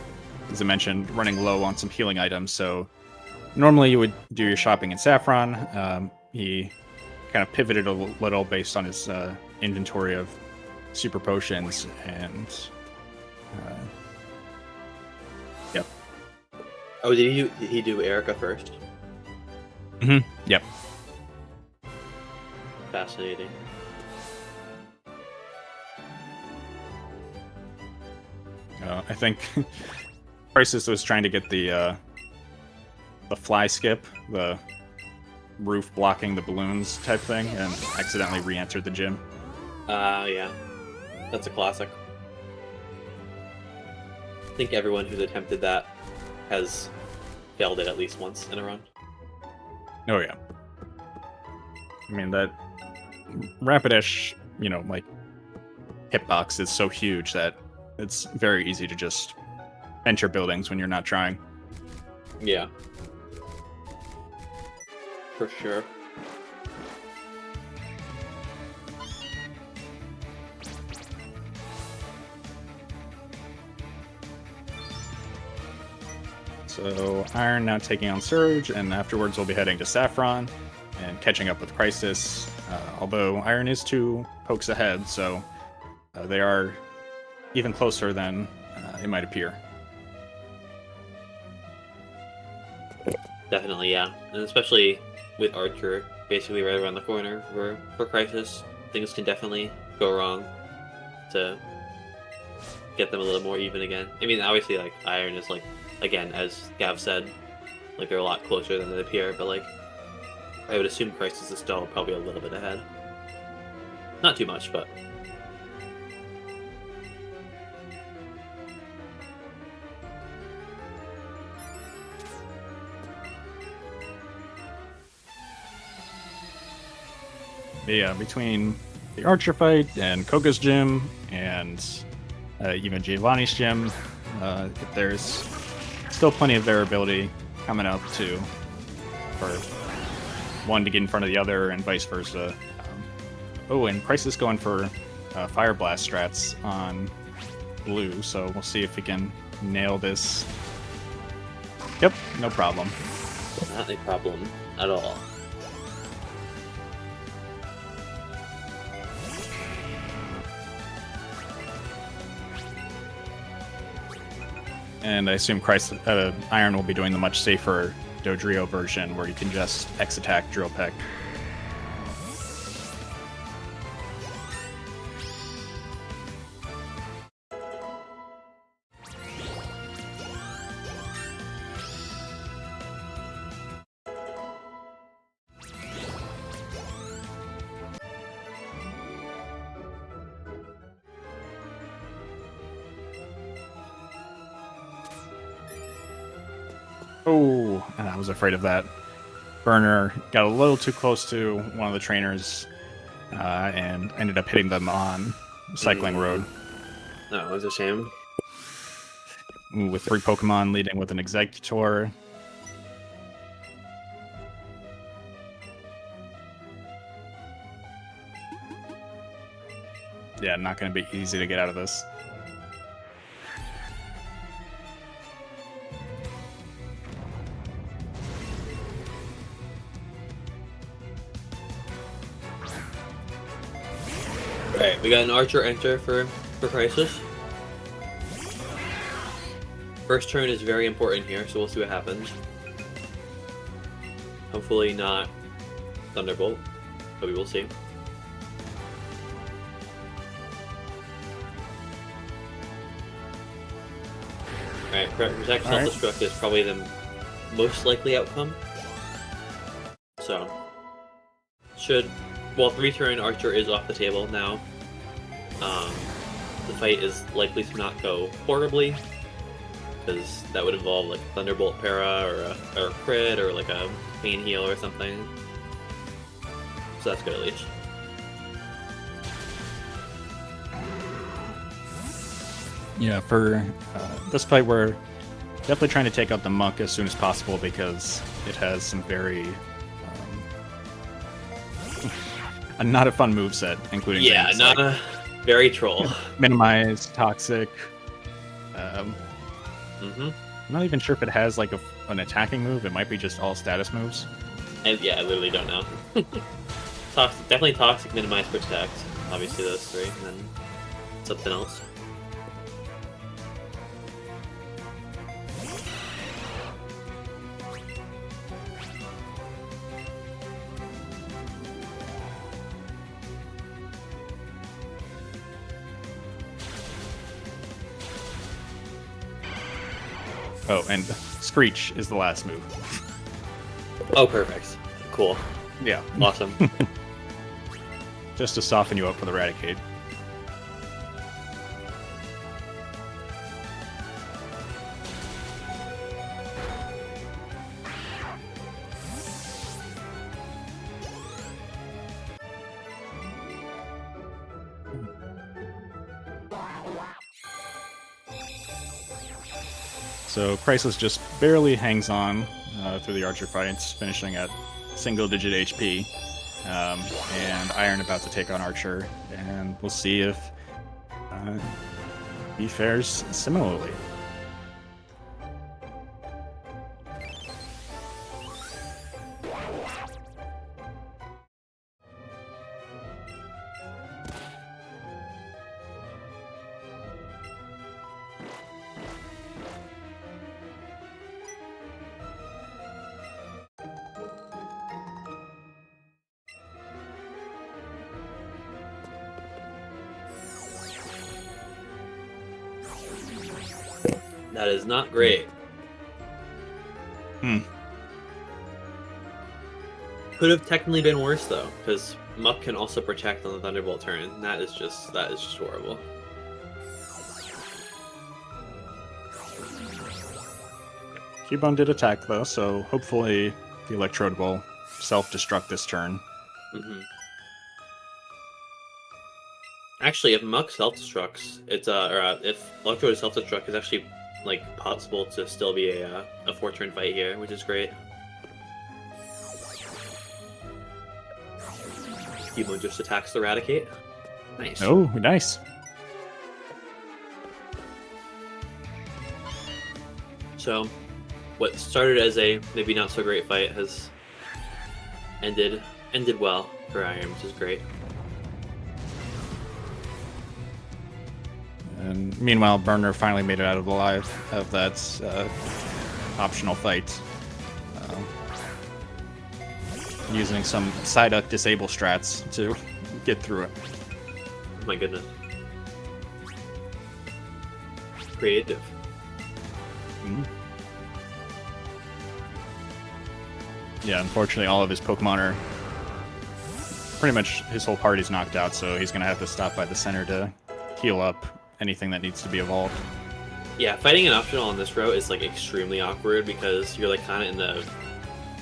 as I mentioned, running low on some healing items. So normally you would do your shopping in Saffron. He kind of pivoted a little based on his inventory of super potions, and yep. Oh, did he do Erica first? Yep. Fascinating. I think Crisis was trying to get the fly skip, the roof blocking the balloons type thing, and accidentally re-entered the gym. Yeah. That's a classic. I think everyone who's attempted that has failed it at least once in a run. Oh yeah. I mean, that Rapidash, like, hitbox is so huge that it's very easy to just enter buildings when you're not trying. Yeah. For sure. So Iron now taking on Surge, and afterwards we'll be heading to Saffron and catching up with Crisis. Although Iron is 2 pokes ahead, so they are even closer than it might appear. Definitely, yeah. And especially with Archer basically right around the corner for Crisis, things can definitely go wrong to get them a little more even again. I mean, obviously, like, Iron is, like, again, as Gav said, like, they're a lot closer than they appear, but, like, I would assume Crisis is still probably a little bit ahead. Not too much, but... Yeah, between the Archer fight and Koga's gym and even Giovanni's gym, there's still plenty of variability coming up too, for one to get in front of the other and vice versa. And Crisis going for Fire Blast strats on blue, so we'll see if we can nail this. Yep, no problem. Not a problem at all. And I assume Iron will be doing the much safer Dodrio version where you can just X-attack Drill Peck. Oh, and I was afraid of that. Burner got a little too close to one of the trainers and ended up hitting them on Cycling Road. No, it was a shame. With 3 Pokemon leading with an Executor. Yeah, not going to be easy to get out of this. Alright, we got an Archer enter for Crisis. First turn is very important here, so we'll see what happens. Hopefully not Thunderbolt, but we will see. Alright, Protect Self-Destruct is probably the most likely outcome. So, well, 3-turn Archer is off the table now. The fight is likely to not go horribly, because that would involve like Thunderbolt Para or a crit or like a Pain Heal or something. So that's good at least. Yeah, for this fight, we're definitely trying to take out the Monk as soon as possible because it has some very not a fun moveset, including things not like a very troll. Minimize, Toxic. I'm not even sure if it has like an attacking move. It might be just all status moves. And yeah, I literally don't know. Definitely Toxic, Minimize, Protect. Obviously those 3, and then something else. Oh, and Screech is the last move. Oh, perfect. Cool. Yeah. Awesome. Just to soften you up for the Raticate. So Crisis just barely hangs on through the Archer fights, finishing at single-digit HP. And Iron about to take on Archer, and we'll see if he fares similarly. That is not great. Could have technically been worse though, because Muck can also protect on the Thunderbolt turn. That is just horrible. Cubone did attack though, so hopefully the Electrode will self-destruct this turn. Actually, if Muk self-destructs, it's if Electrode is self-destruct, it's actually like possible to still be a 4-turn fight here, which is great. Cubone just attacks the Raticate. Nice. Oh, nice. So, what started as a maybe not so great fight has ended well for Iron, which is great. And meanwhile, Burner finally made it out alive of that optional fight. Using some side up disable strats to get through it. Oh my goodness. Creative. Mm-hmm. Yeah, unfortunately, all of his Pokemon are pretty much his whole party's knocked out, so he's gonna have to stop by the center to heal up anything that needs to be evolved. Yeah, fighting an optional on this route is like extremely awkward because you're like kind of in the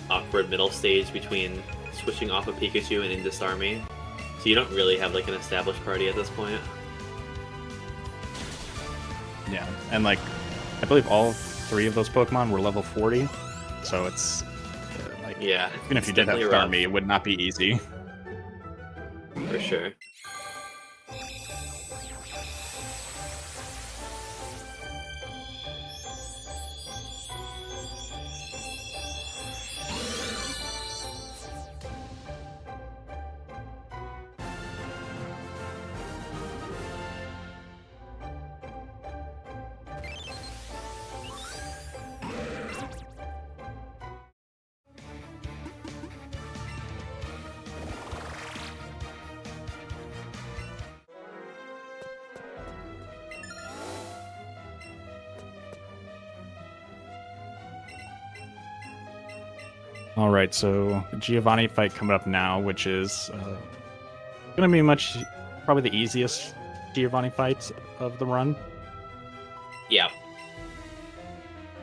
awkward middle stage between switching off of Pikachu and into Starmie, so you don't really have like an established party at this point. Yeah, and like I believe all 3 of those Pokemon were level 40, so it's like Yeah, even if you did have Starmie, it would not be easy. For sure. All right, so the Giovanni fight coming up now, which is going to be probably the easiest Giovanni fight of the run. Yeah.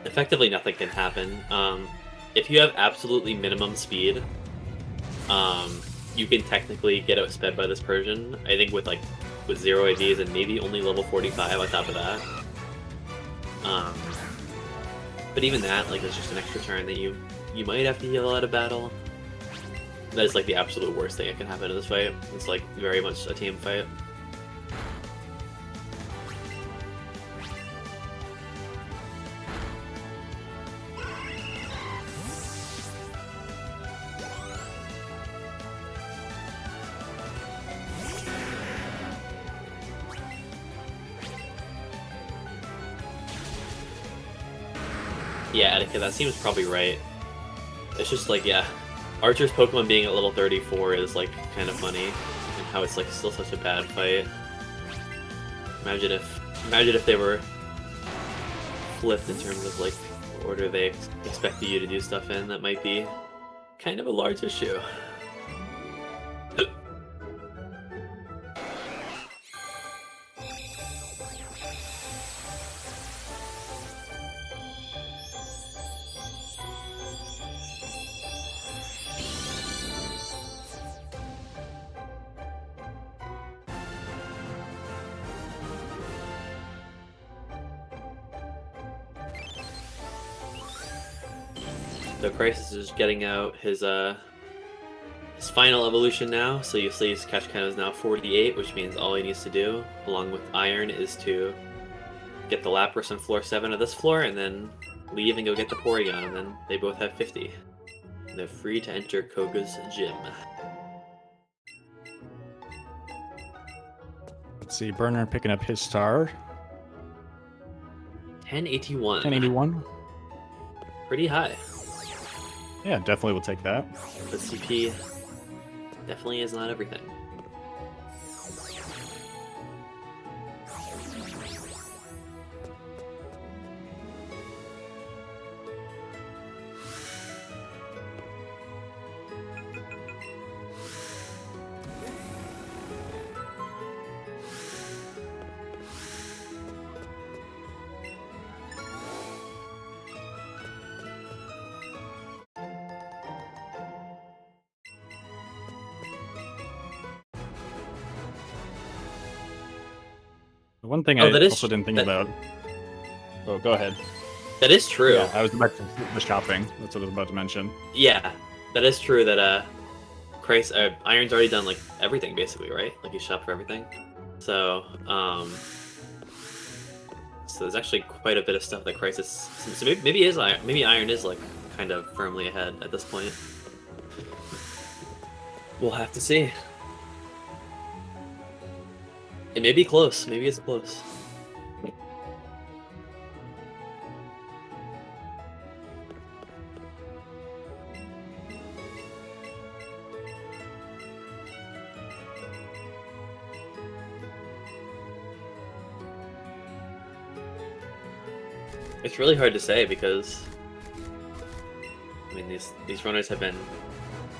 Effectively, nothing can happen. If you have absolutely minimum speed, you can technically get outsped by this Persian. I think with 0 IDs and maybe only level 45 on top of that. But even that, it's just an extra turn that you might have to heal out of battle. That is the absolute worst thing that can happen in this fight. It's very much a team fight. Yeah, Attica, that seems probably right. It's just yeah, Archer's Pokemon being at level 34 is kind of funny, and how it's still such a bad fight. Imagine if they were flipped in terms of the order they expected you to do stuff in. That might be kind of a large issue. So Crisis is getting out his final evolution now, so you see his catch count is now 48, which means all he needs to do, along with Iron, is to get the Lapras on floor 7 of this floor, and then leave and go get the Porygon, and then they both have 50. And they're free to enter Koga's gym. Let's see, Burner picking up his star. 1081. 1081. Pretty high. Yeah, definitely will take that. But CP definitely is not everything. The one thing Oh, I that is also didn't think that- about. Oh, go ahead. That is true. Yeah, I was about to the shopping. That's what I was about to mention. Yeah, that is true. That Iron's already done like everything basically, right? Like he's shopped for everything. So so there's actually quite a bit of stuff that Crisis. So maybe Iron is like kind of firmly ahead at this point. We'll have to see. It may be close. Maybe it's close. It's really hard to say because I mean these runners have been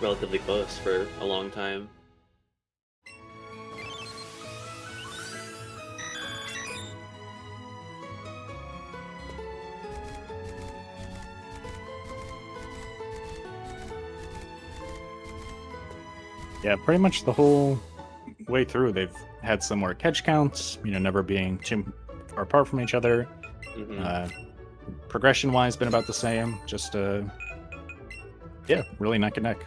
relatively close for a long time. Yeah, pretty much the whole way through, they've had similar catch counts. Never being too far apart from each other. Progression-wise, been about the same. Just yeah, really neck and neck.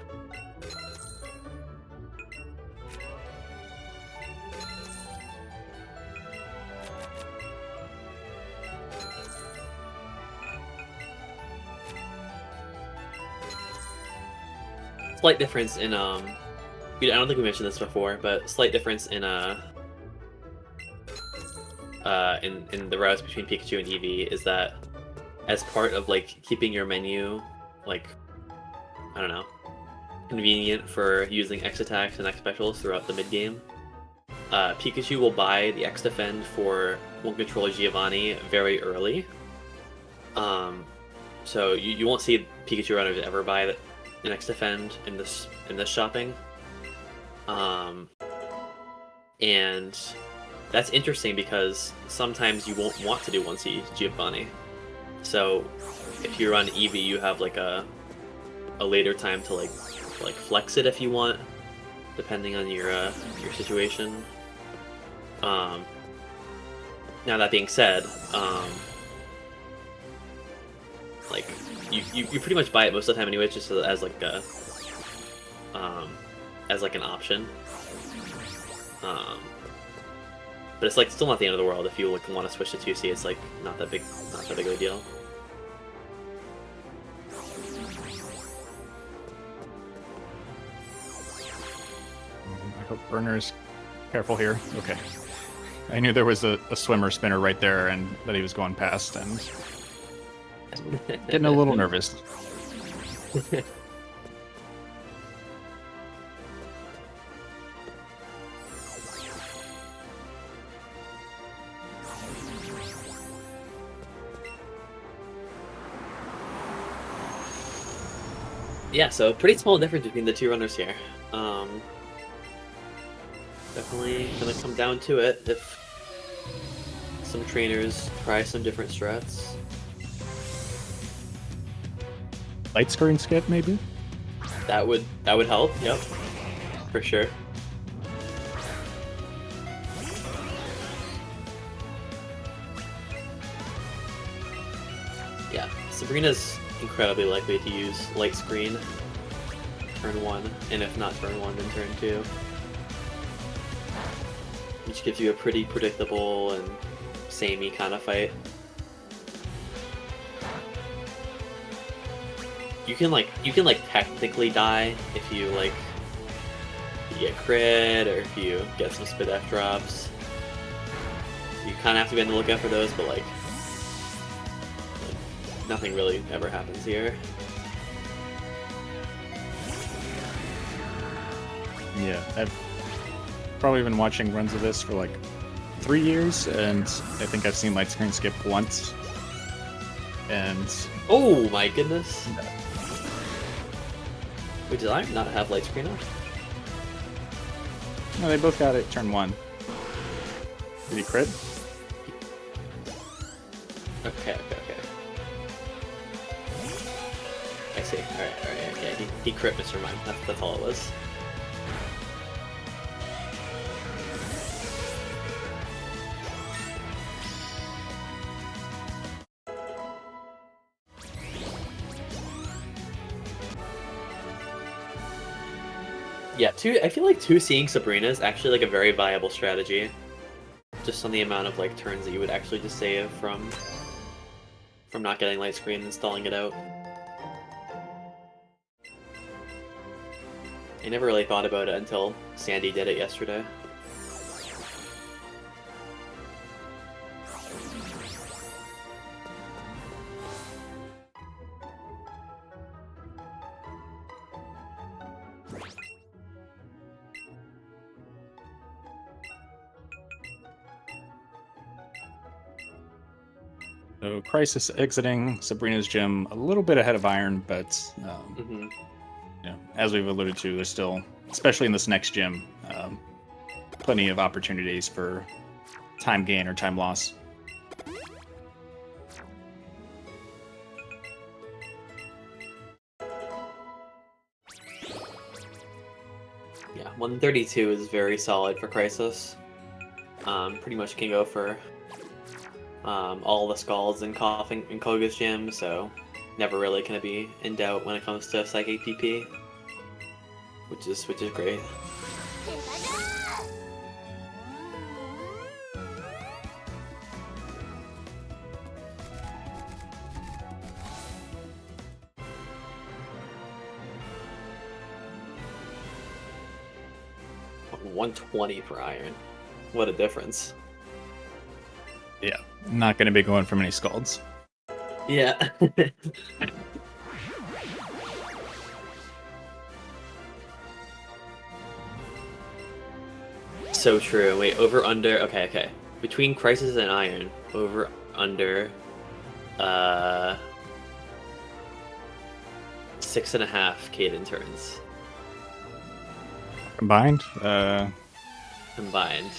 Slight difference in I don't think we mentioned this before, but slight difference in in the routes between Pikachu and Eevee is that as part of like keeping your menu like I don't know convenient for using X attacks and X specials throughout the mid game, Pikachu will buy the X defend for One Controller Giovanni very early. So you won't see Pikachu runners ever buy an X defend in this shopping. And that's interesting because sometimes you won't want to do 1C Giovanni. So if you run Eevee, you have like a later time to like flex it if you want, depending on your situation. Now that being said, like you pretty much buy it most of the time anyway, just as like a as like an option. But it's like still not the end of the world if you like want to switch to 2C. It's like not that big of a deal. I hope Burner's careful here. Okay. I knew there was a swimmer spinner right there and that he was going past and getting a little nervous. Yeah, so pretty small difference between the two runners here. Definitely gonna come down to it if some trainers try some different strats. Light screen skip, maybe? That would help, yep. For sure. Yeah, Sabrina's incredibly likely to use light screen turn 1, and if not turn 1, then turn 2. Which gives you a pretty predictable and samey kind of fight. You can technically die if you get crit or if you get some spit F drops. You kind of have to be on the lookout for those, but nothing really ever happens here. Yeah, I've probably been watching runs of this for like 3 years, and I think I've seen light screen skip once. And oh my goodness! Wait, did I not have light screen on? no, they both got it turn 1. Did he crit? Okay. I see. Alright, yeah, he crit Mr. Mime. That's all it was. Yeah, I feel like seeing Sabrina is actually like a very viable strategy. Just on the amount of like turns that you would actually just save from not getting light screen and stalling it out. I never really thought about it until Sandy did it yesterday. So Crisis exiting Sabrina's gym a little bit ahead of Iron, but as we've alluded to, there's still, especially in this next gym, plenty of opportunities for time gain or time loss. Yeah, 132 is very solid for Crisis. Pretty much can go for all the Scalds and Coughing in Koga's gym, so never really gonna be in doubt when it comes to Psychic PP, which is great. $120 for Iron. What a difference. Yeah, not going to be going for many Scalds. Yeah. So true. Wait, over under. Okay. Between Crisis and Iron, over under 6.5 Kaden turns. Combined? Combined.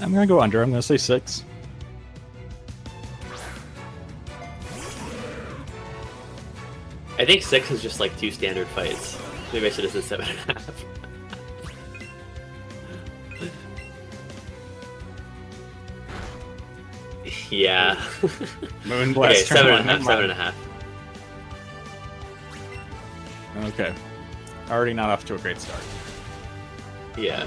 I'm going to go under. I'm going to say 6. I think 6 is just like 2 standard fights. Maybe I should have said 7.5. Yeah. Moonblast. Okay, 7.5. 7.5. Okay. Already not off to a great start. Yeah.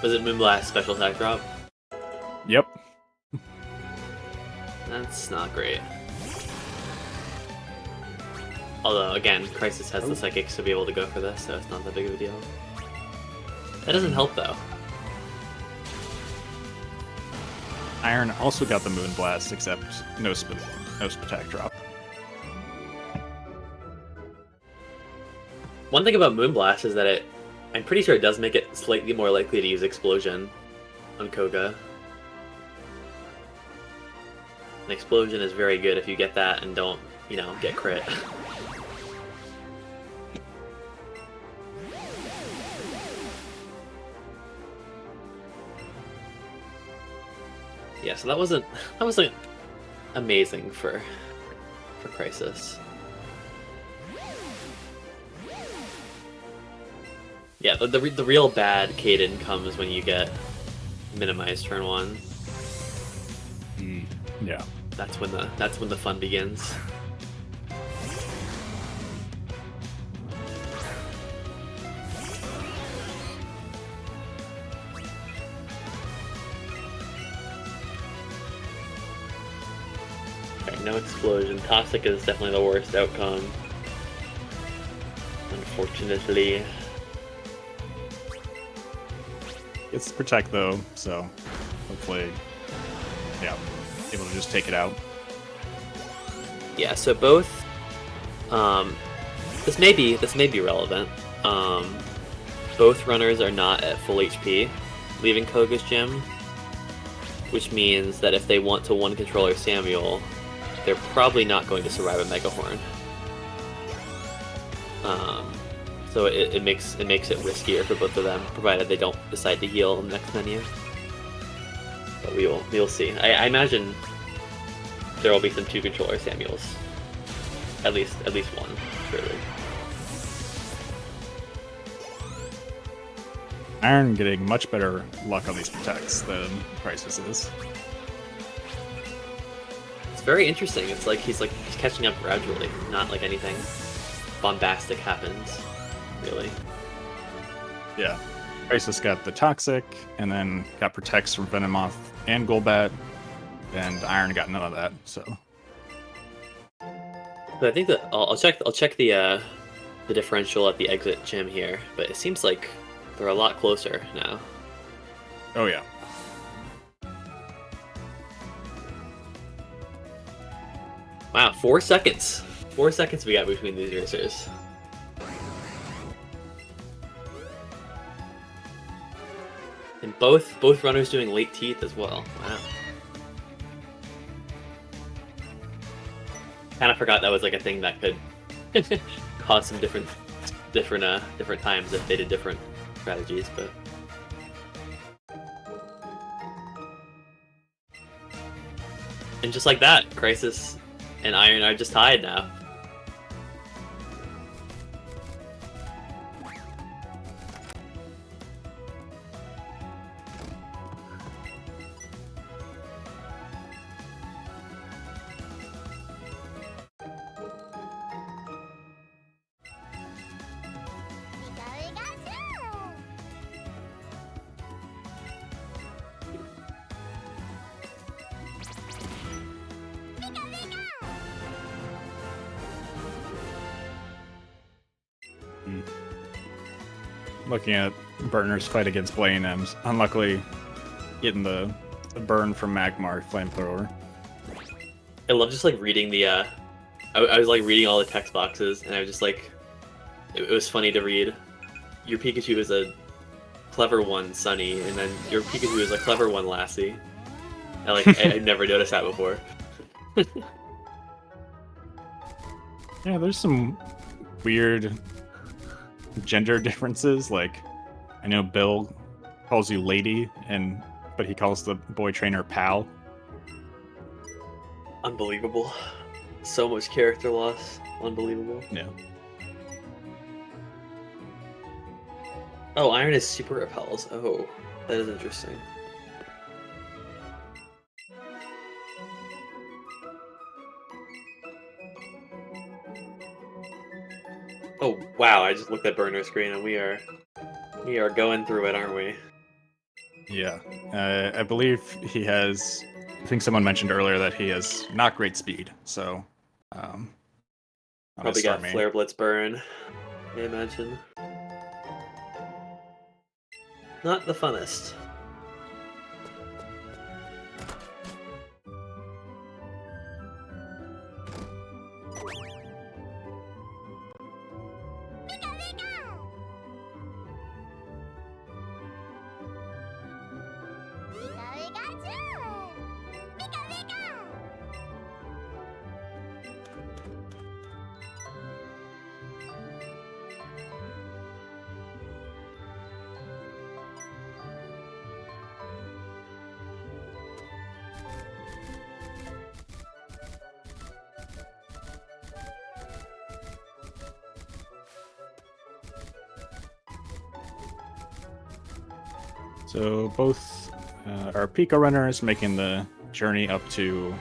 Was it Moonblast special attack drop? Yep. That's not great. Although, again, Crisis has the Psychics to be able to go for this, so it's not that big of a deal. That doesn't help, though. Iron also got the Moonblast, except no attack drop. One thing about Moonblast is that I'm pretty sure it does make it slightly more likely to use Explosion on Koga. An Explosion is very good if you get that and don't, get crit. Yeah, so that wasn't amazing for Crisis. Yeah, the real bad Kaden comes when you get minimized turn 1. Yeah. That's when the fun begins. Okay, no explosion. Toxic is definitely the worst outcome. Unfortunately. It's Protect, though, so hopefully, yeah, able to just take it out. Yeah, so both, this may be relevant. Both runners are not at full HP, leaving Koga's gym, which means that if they want to one controller Samuel, they're probably not going to survive a Mega Horn. So it makes it riskier for both of them, provided they don't decide to heal in the next menu. But we'll see. I imagine there will be some 2 controller Samuels, at least one, surely. Iron getting much better luck on these protects than Crisis is. It's very interesting. It's like he's catching up gradually, not like anything bombastic happens, really. Yeah. Crisis got the Toxic, and then got Protects from Venomoth and Golbat, and Iron got none of that, so... But I think that I'll check the differential at the exit gym here, but it seems like they're a lot closer now. Oh yeah. Wow, 4 seconds. 4 seconds we got between these racers. And both runners doing late teeth as well. Wow. Kind of forgot that was like a thing that could cause some different times if they did different strategies, but. And just like that, Crisis and Iron are just tied now. Looking at Burner's fight against Blaine, and unluckily getting the burn from Magmar Flamethrower. I love just like reading the I was like reading all the text boxes, and I was just like, it was funny to read. Your Pikachu is a clever one, Sunny, and then your Pikachu is a clever one, Lassie. I never noticed that before. Yeah, there's some weird gender differences. Like, I know Bill calls you lady, but he calls the boy trainer pal. Unbelievable. So much character loss. Unbelievable. Yeah. Oh, Iron is super repels. Oh, that is interesting. Oh wow! I just looked at burner screen, and we are going through it, aren't we? Yeah. I believe he has. I think someone mentioned earlier that he has not great speed. So. Probably got Flare Blitz burn. I imagine. Not the funnest. So both are Pika runners making the journey up to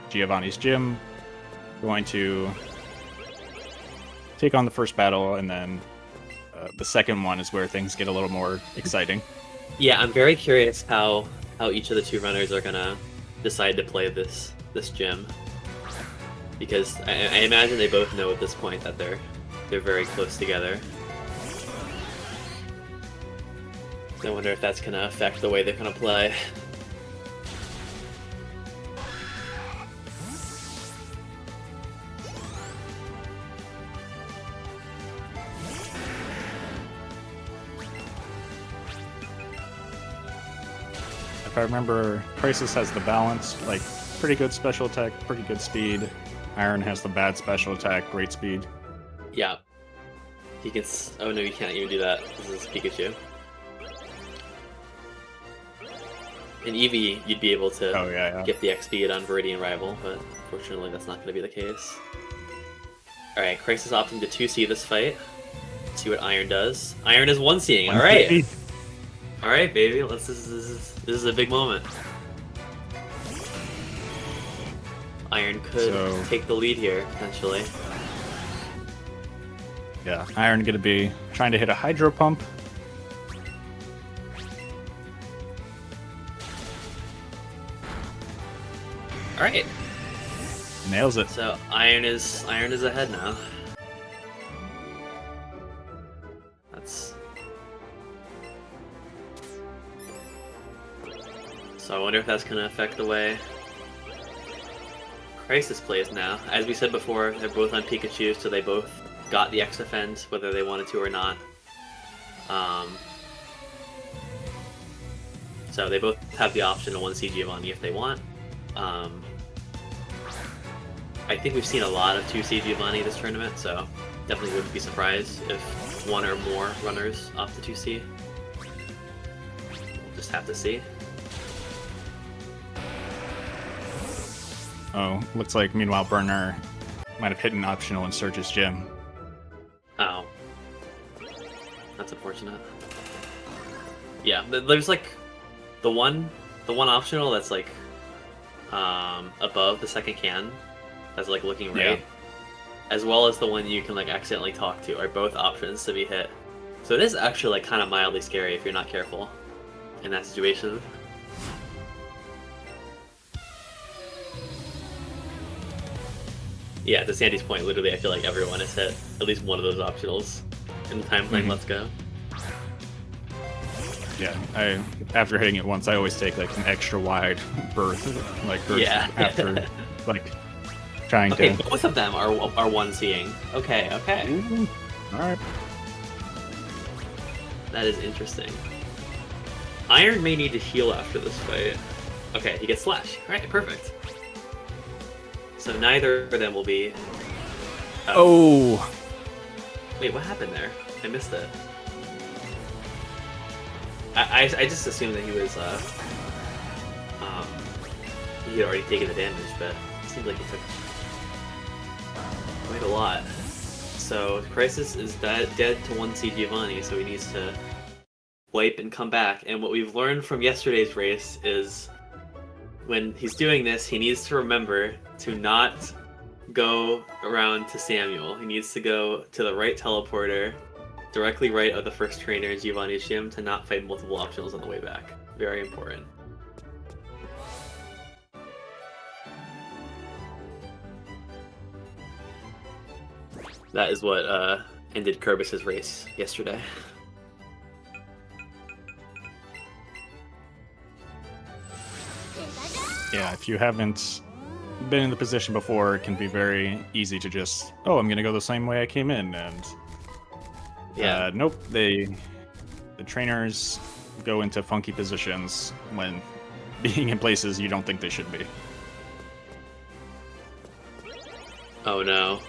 Giovanni's gym. Going to take on the first battle, and then the second one is where things get a little more exciting. Yeah, I'm very curious how each of the two runners are gonna decide to play this gym, because I imagine they both know at this point that they're very close together. I wonder if that's gonna affect the way they're gonna play. If I remember, Crisis has the balance, like pretty good special attack, pretty good speed. Iron has the bad special attack, great speed. Yeah. He can. Oh no, you can't even do that. This is Pikachu. In Eevee, you'd be able to get the XP on Viridian Rival, but unfortunately that's not going to be the case. Alright, Crisis opting to 2C this fight. Let's see what Iron does. Iron is 1C'ing, alright! Alright, baby, this is a big moment. Iron could So- take the lead here, potentially. Yeah, Iron going to be trying to hit a Hydro Pump. Alright, Nails it. so Iron is ahead now. That's... So I wonder if that's going to affect the way Crisis plays now. As we said before, they're both on Pikachu, so they both got the X defense, whether they wanted to or not. So they both have the option to 1C Giovanni if they want. I think we've seen a lot of 2C Giovanni this tournament, so definitely wouldn't be surprised if one or more runners off the 2C. We'll just have to see. Oh, looks like meanwhile Burner might have hit an optional in Surge's gym. Oh. That's unfortunate. Yeah, there's like the one optional that's like above the second can, that's like looking right, as well as the one you can like accidentally talk to are both options to be hit. So it is actually like kind of mildly scary if you're not careful in that situation. Yeah, to Sandy's point, literally I feel like everyone has hit at least one of those optionals in the time playing Let's Go. Yeah, after hitting it once, I always take like an extra wide berth, Yeah. after like trying Okay, to. both of them are 1-seeing. Okay. All right. That is interesting. Iron may need to heal after this fight. Okay, he gets Slash. Alright, perfect. So neither of them will be... Oh! Wait, what happened there? I missed it. I just assumed that he was, he had already taken the damage, but it seemed like he took quite a lot. So Crisis is dead to 1C Giovanni, so he needs to wipe and come back. And what we've learned from yesterday's race is when he's doing this, he needs to remember to not go around to Samuel. He needs to go to the right teleporter, directly right of the first trainer in Giovanni's gym, to not fight multiple optionals on the way back. Very important. That is what ended Kerbis's race yesterday. Yeah, if you haven't been in the position before, it can be very easy to just, oh, I'm gonna go the same way I came in, and Yeah. nope, the trainers go into funky positions when being in places you don't think they should be. Oh no.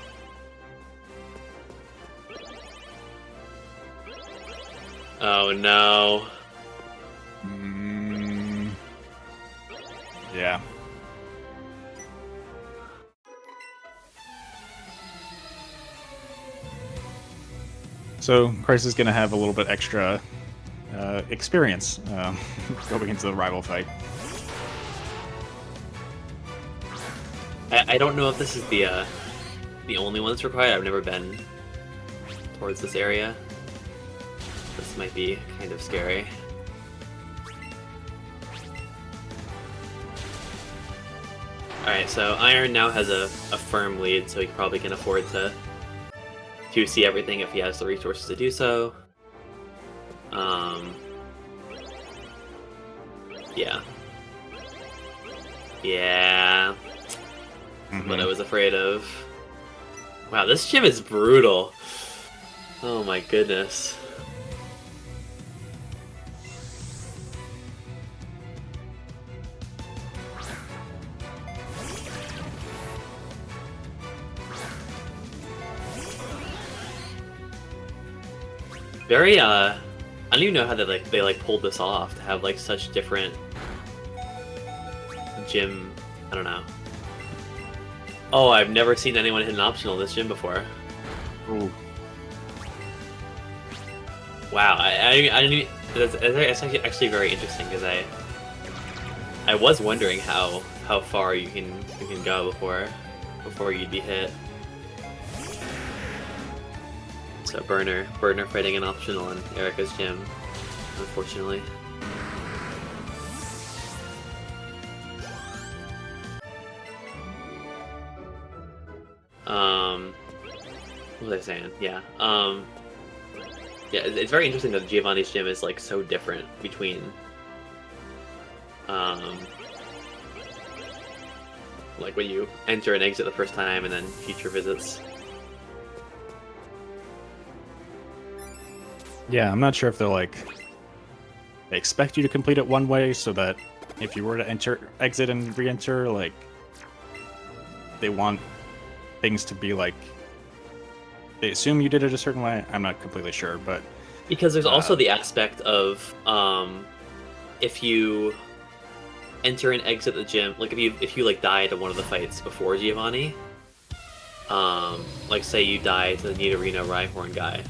Oh no. Yeah. So Crisis is going to have a little bit extra experience going into the rival fight. I don't know if this is the only one that's required. I've never been towards this area. This might be kind of scary. Alright, so Iron now has a firm lead, so he probably can afford to see everything if he has the resources to do so. Yeah. Yeah. What I was afraid of. Wow, this gym is brutal. Oh my goodness. Very I don't even know how they pulled this off to have like such different gym. I don't know. Oh, I've never seen anyone hit an optional in this gym before. Ooh. Wow, I didn't even. It's actually very interesting because I was wondering how how far you can go before you'd be hit. So burner fighting an optional in Erica's gym, unfortunately. What was I saying? Yeah. Yeah, it's very interesting that Giovanni's gym is like so different between like when you enter and exit the first time and then future visits. Yeah, I'm not sure if they expect you to complete it one way so that if you were to exit and re-enter, like they want things to be like they assume you did it a certain way. I'm not completely sure, but because there's also the aspect of if you enter and exit the gym, like if you like die to one of the fights before Giovanni, like say you die to the Nidorino Rhyhorn guy,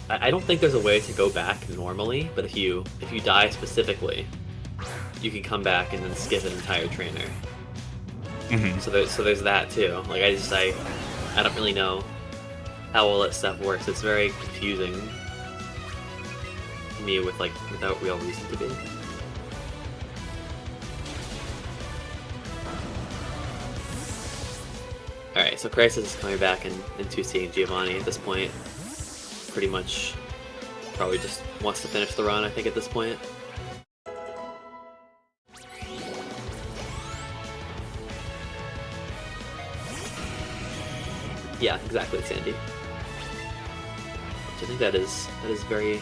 I don't think there's a way to go back normally, but if you die specifically, you can come back and then skip an entire trainer. Mm-hmm. So there's that too. Like I don't really know how all that stuff works. It's very confusing to me without real reason to be. Alright, so Crisis is coming back and 2C'ing Giovanni at this point. Pretty much probably just wants to finish the run, I think, at this point. Yeah, exactly, Sandy. Which I think that is very,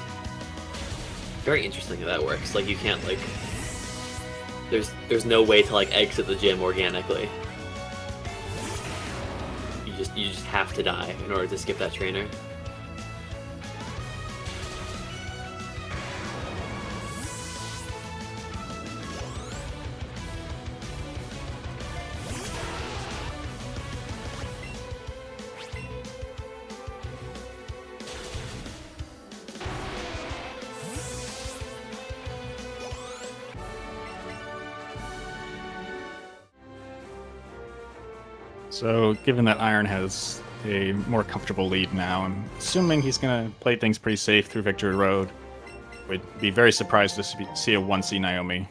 very interesting that works. Like you can't there's no way to exit the gym organically. You just have to die in order to skip that trainer. So, given that Iron has a more comfortable lead now, I'm assuming he's going to play things pretty safe through Victory Road. Would be very surprised to see a 1C Naomi.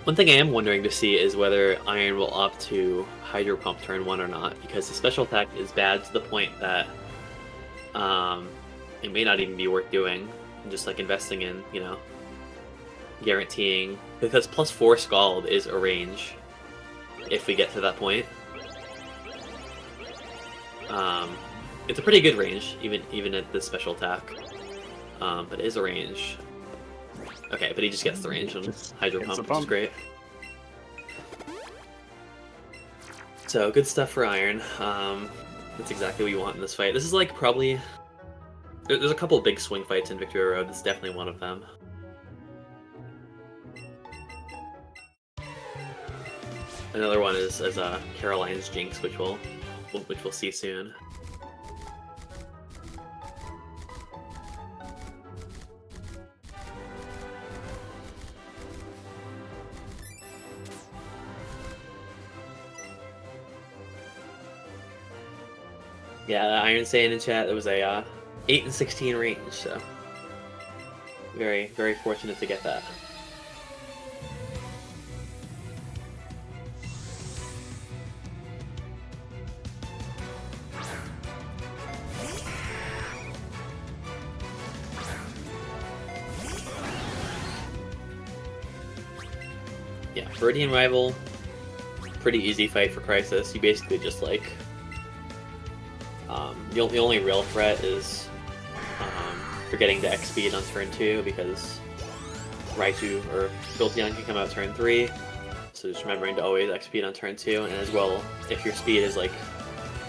One thing I am wondering to see is whether Iron will opt to Hydro Pump turn 1 or not, because the special attack is bad to the point that it may not even be worth doing. Just investing in, guaranteeing, because +4 Scald is a range if we get to that point. It's a pretty good range, even at the special attack. But it is a range. Okay, but he just gets the range on Hydro Pump, which is great. So, good stuff for Iron. That's exactly what you want in this fight. This is probably... There's a couple of big swing fights in Victory Road. This is definitely one of them. Another one is Caroline's Jinx, which we'll see soon. Yeah, Iron saying in chat there was a 8 and 16 range, so very, very fortunate to get that. Yeah, Viridian Rival, pretty easy fight for Crisis. You basically just the only real threat is forgetting to X speed on turn 2 because Raichu or Jolteon can come out turn 3. So just remembering to always X speed on turn 2, and as well, if your speed is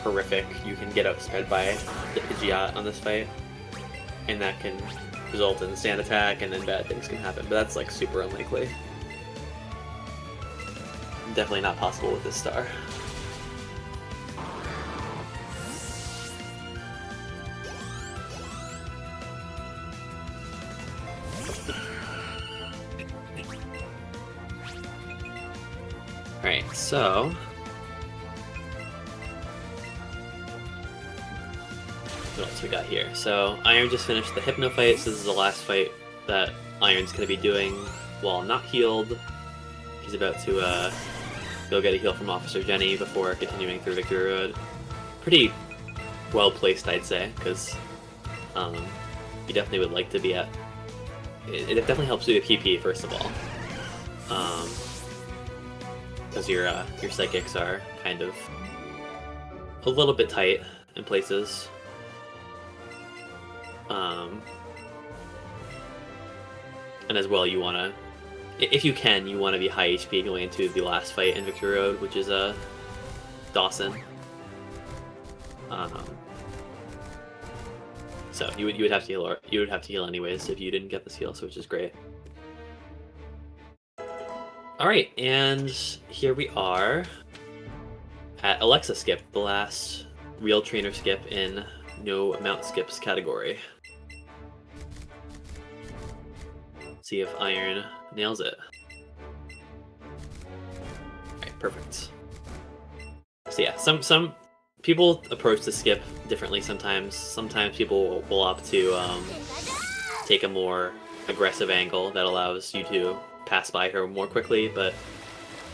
horrific, you can get outspread by the Pidgeot on this fight, and that can result in stand attack, and then bad things can happen. But that's super unlikely. Definitely not possible with this star. Alright, so... what else we got here? So, Iron just finished the Hypno fight, so this is the last fight that Iron's going to be doing while not healed. He's about to go get a heal from Officer Jenny before continuing through Victory Road. Pretty well placed, I'd say, because you definitely would like to be at... It definitely helps you with PP, first of all. Because your psychics are kind of a little bit tight in places. And as well, you want to, if you can, you want to be high HP going into the last fight in Victory Road, which is Dawson. So you would have to heal, or you would have to heal anyways if you didn't get this heal, so which is great. All right, and here we are at Alexa Skip, the last real trainer skip in no amount skips category. See if Iron nails it. Alright, perfect. So yeah, some people approach the skip differently sometimes. Sometimes people will opt to take a more aggressive angle that allows you to pass by her more quickly, but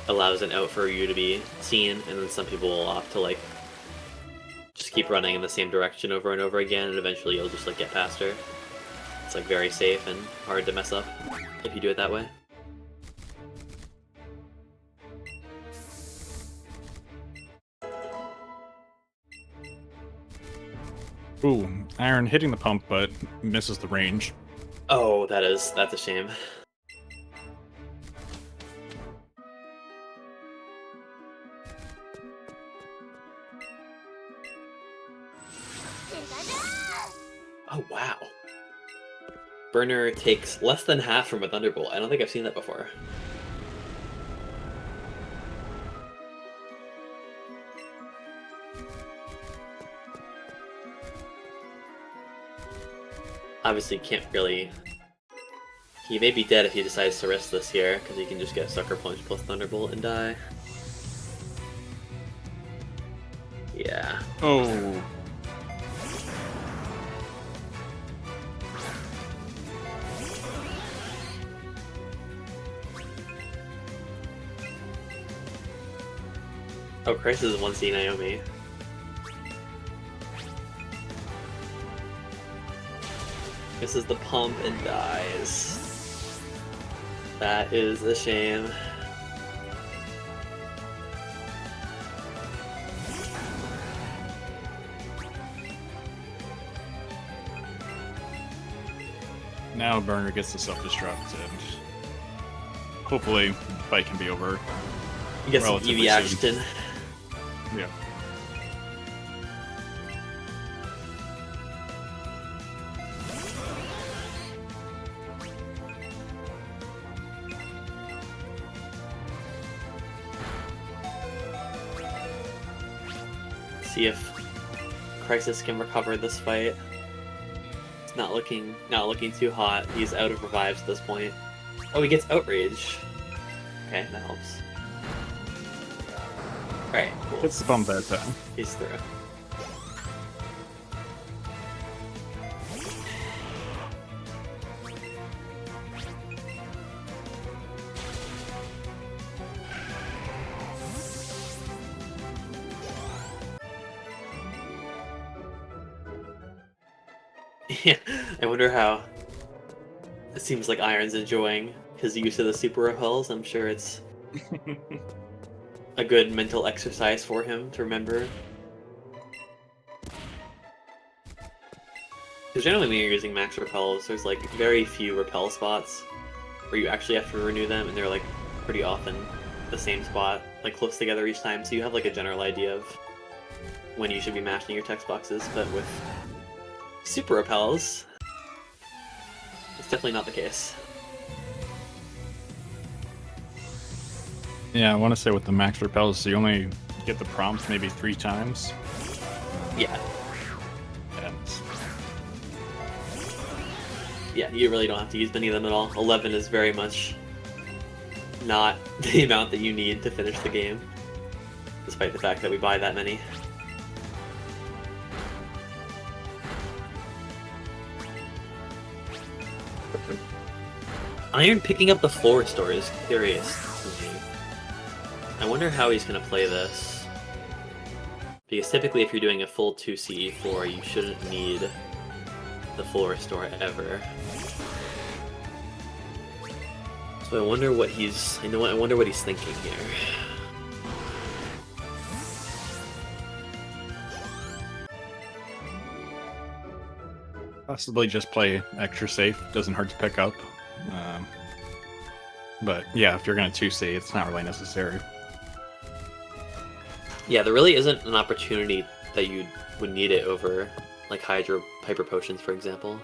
allows an out for you to be seen, and then some people will opt to like just keep running in the same direction over and over again, and eventually you'll just like get past her. It's like very safe and hard to mess up if you do it that way. Ooh, Iron hitting the pump, but misses the range. Oh, that's a shame. Oh, wow. Burner takes less than half from a Thunderbolt. I don't think I've seen that before. Obviously can't really... He may be dead if he decides to risk this here, because he can just get Sucker Punch plus Thunderbolt and die. Yeah. Oh. Oh, Crisis is 1C Naomi. Misses the pump and dies. That is a shame. Now Burner gets the self-destruct, and hopefully fight can be over. You get some relatively EV soon. action. Yeah. See if Crisis can recover this fight. It's not looking too hot. He's out of revives at this point. Oh, he gets Outrage. Okay, that helps. Alright, cool. Hits the pump that time. He's through. Yeah, I wonder how it seems like Iron's enjoying his use of the super repels. I'm sure it's a good mental exercise for him to remember. Because generally when you're using max repels, there's like very few repel spots where you actually have to renew them, and they're like pretty often the same spot, like close together each time, so you have like a general idea of when you should be mashing your text boxes, but with super repels, it's definitely not the case. Yeah, I want to say with the max repels, you only get the prompt maybe 3 times. Yeah. And Yeah, you really don't have to use many of them at all. 11 is very much not the amount that you need to finish the game, despite the fact that we buy that many. Iron picking up the floor store is curious to me. I wonder how he's going to play this. Because typically if you're doing a full 2C floor, you shouldn't need the full restore ever. So I wonder what he's thinking here. Possibly just play extra safe. Doesn't hurt to pick up. But yeah, if you're going to 2C, it's not really necessary. Yeah, there really isn't an opportunity that you would need it over, like Hyper Potions, for example.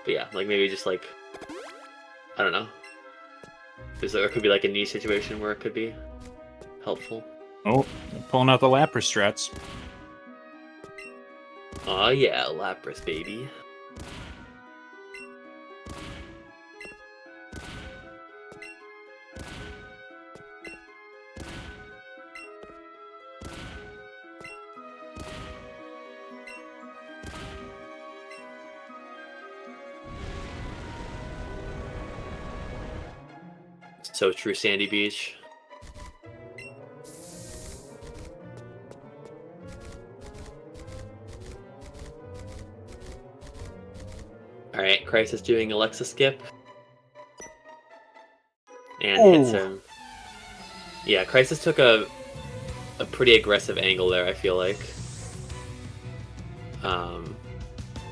But yeah, like maybe just like, I don't know. There could be like a niche situation where it could be helpful. Oh, pulling out the Lapras strats. Oh yeah, Lapras, baby. So true, Sandy Beach. Alright, Crisis doing Alexa skip. And hits him. Yeah, Crisis took a pretty aggressive angle there, I feel like.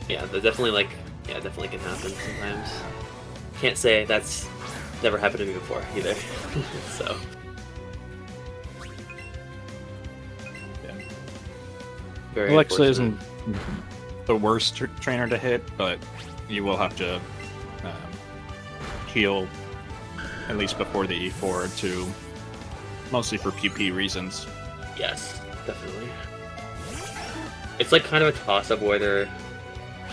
Yeah, that definitely definitely can happen sometimes. Can't say that's never happened to me before either. So yeah. Very Alexa isn't the worst trainer to hit, but you will have to heal at least before the E4 to mostly for PP reasons. Yes, definitely. It's like kind of a toss-up whether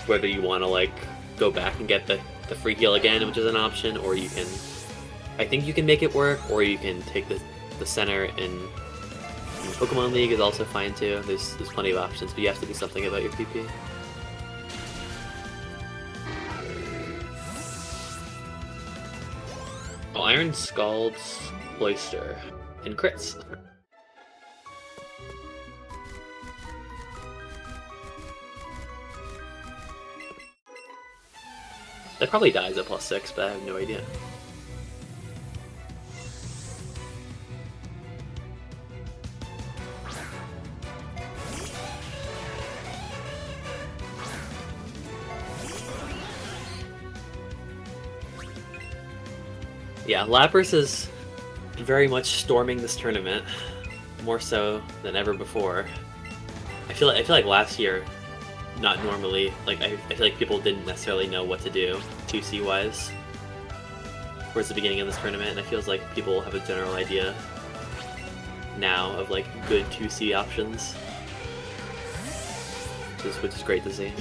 you want to like go back and get the free heal again, which is an option, or you can. I think you can make it work, or you can take the center in Pokemon League is also fine too. There's plenty of options, but you have to do something about your PP. Oh, Iron Scald's Cloister and crits. That probably dies at +6, but I have no idea. Yeah, Lapras is very much storming this tournament, more so than ever before. I feel like last year, not normally, like I feel like people didn't necessarily know what to do 2C wise towards the beginning of this tournament, and it feels like people have a general idea now of like good 2C options, which is great to see.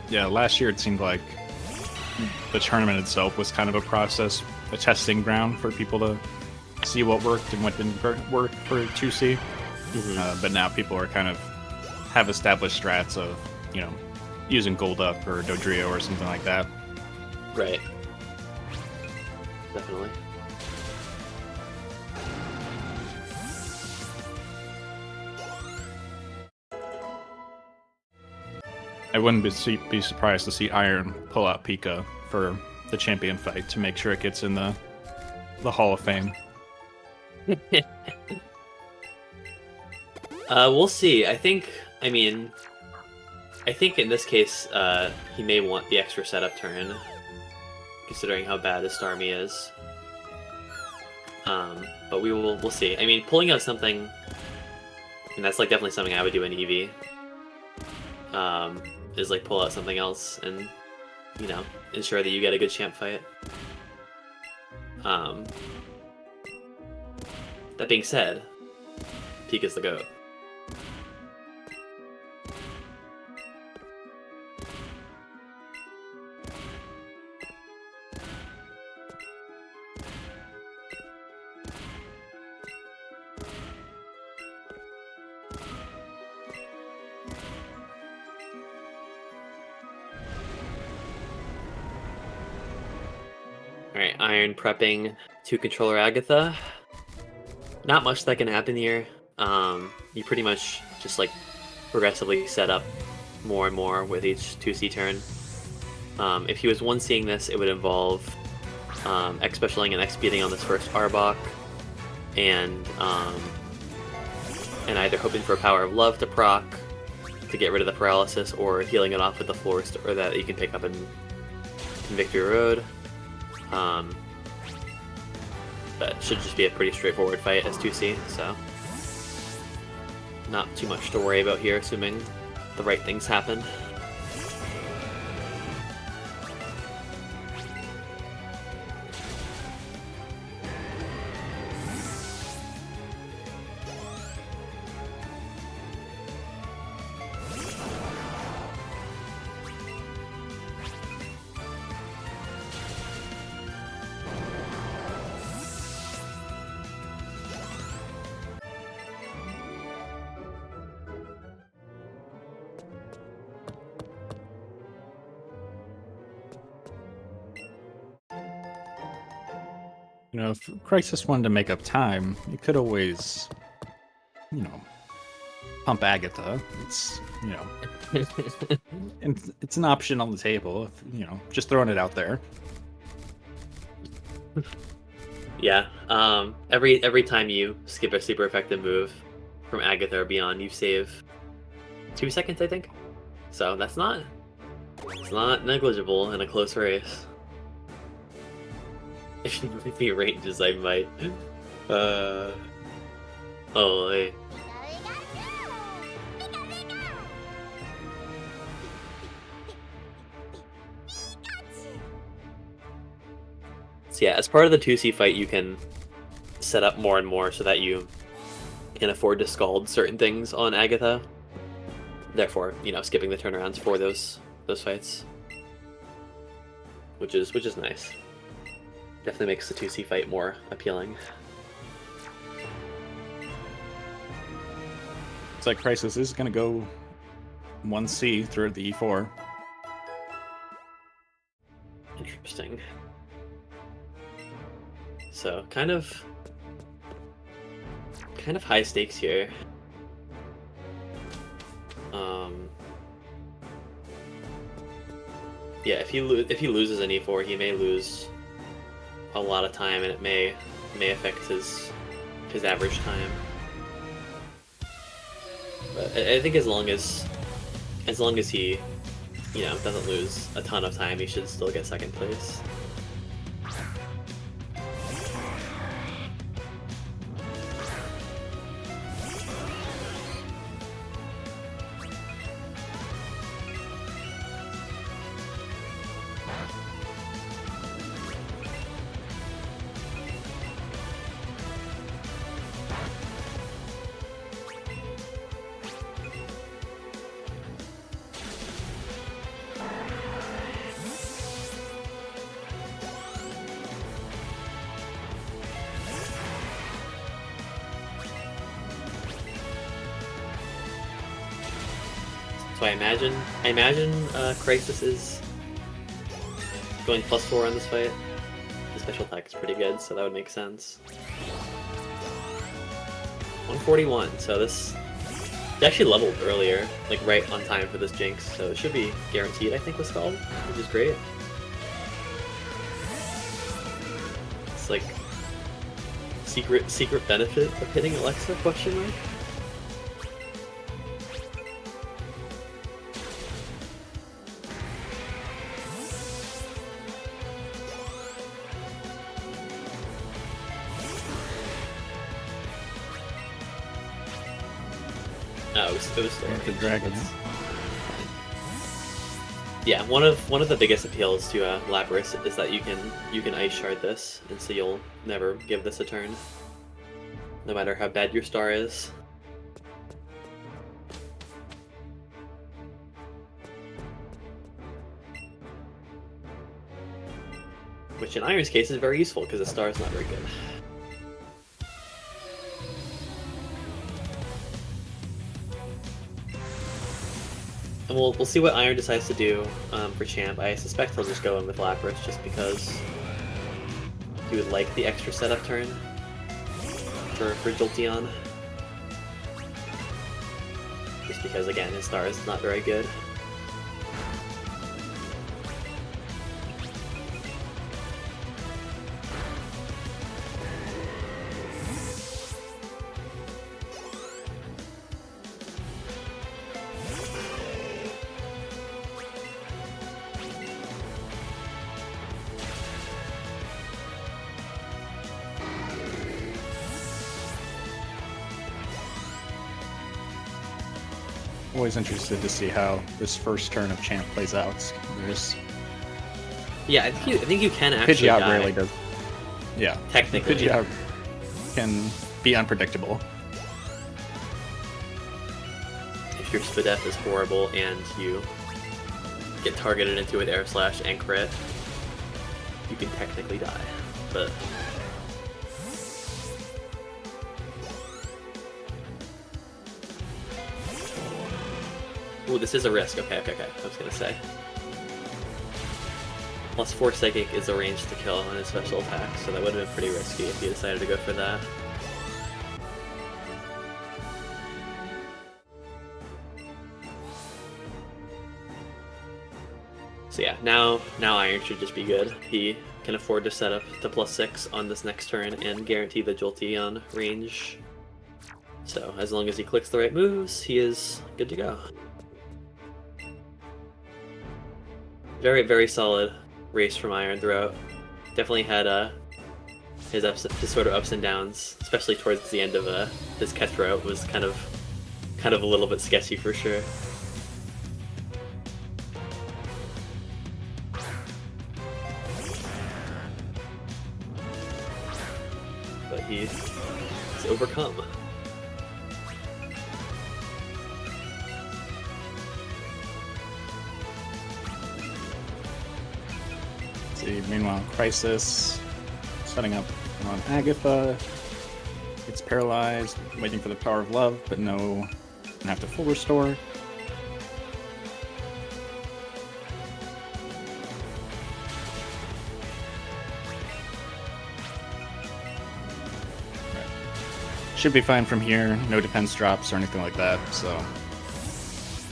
Yeah, last year it seemed like the tournament itself was kind of a process, a testing ground for people to see what worked and what didn't work for 2C. But now people are kind of have established strats of, you know, using Golduck or Dodrio or something like that. Right. Definitely. I wouldn't be surprised to see Iron pull out Pika for the champion fight to make sure it gets in the Hall of Fame. We'll see. I think in this case, he may want the extra setup turn, considering how bad his Starmie is. But we'll see. I mean, pulling out something, and that's like definitely something I would do in EV. Is like pull out something else and, you know, ensure that you get a good champ fight. That being said, Pika's the GOAT. Alright, Iron prepping to controller Agatha. Not much that can happen here. You pretty much just like progressively set up more and more with each 2C turn. If he was 1C'ing this, it would involve X specialing and X speeding on this first Arbok, and either hoping for a Power of Love to proc to get rid of the paralysis, or healing it off with the Force, or that you can pick up in Victory Road. That should just be a pretty straightforward fight as 2C, so not too much to worry about here, assuming the right things happen. You know, if Crisis wanted to make up time, you could always, you know, pump Agatha. It's, you know, it's an option on the table. If, you know, just throwing it out there. Yeah. Every time you skip a super effective move from Agatha or beyond, you save 2 seconds, I think. So it's not negligible in a close race. If he ranges, I might. Oh, hey. So yeah, as part of the 2C fight, you can set up more and more so that you can afford to scald certain things on Agatha. Therefore, you know, skipping the turnarounds for those fights, which is nice. Definitely makes the 2C fight more appealing. It's like Crisis is going to go 1C through the E4. Interesting. So kind of high stakes here. Yeah, if he loses an E4, he may lose a lot of time, and it may affect his average time. But I think as long as he, you know, doesn't lose a ton of time, he should still get second place. So I imagine Crisis is going +4 on this fight. The special attack is pretty good, so that would make sense. 141, so this it actually leveled earlier, like right on time for this Jinx, so it should be guaranteed, I think, with Scald, which is great. It's like secret benefit of hitting Alexa, question mark? Oh, it was The dragons. Yeah, one of the biggest appeals to Lapras is that you can Ice Shard this, and so you'll never give this a turn, no matter how bad your star is. Which in Iron's case is very useful because the star is not very good. And we'll see what Iron decides to do for champ. I suspect he'll just go in with Lapras just because he would like the extra setup turn for Jolteon. Just because, again, his star is not very good. Always interested to see how this first turn of Champ plays out. There's Yeah, I think you can actually Pidgeot die. rarely does. Yeah, Technically. Pidgeot can be unpredictable. If your Spadef is horrible and you get targeted into an Air Slash and crit, you can technically die. But ooh, this is a risk. Okay. I was gonna say. +4 Psychic is a range to kill on his special attack, so that would have been pretty risky if you decided to go for that. So yeah, now Iron should just be good. He can afford to set up to +6 on this next turn and guarantee the Jolteon range. So as long as he clicks the right moves, he is good to go. Very, very solid race from Iron throughout. Definitely had his sort of ups and downs, especially towards the end of his catch route was kind of a little bit sketchy for sure. But he's overcome. See, meanwhile, Crisis setting up on Agatha. It's paralyzed, waiting for the power of love, but no, have to full restore. Should be fine from here. No defense drops or anything like that, so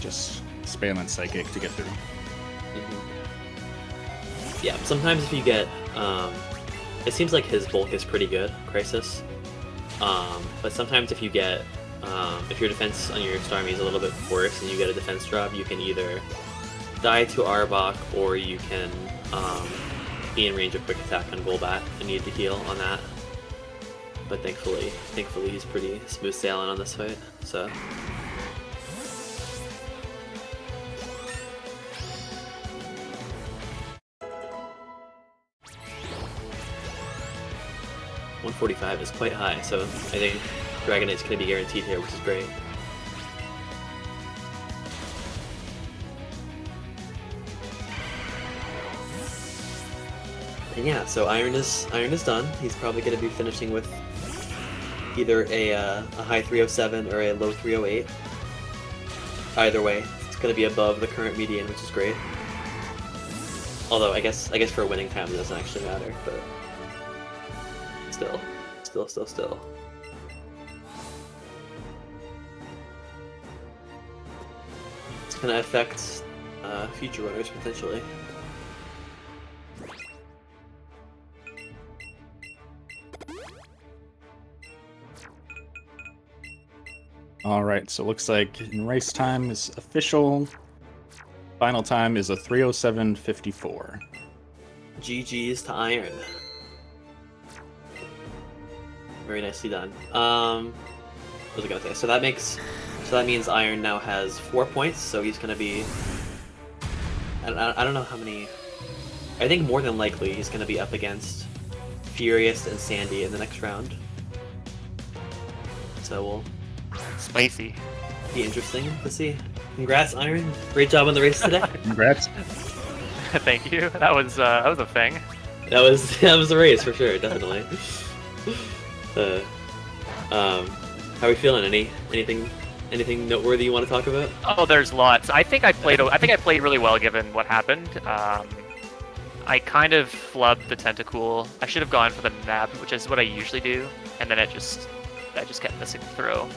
just spamming Psychic to get through. Yeah, sometimes if you get, it seems like his bulk is pretty good, Crisis. But sometimes if you get, if your defense on your Starmie is a little bit worse and you get a defense drop, you can either die to Arbok or you can be in range of quick attack on Golbat and need to heal on that. But thankfully he's pretty smooth sailing on this fight, so. $145 is quite high, so I think Dragonite's going to be guaranteed here, which is great. And yeah, so Iron is done. He's probably going to be finishing with either a high 307 or a low 308. Either way, it's going to be above the current median, which is great. Although I guess for a winning time it doesn't actually matter, but still. It's going to affect future runners potentially. All right, so it looks like in race time is official. Final time is a 3:07:54. GG's to Iron. Very nicely done. What was I gonna say? So that means Iron now has 4 points. So he's gonna be. I don't know how many. I think more than likely he's gonna be up against Furious and Sandy in the next round. So we'll. Spicy. Be interesting to see. Congrats, Iron. Great job on the race today. Congrats. Thank you. That was a thing. That was the race for sure, definitely. How are we feeling? Anything noteworthy you want to talk about? Oh, there's lots. I think I played really well given what happened. I kind of flubbed the Tentacool. I should have gone for the Nab, which is what I usually do, and then I just kept missing the throw.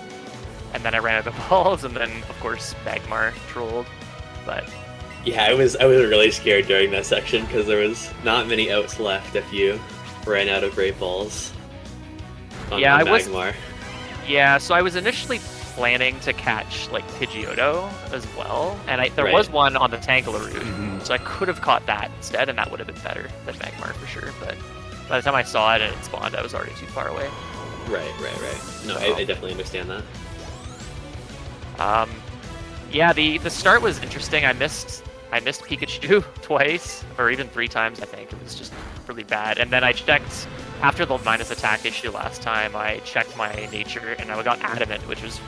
And then I ran out of balls, and then of course Magmar trolled. But Yeah, I was really scared during that section because there was not many outs left if you ran out of great balls. On Magmar. Yeah, so I was initially planning to catch like Pidgeotto as well, and there was one on the Tangela route, so I could have caught that instead, and that would have been better than Magmar for sure. But by the time I saw it and it spawned, I was already too far away. Right. No, So, I definitely understand that. Yeah, the start was interesting. I missed Pikachu twice, or even 3 times. I think it was just really bad. And then I checked after the minus attack issue last time. I checked my nature, and I got adamant, which was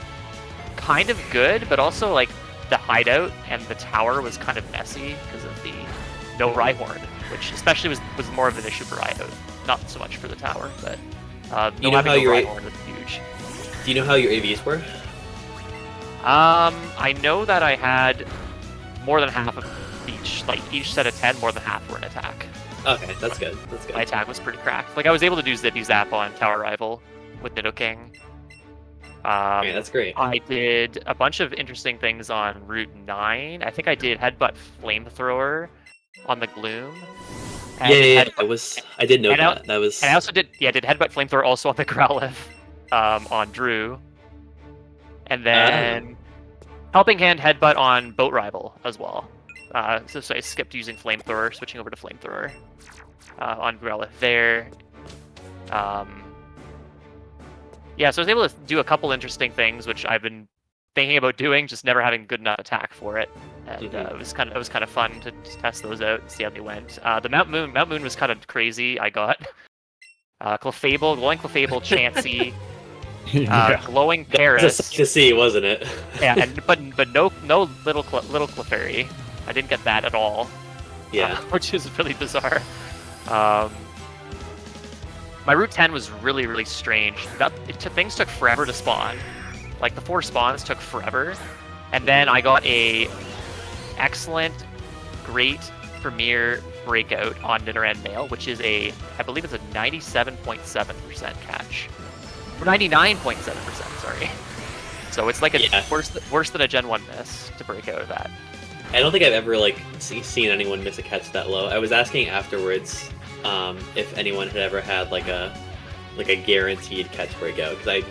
kind of good, but also like the hideout and the tower was kind of messy because of the no Rhyhorn, which especially was more of an issue for hideout, not so much for the tower. But You know how your Rhyhorn was huge. Do you know how your AVs were? I know that I had more than half of each, like each set of 10, more than half were an attack. Okay, that's good. That's good. My attack was pretty cracked. Like I was able to do Zippy Zap on Tower Rival with Nidoking. Okay, that's great. I did a bunch of interesting things on Route 9. I think I did Headbutt Flamethrower on the Gloom. Yeah, I did know that. That was. And I also did Headbutt Flamethrower also on the Growlithe, on Drew. And then Helping Hand Headbutt on Boat Rival as well. So I skipped using Flamethrower, switching over to Flamethrower on Growlithe there. Yeah, so I was able to do a couple interesting things, which I've been thinking about doing, just never having good enough attack for it. And it was kind of fun to test those out and see how they went. The Mount Moon was kind of crazy. I got Clefable, Glowing Clefable, Chansey, Glowing Paris. That's just to see, wasn't it? Yeah, but no little Clefairy. I didn't get that at all. Yeah, which is really bizarre. My Route 10 was really, really strange. Things took forever to spawn. Like, the 4 spawns took forever. And then I got a excellent, great Premier Breakout on Nidoran Male, which is I believe it's a 97.7% catch. Or 99.7%, sorry. So it's like worse than a Gen 1 miss to break out of that. I don't think I've ever seen anyone miss a catch that low. I was asking afterwards if anyone had ever had like a guaranteed catch breakout, because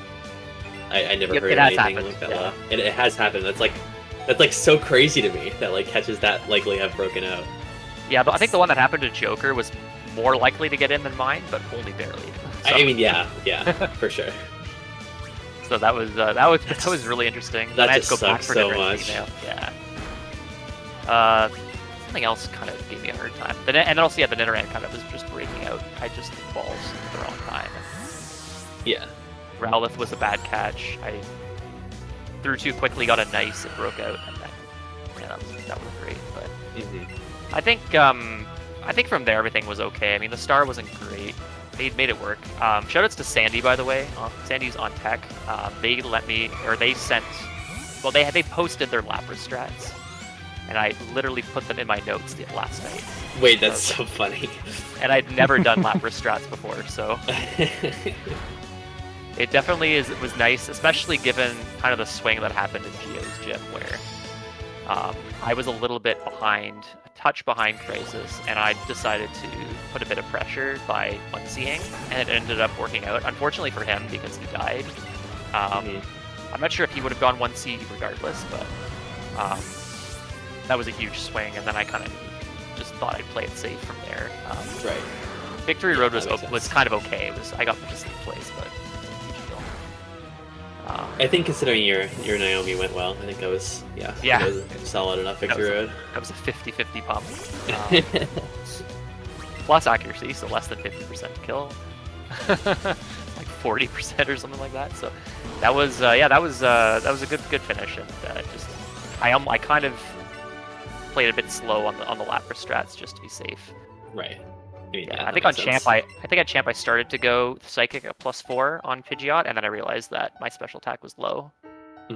I never heard of anything like that low. And it has happened. That's like so crazy to me that like catches that likely have broken out. Yeah, but I think the one that happened to Joker was more likely to get in than mine, but only barely. So. I mean, yeah, for sure. So that was really interesting. That I had just to go back sucks for so much. Yeah. Something else kind of gave me a hard time. And also, the Nidoran kind of was just breaking out. I just threw balls at the wrong time. Yeah. Growlithe was a bad catch. I threw too quickly, got a nice, it broke out, and then that was great. But I think from there everything was okay. I mean, the star wasn't great. They made it work. Shoutouts to Sandy, by the way. Sandy's on tech. They posted their Lapras strats, and I literally put them in my notes the last night. Wait, that's so funny. And I'd never done Lapras strats before, so it definitely was nice, especially given kind of the swing that happened in Geo's gym, where I was a little bit behind, a touch behind Crisis, and I decided to put a bit of pressure by one-seeing, and it ended up working out. Unfortunately for him, because he died. I'm not sure if he would have gone 1C regardless, but that was a huge swing, and then I kind of just thought I'd play it safe from there. Right. Victory Road was kind of okay. I got to same place, but huge deal. I think considering your Naomi went well, I think that was that was a solid enough Victory Road. That was a 50-50 pump. Plus accuracy, so less than 50% kill. Like 40% or something like that. So that was a good finish, and I kind of played a bit slow on the Lapras strats just to be safe. Right. I think on Champ I started to go Psychic at +4 on Pidgeot, and then I realized that my special attack was low.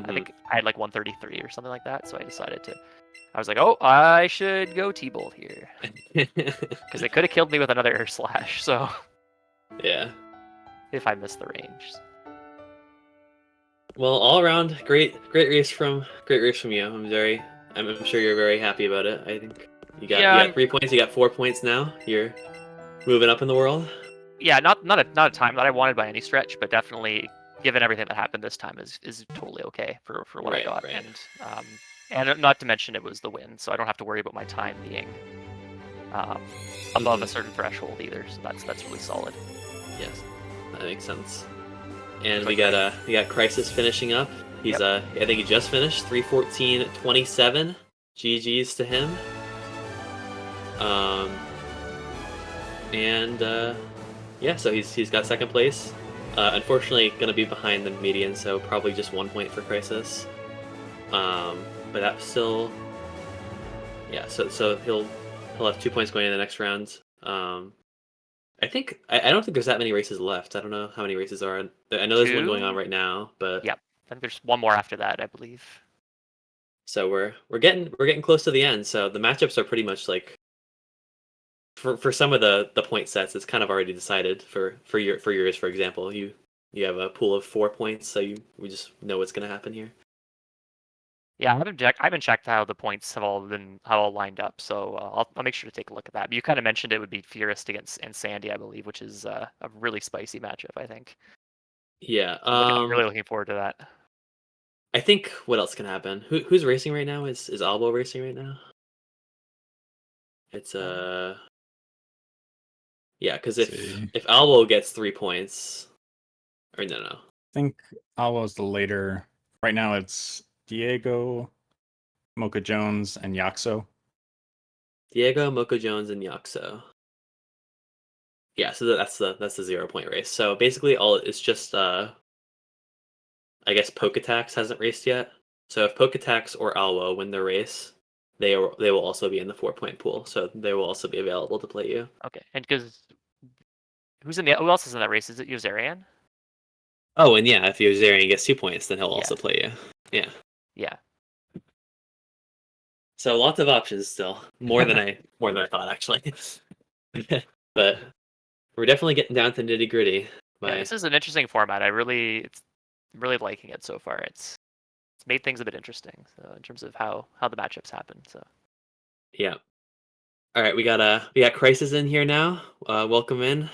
I think I had like 133 or something like that. So I was like, oh, I should go T-Bolt here. Because it could have killed me with another air slash, so Yeah. if I missed the range. Well, all around, great race from you. I'm sure you're very happy about it. I think you got 3 points. You got 4 points now. You're moving up in the world. Yeah, not a time that I wanted by any stretch, but definitely given everything that happened this time is totally okay for what I got. Right. And not to mention it was the win, so I don't have to worry about my time being above a certain threshold either. So that's really solid. Yes, that makes sense. And we got Crisis finishing up. He's I think he just finished 3:14.27. GG's to him. Yeah, so he's got second place. Unfortunately, gonna be behind the median, so probably just 1 point for Crisis. But that's still, yeah. So he'll have 2 points going in the next round. I think I don't think there's that many races left. I don't know how many races are. I know there's one going on right now, but yep, I think there's one more after that, I believe. So we're getting close to the end. So the matchups are pretty much like for some of the point sets, it's kind of already decided. For yours, for example, you have a pool of 4 points, so we just know what's going to happen here. Yeah, I haven't checked how the points have all lined up, so I'll make sure to take a look at that. But you kind of mentioned it would be Furist against and Sandy, I believe, which is a really spicy matchup, I think. Yeah, I'm really looking forward to that. I think what else can happen? Who's racing right now? Is Albo racing right now? It's yeah, because if Albo gets 3 points, or no. I think Albo's the later. Right now it's Diego, Mocha Jones, and Yaxo. Diego, Mocha Jones, and Yaxo. Yeah, so that's the 0 point race. So basically, it's just I guess Poketax hasn't raced yet. So if Poketax or Alwo win their race, they will also be in the 4 point pool. So they will also be available to play you. Okay, and because who else is in that race? Is it Yozarian? Oh, and yeah, if Yozarian gets 2 points, then he'll also play you. Yeah. Yeah. So lots of options still, more than I thought actually. But we're definitely getting down to nitty gritty. Yeah, this is an interesting format. I'm really liking it so far. It's made things a bit interesting, so in terms of how the matchups happen. So yeah. All right, we got Crisis in here now. Welcome in.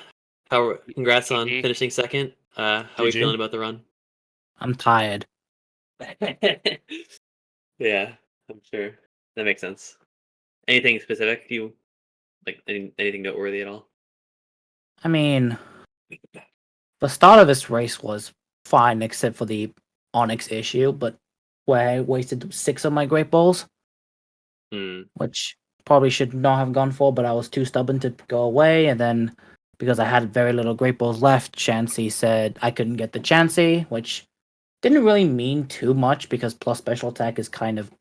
Congrats on finishing second. How are you feeling about the run? I'm tired. Yeah, I'm sure. That makes sense. Anything specific? Do you like anything noteworthy at all? I mean, the start of this race was fine except for the Onyx issue, but where I wasted 6 of my Great Balls, which probably should not have gone for, but I was too stubborn to go away, and then because I had very little Great Balls left, Chansey said I couldn't get the Chansey, which didn't really mean too much because plus special attack is kind of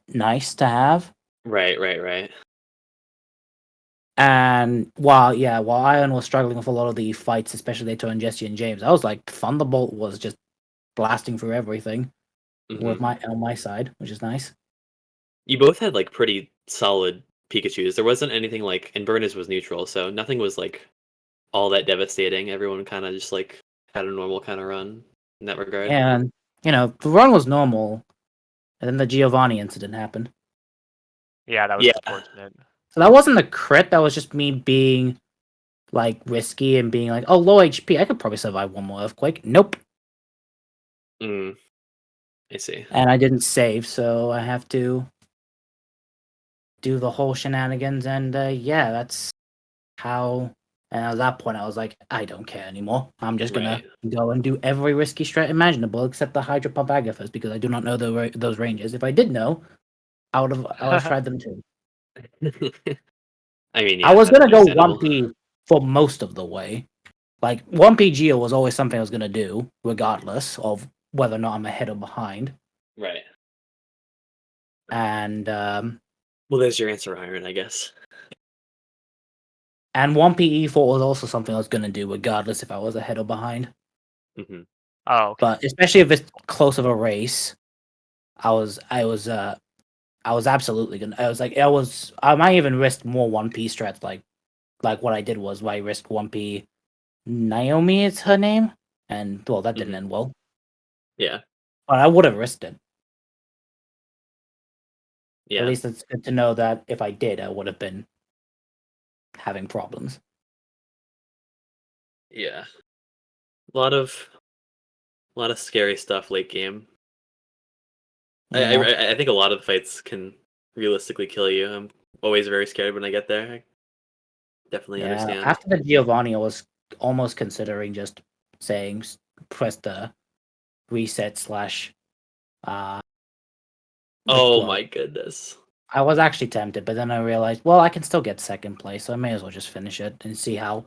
nice to have. Right. And while Iron was struggling with a lot of the fights, especially they turned Jesse and James, I was like, Thunderbolt was just blasting through everything with on my side, which is nice. You both had like pretty solid Pikachus. There wasn't anything like, and Burners was neutral, so nothing was like all that devastating. Everyone kind of just like had a normal kind of run in that regard. And the run was normal, and then the Giovanni incident happened. Yeah, that was unfortunate. So that wasn't a crit. That was just me being like risky and being like, oh, low HP. I could probably survive one more earthquake. Nope. I see. And I didn't save, so I have to do the whole shenanigans. And that's how. And at that point, I was like, I don't care anymore. I'm just gonna go and do every risky strat imaginable except the Hydro Pump Agathos because I do not know those ranges. If I did know, I would have tried them too. I mean, I was gonna go 1P for most of the way. Like 1P Geo was always something I was gonna do, regardless of whether or not I'm ahead or behind. Right. And well, there's your answer, Iron, I guess. And 1P E4 was also something I was gonna do, regardless if I was ahead or behind. Oh, okay. But especially if it's close of a race, I was absolutely gonna. I might even risk more 1P strats like what I did was I risked 1P. Naomi is her name, and well, that didn't Mhm. end well. Yeah. But I would have risked it. Yeah. At least it's good to know that if I did, I would have been having problems. Yeah. A lot of scary stuff late game. Yeah. I think a lot of the fights can realistically kill you. I'm always very scared when I get there. I definitely Yeah, understand. after the Giovanni, I was almost considering just saying press the reset slash. Oh Well, my goodness. I was actually tempted, but then I realized, well, I can still get second place, so I may as well just finish it and see how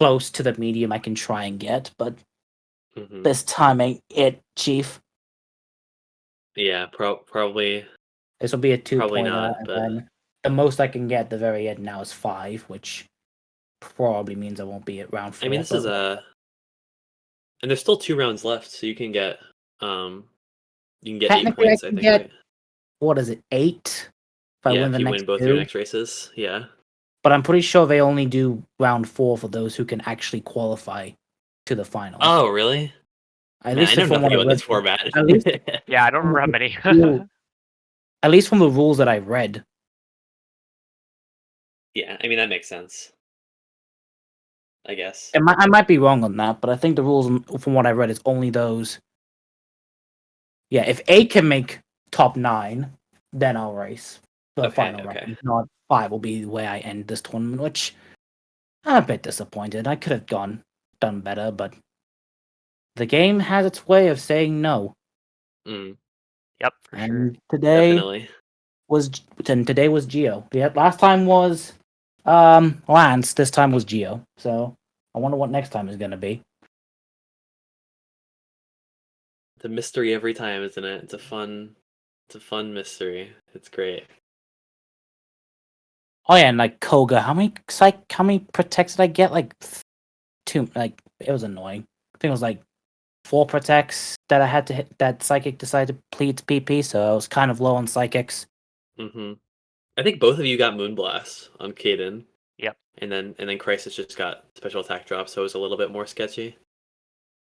close to the medium I can try and get. But Hmm. this time ain't it, Chief. Yeah, probably This will be a 2-pointer, not, and but then the most I can get at the very end now is 5, which probably means I won't be at round 4. I mean this is and there's still 2 rounds left, so you can get 8 technically I points, I can think, get, right? what is it, 8 if I Yeah, win if the you next win both your 2. next races. Yeah. But I'm pretty sure they only do round 4 for those who can actually qualify to the finals. Oh, really? At Man, I least know from what nothing I about read. this format. At least Yeah, I don't from remember how the many. rule- at least from the rules that I read. Yeah, I mean that makes sense, I guess. I might be wrong on that, but I think the rules from what I read is only those. Yeah, if 8 can make top 9, then I'll race the Okay, final round. okay. If not, 5 will be where I end this tournament, which I'm a bit disappointed. I could have done better, but the game has its way of saying no. Mm, Yep, for sure. And today definitely. today was Geo. The last time was Lance. This time was Geo. So I wonder what next time is gonna be. It's a mystery every time, isn't it? It's a fun mystery. It's great. Oh yeah, and like Koga, how many protects did I get? Like 2. Like it was annoying. I think it was like 4 protects that I had to hit. That Psychic decided to plead PP, so I was kind of low on Psychics. Hmm. I think both of you got Moonblast on Caden. Yep. And then Crisis just got special attack drop, so it was a little bit more sketchy.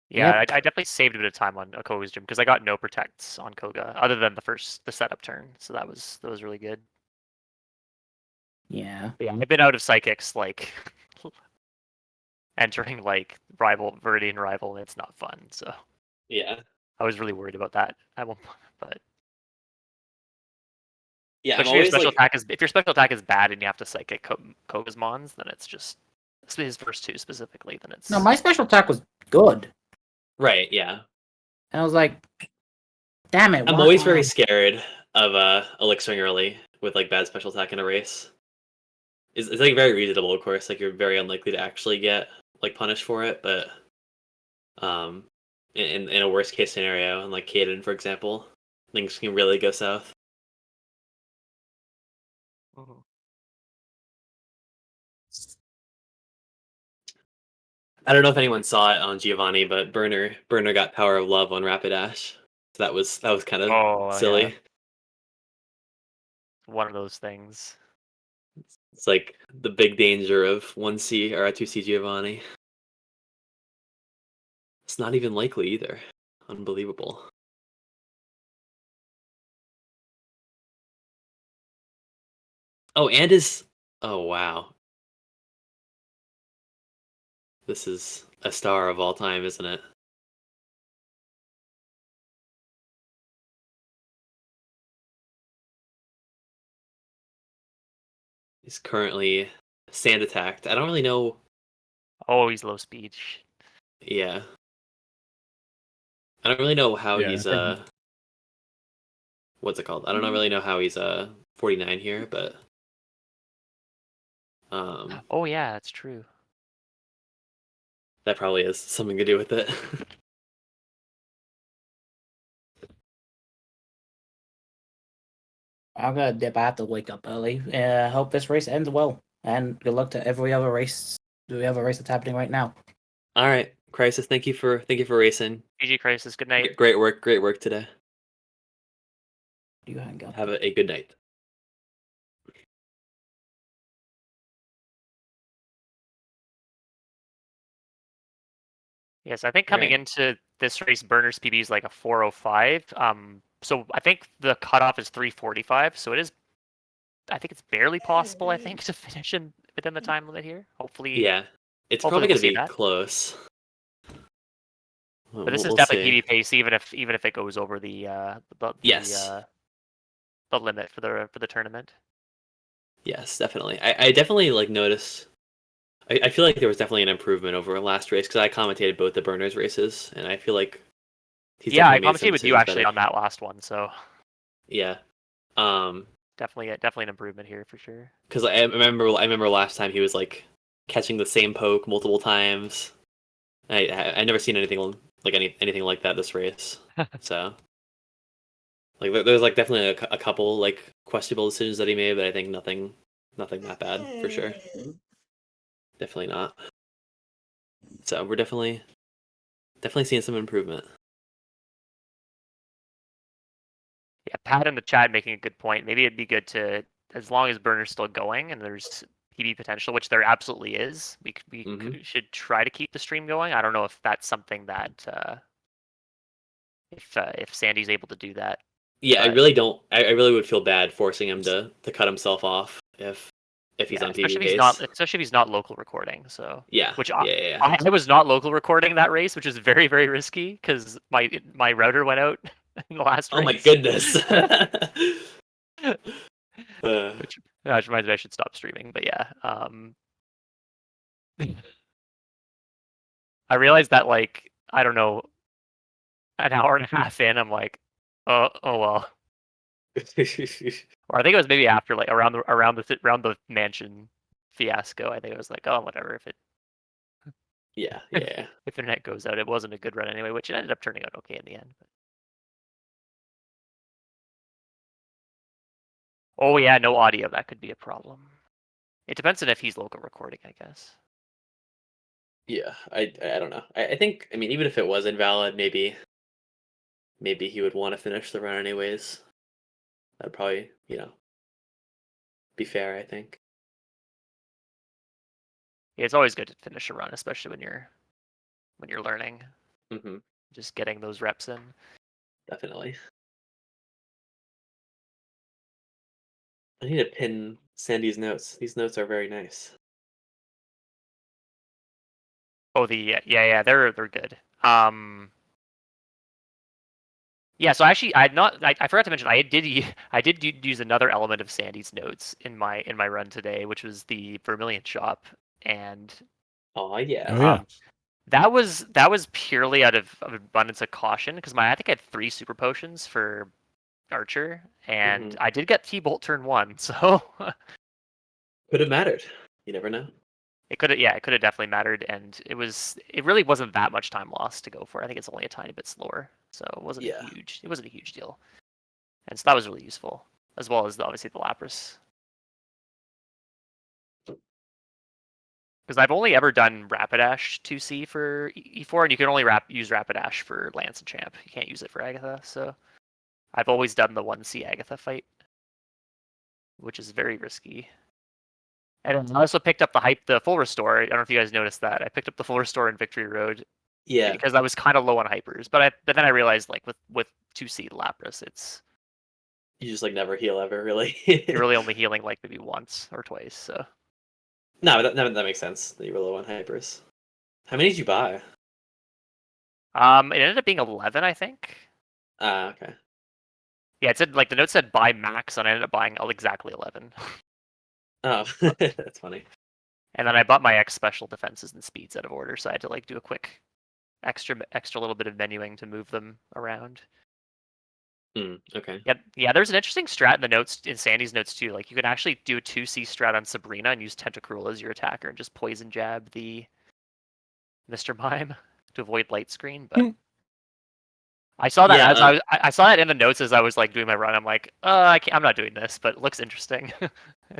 Yeah, Yep. I definitely saved a bit of time on Koga's gym because I got no protects on Koga other than the setup turn, so that was really good. Yeah. But yeah, I've been out of psychics like entering like rival Viridian rival, and it's not fun. So Yeah. I was really worried about that at one point. But Yeah, I'm especially if your always special like attack is bad and you have to psychic Koga's mons, then it's just his first 2 specifically. Then it's No, my special attack was good, right, yeah. and I was like, "Damn it!" I'm why- always very scared of elixiring early with like bad special attack in a race. It's like very reasonable, of course. Like you're very unlikely to actually get like punished for it, but um, in a worst case scenario, in like Caden, for example, things can really go south. Mhm. I don't know if anyone saw it on Giovanni, but Burner got Power of Love on Rapidash. So that was kind of Oh silly. yeah, one of those things. It's like the big danger of 1C or a 2C Giovanni. It's not even likely either. Unbelievable. Oh, and is oh wow. This is a star of all time, isn't it? He's currently sand attacked. I don't really know. Oh, he's low speed. Yeah. I don't really know how Yeah. he's what's it called? I don't really know how he's 49 here, but Oh yeah, that's true. that probably has something to do with it. I'm gonna dip. I have to wake up early. I hope this race ends well, and good luck to every other race that's happening right now. All right. Crisis, thank you for racing. GG Crisis, good night. Great work today. You hang up. Have a good night. Yes, I think coming Right. into this race, Burner's PB is like a 4:05. So I think the cutoff is 3:45. So it is, I think it's barely possible. I think to finish in within the time limit here. Hopefully, Yeah, it's hopefully probably we'll gonna see be that. close. But this is We'll definitely see. PB pace, even if it goes over Yes. the limit for the tournament. Yes, definitely. I definitely like notice. I feel like there was definitely an improvement over last race because I commentated both the Burners races, and I feel like he's Yeah, I definitely made some commentated with you decisions actually better. on that last one, so Yeah. definitely an improvement here for sure. Because I remember last time he was like catching the same poke multiple times. I never seen anything like anything like that this race. So like there's like definitely a couple like questionable decisions that he made, but I think nothing that bad for sure. Definitely not. So we're definitely seeing some improvement. Yeah, Pat in the chat making a good point. Maybe it'd be good to, as long as Burner's still going and there's PB potential, which there absolutely is, we Mhm. should try to keep the stream going. I don't know if that's something that if Sandy's able to do that. Yeah, I But really don't. I really would feel bad forcing him to cut himself off if he's yeah, on PB pace. especially if he's not local recording. So Yeah, which yeah. I was not local recording that race, which is very very risky because my router went out in the last Oh my race. goodness. Which reminds me I should stop streaming. But yeah, I realized that like I don't know, an hour and a half in, I'm like, oh well. Or I think it was maybe after like around the mansion fiasco. I think it was like, oh whatever. yeah. If internet goes out, it wasn't a good run anyway, which it ended up turning out okay in the end. But... Oh yeah, no audio. That could be a problem. It depends on if he's local recording, I guess. Yeah, I don't know. I think, I mean, even if it was invalid, maybe he would want to finish the run anyways. That'd probably, be fair, I think. Yeah, it's always good to finish a run, especially when you're learning, Hmm. just getting those reps in. Definitely. I need to pin Sandy's notes. These notes are very nice. Oh, yeah, they're good. Yeah, so actually, I forgot to mention I did use another element of Sandy's notes in my run today, which was the Vermilion shop, and Oh yeah. Oh yeah. that was purely out of abundance of caution because I think I had 3 super potions for Archer, and Mhm. I did get T-Bolt turn 1, so Could have mattered. You never know. it could have definitely mattered, and it really wasn't that much time lost to go for. I think it's only a tiny bit slower, so it wasn't Yeah. a huge deal, and so that was really useful, as well as obviously the Lapras. Because I've only ever done Rapidash 2C for E4, and you can only use Rapidash for Lance and Champ. You can't use it for Agatha, so I've always done the 1C Agatha fight, which is very risky. And I also picked up the full restore. I don't know if you guys noticed that. I picked up the full restore in Victory Road Yeah. because I was kind of low on hypers, but then I realized like with 2C Lapras, You just like never heal ever, really. you're really only healing like maybe once or twice. So No, that makes sense. That you were low on hypers. How many did you buy? it ended up being 11, I think. Ah, okay. Yeah, it said like the note said buy max, and I ended up buying exactly 11. Oh, that's funny. And then I bought my X special defenses and speeds out of order, so I had to like do a quick extra little bit of menuing to move them around. Okay. Yeah. There's an interesting strat in the notes in Sandy's notes too. Like you can actually do a 2C strat on Sabrina and use Tentacruel as your attacker and just poison jab the Mr. Mime to avoid light screen. But I saw that Yeah, I saw that in the notes as I was like doing my run. I'm like, I'm not doing this, but it looks interesting.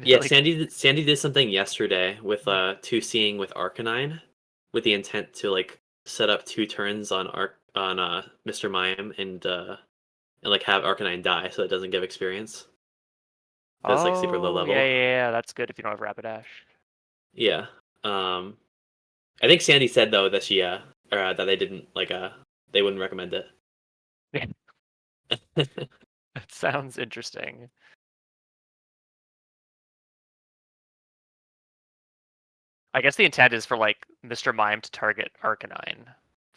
yeah. Like, Sandy did something yesterday with 2C'ing with Arcanine, with the intent to like set up 2 turns on Mr. Mime and like have Arcanine die so it doesn't give experience. That's like super low Oh, level. yeah, that's good if you don't have Rapidash. Yeah. I think Sandy said though that she or that they didn't they wouldn't recommend it. That sounds interesting. I guess the intent is for like Mr. Mime to target Arcanine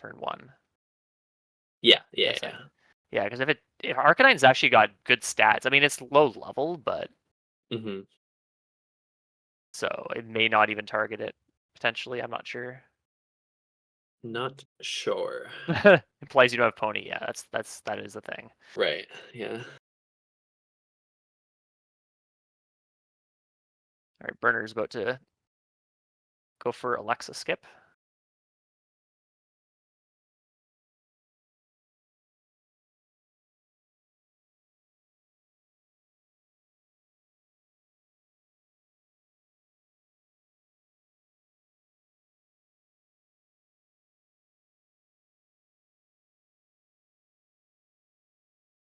turn 1. Yeah. Guessing. Yeah, because if Arcanine's actually got good stats, I mean it's low level, but Mm-hmm. so it may not even target it potentially. I'm not sure. Not sure. Implies you don't have Pony. Yeah, that is the thing. Right. Yeah. All right, Burner's about to go for Alexa skip.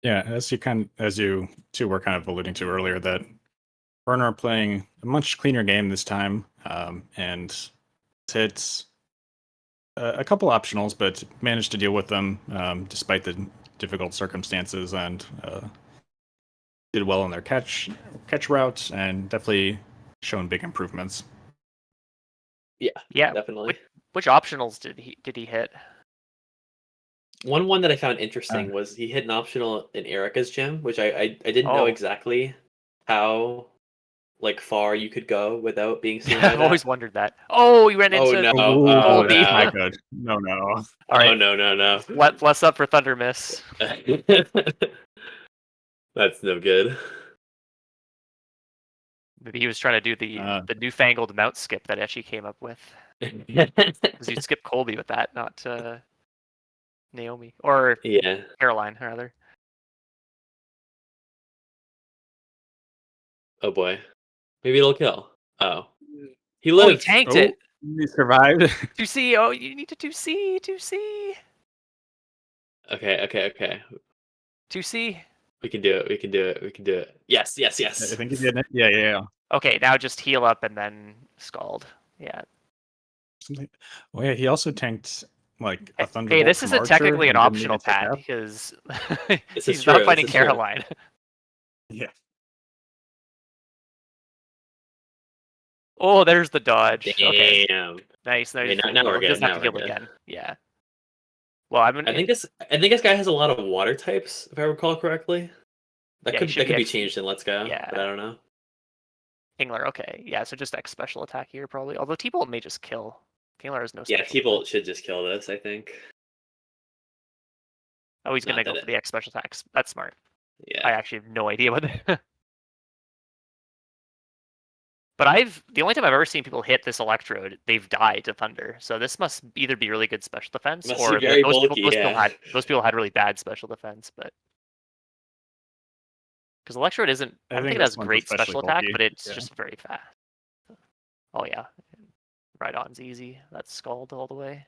Yeah, as you two were kind of alluding to earlier, that Burner are playing a much cleaner game this time, and hits a couple optionals, but managed to deal with them despite the difficult circumstances, and did well on their catch routes, and definitely shown big improvements. Yeah, Definitely. Which optionals did he hit? One that I found interesting was he hit an optional in Erica's gym, which I didn't know Oh. exactly how far you could go without being seen by I've that. always wondered that. Oh, you ran Oh into no! Oh, that's no. not good. No. All Oh right. no! Bless up for Thunder Miss. That's no good. Maybe he was trying to do the newfangled mount skip that Echi came up with. Because you'd skip Colby with that, not Naomi. Or Yeah. Caroline, rather. Oh boy. Maybe it'll kill. Oh. He Oh, lived. he tanked it! He survived. 2C, oh, you need to 2C, 2C. Okay. 2C. We can do it. Yes. I think he did it. Yeah. Okay, now just heal up and then Scald. Yeah. Oh yeah, he also tanked like a Thunderbolt. Hey, this from isn't Archer technically an and didn't even optional take pad out. because This he's is not true, fighting this is true. Caroline. Yeah. Oh, there's the dodge. Okay. Damn. Nice. Okay, Full now heal. we're He doesn't good, have to now we're heal good. again. Yeah. Well, I think this guy has a lot of water types, if I recall correctly. That Yeah, he could should be be X- changed in Let's Go, Yeah. but I don't know. Kingler, okay. Yeah, so just X special attack here, probably. Although T-Bolt may just kill. Kingler has no Yeah, special. T-Bolt should just kill this, I think. Oh, he's Not going to go that for the X special attacks. That's smart. Yeah. I actually have no idea what... But the only time I've ever seen people hit this Electrode, they've died to Thunder. So this must either be really good special defense, Must or be very those bulky, those people had really bad special defense. But because Electrode isn't, I don't think it has this one's great especially special attack, bulky, but it's yeah. just very fast. Oh yeah, Rhydon's easy. That's Scald all the way.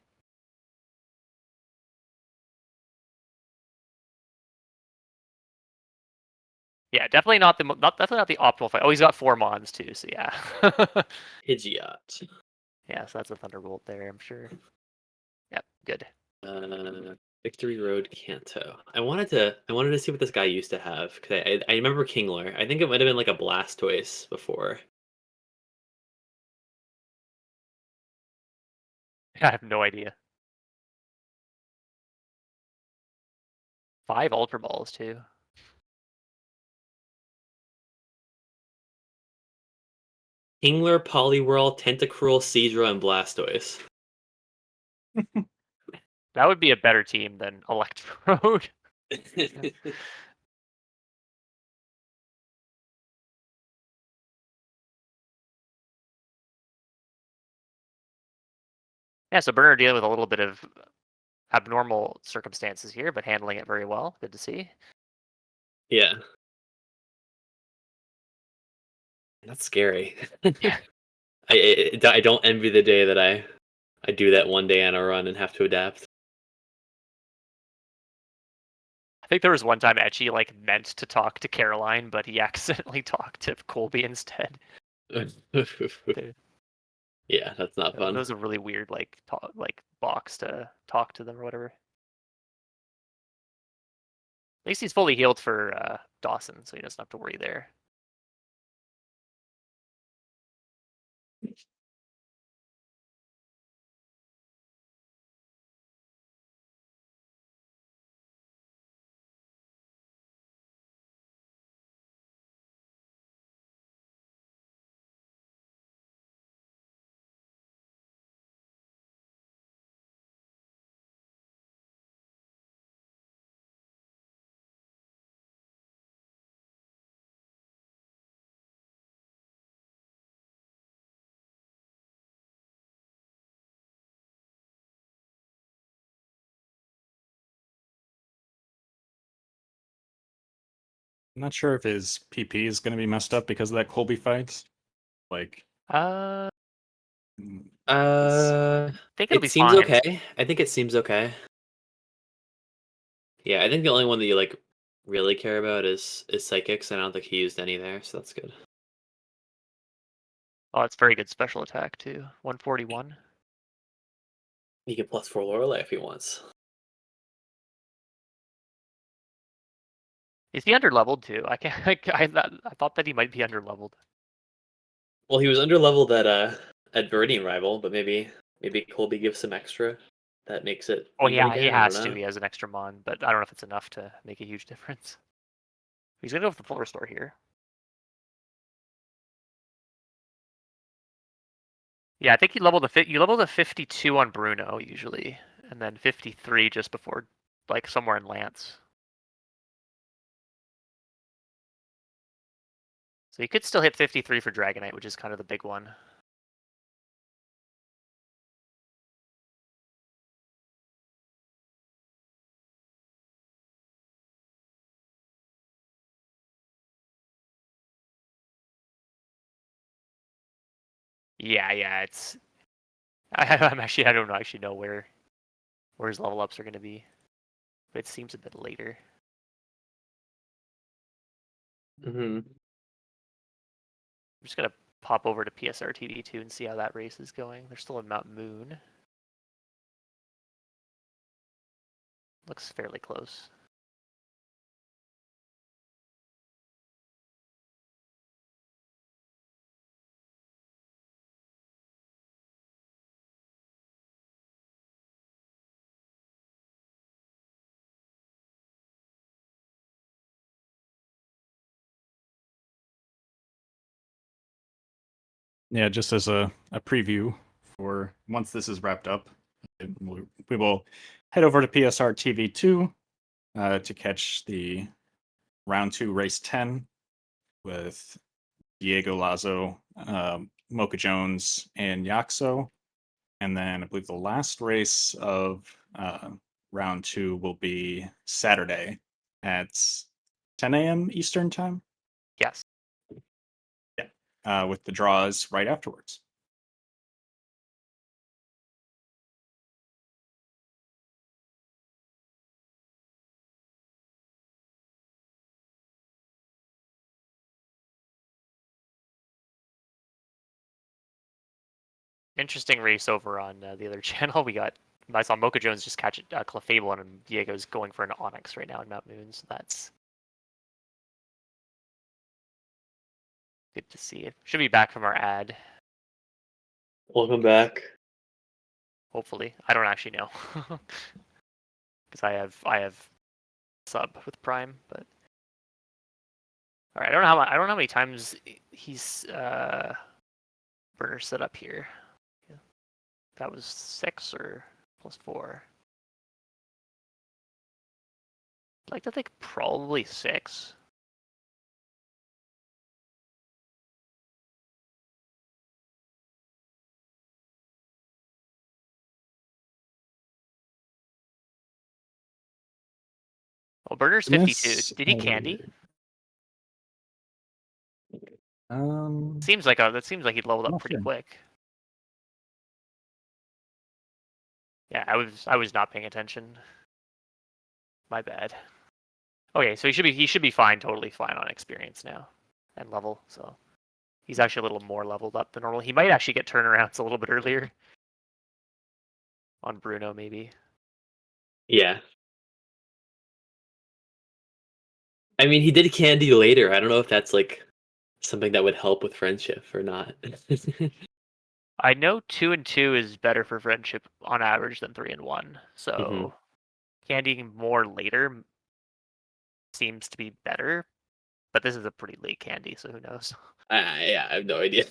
Yeah, definitely definitely not the optimal fight. Oh, he's got 4 Mons too, so yeah. Pidgeot. Yeah, so that's a Thunderbolt there, I'm sure. Yep, good. Victory Road Kanto. I wanted to see what this guy used to have, because I remember Kingler. I think it might have been like a Blastoise before. I have no idea. 5 Ultra Balls too. Kingler, Poliwhirl, Tentacruel, Seadra, and Blastoise. That would be a better team than Electrode. Yeah, so Burner dealing with a little bit of abnormal circumstances here, but handling it very well. Good to see. Yeah. That's scary. Yeah. I don't envy the day that I I do that one day on a run and have to adapt. I think there was one time Etchy like meant to talk to Caroline, but he accidentally talked to Colby instead. Yeah, that's not That fun. was a really weird like box to talk to them or whatever. At least he's fully healed for Dawson, so he doesn't have to worry there. I'm not sure if his PP is going to be messed up because of that Colby fight. Like, I mm, think it'll It be seems fine. okay. I think it seems okay. Yeah, I think the only one that you like really care about is psychics, and I don't think he used any there, so that's good. Oh, it's very good special attack too. 141. He can +4 Lorelei if he wants. Is he underleveled too? I can't. I thought that he might be underleveled. Well, he was underleveled at Viridian Rival, but maybe Colby gives some extra. That makes it Oh even yeah, he again. I don't has to. know. He has an extra mon, but I don't know if it's enough to make a huge difference. He's gonna go with the full restore here. Yeah, I think you level to 52 on Bruno usually, and then 53 just before, like somewhere in Lance. So you could still hit 53 for Dragonite, which is kind of the big one. Yeah, it's. I don't actually know where his level ups are going to be, but it seems a bit later. Mm-hmm. I'm just gonna pop over to PSR TV 2 and see how that race is going. They're still in Mount Moon. Looks fairly close. yeah, just as a preview for once this is wrapped up, we will head over to PSR TV 2 to catch the round 2 race 10 with Diego Lazo, Mocha Jones, and Yaxo. And then I believe the last race of round 2 will be Saturday at 10 a.m. Eastern time. Yes. Yeah, with the draws right afterwards. Interesting race over on the other channel. I saw Mocha Jones just catch Clefable, and Diego's going for an Onyx right now in Mount Moon, so that's good to see. It should be back from our ad, Welcome back. hopefully. I don't actually know, because I have sub with Prime, but all right. I don't know how many times he's burner set up here. That was 6 or +4. I'd like to think probably 6. Well, Burner's 52. Did he candy? Um, That seems like he leveled up not pretty sure. quick. Yeah, I was not paying attention. My bad. Okay, so he should be fine, totally fine on experience now and level. So he's actually a little more leveled up than normal. He might actually get turnarounds a little bit earlier on Bruno, maybe. Yeah. I mean, he did candy later. I don't know if that's like something that would help with friendship or not. I know 2 and 2 is better for friendship on average than 3 and 1. So Mhm. candying more later seems to be better. But this is a pretty late candy, so who knows? Yeah, I have no idea.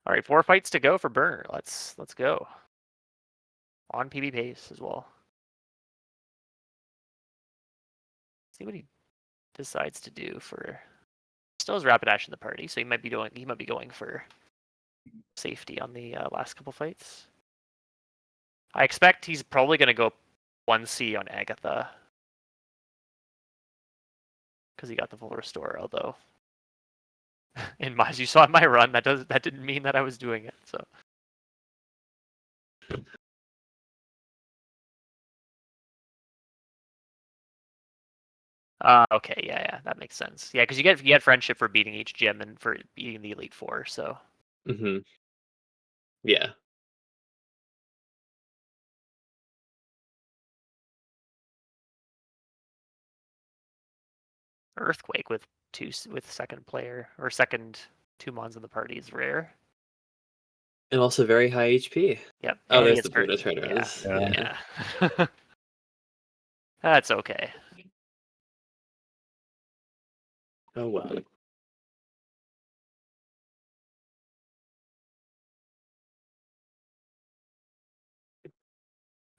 All right, 4 fights to go for Burner. Let's go. On PB pace as well. See what he decides to do for. Still has rapid ash in the party, so he might be going for safety on the last couple fights. I expect he's probably going to go 1C on Agatha because he got the full restore. Although, as you saw in my run, that didn't mean that I was doing it. So. Okay, yeah, that makes sense. Yeah, because you get friendship for beating each gym and for beating the Elite Four. So. Mhm. Yeah. Earthquake with second player or second 2 mons in the party is rare. And also very high HP. Yep. Oh, And he there's gets the Bruno hurt. Yeah. turnarounds. Yeah. Yeah. That's okay. Oh well.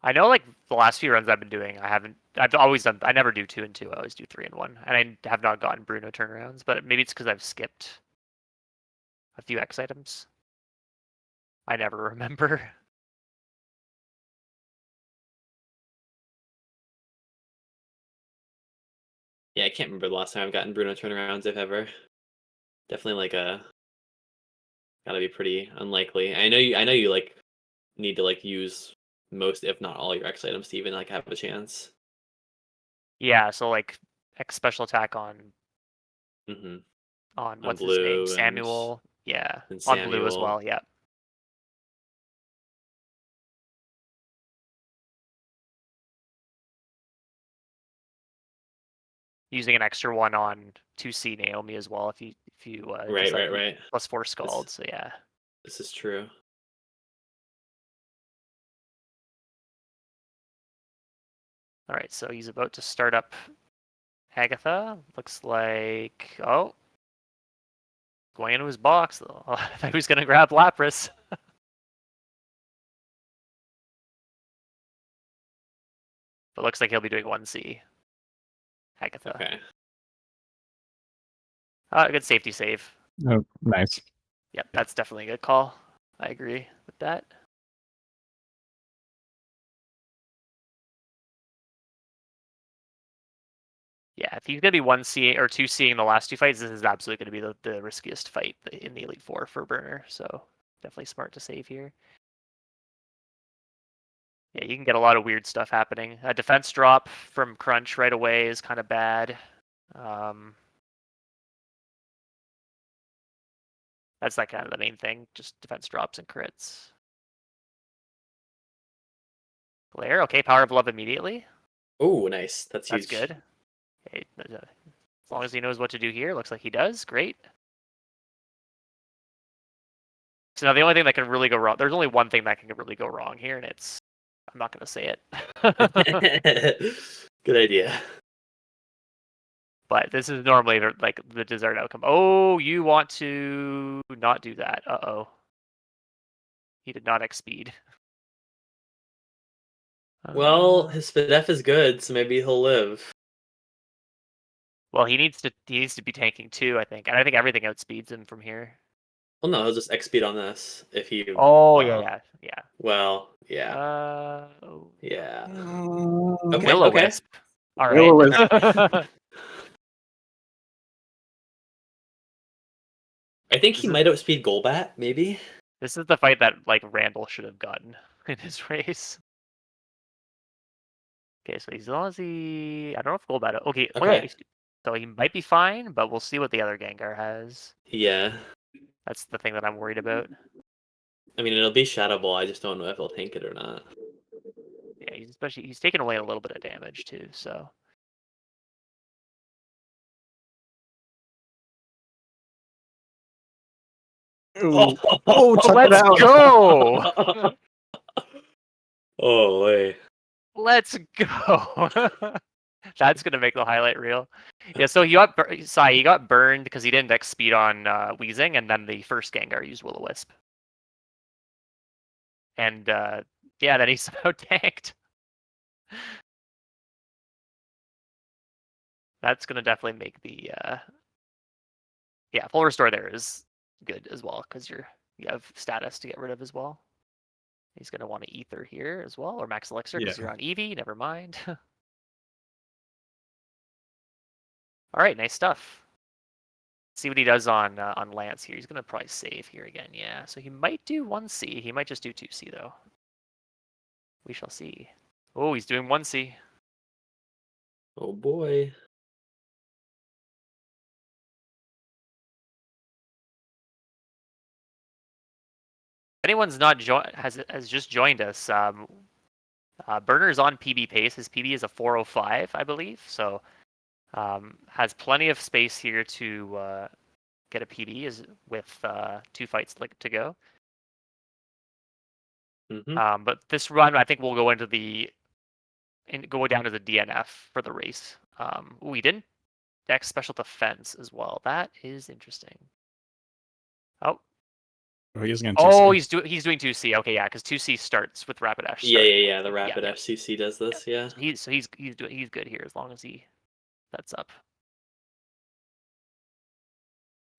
I know, like the last few runs I've been doing, I've always done. I never do 2 and 2. I always do 3 and 1, and I have not gotten Bruno turnarounds. But maybe it's because I've skipped a few X items. I never remember. Yeah, I can't remember the last time I've gotten Bruno turnarounds, if ever. Definitely like gotta be pretty unlikely. I know you like need to like use most, if not all, your X items to even like have a chance. Yeah. So like X special attack on Mm-hmm. what's his name, Blue Samuel. Yeah. and On blue as Samuel. well. Yeah. Using an extra one on 2C Naomi as well if you decide to Right. +4 Scald. So yeah. This is true. All right, so he's about to start up Agatha. Looks like going into his box. I thought he was gonna grab Lapras. But looks like he'll be doing 1C. Agatha. Okay. Good safety save. Oh, nice. Yep, that's definitely a good call. I agree with that. Yeah, if he's gonna be 1C or 2Cing the last 2 fights, this is absolutely gonna be the riskiest fight in the Elite Four for Burner. So definitely smart to save here. Yeah, you can get a lot of weird stuff happening. A defense drop from Crunch right away is kind of bad. That's like kind of the main thing, just defense drops and crits. Glare, okay, Power of Love immediately. Oh, nice. That's That's huge. good. Okay, as long as he knows what to do here, looks like he does. Great. So now the only thing that can really go wrong, there's only one thing that can really go wrong here, and I'm not going to say it. Good idea. But this is normally like the desired outcome. Oh, you want to not do that. Uh-oh. He did not X-speed. Well, his FDF is good, so maybe he'll live. Well, he needs to be tanking too, I think. And I think everything outspeeds him from here. Well, no, he'll just X speed on this if he. Oh, well, yeah. Well, yeah. Yeah. Okay. Will-O-Wisp. All Will-O-Wisp. right. I think he might outspeed Golbat, maybe. This is the fight that like Randall should have gotten in his race. Okay, so he's Aussie. I don't know if Gold battle. Okay, Okay. okay. So he might be fine, but we'll see what the other Gengar has. Yeah. That's the thing that I'm worried about. I mean, it'll be Shadow Ball. I just don't know if he'll tank it or not. Yeah, he's taking away a little bit of damage too. So Ooh. Oh, check it let's out. go! Oh, wait. Let's go! That's gonna make the highlight reel. Yeah, so he got burned because he didn't X speed on Weezing, and then the first Gengar used Will-O-Wisp. And yeah, then he somehow tanked. That's gonna definitely make the yeah, full restore there is good as well because you have status to get rid of as well. He's gonna want to ether here as well, or max elixir because Yeah. you're on Eevee. Never mind. All right, nice stuff. See what he does on Lance here. He's gonna probably save here again. Yeah, so he might do 1C. He might just do 2C though. We shall see. Oh, he's doing 1C. Oh, boy. Anyone's not has just joined us. Burner's on PB pace. His PB is a 405, I believe. So has plenty of space here to get a PB is with 2 fights to go. Mm-hmm. But this run, I think we'll go into go down to the DNF for the race. We didn't deck special defense as well. That is interesting. Oh, Oh, he's going oh, to he's doing 2C. Okay, yeah, because 2C starts with Rapidash. Yeah. The Yeah, Rapid yeah. FCC does this, yeah. So he's good here as long as he sets up.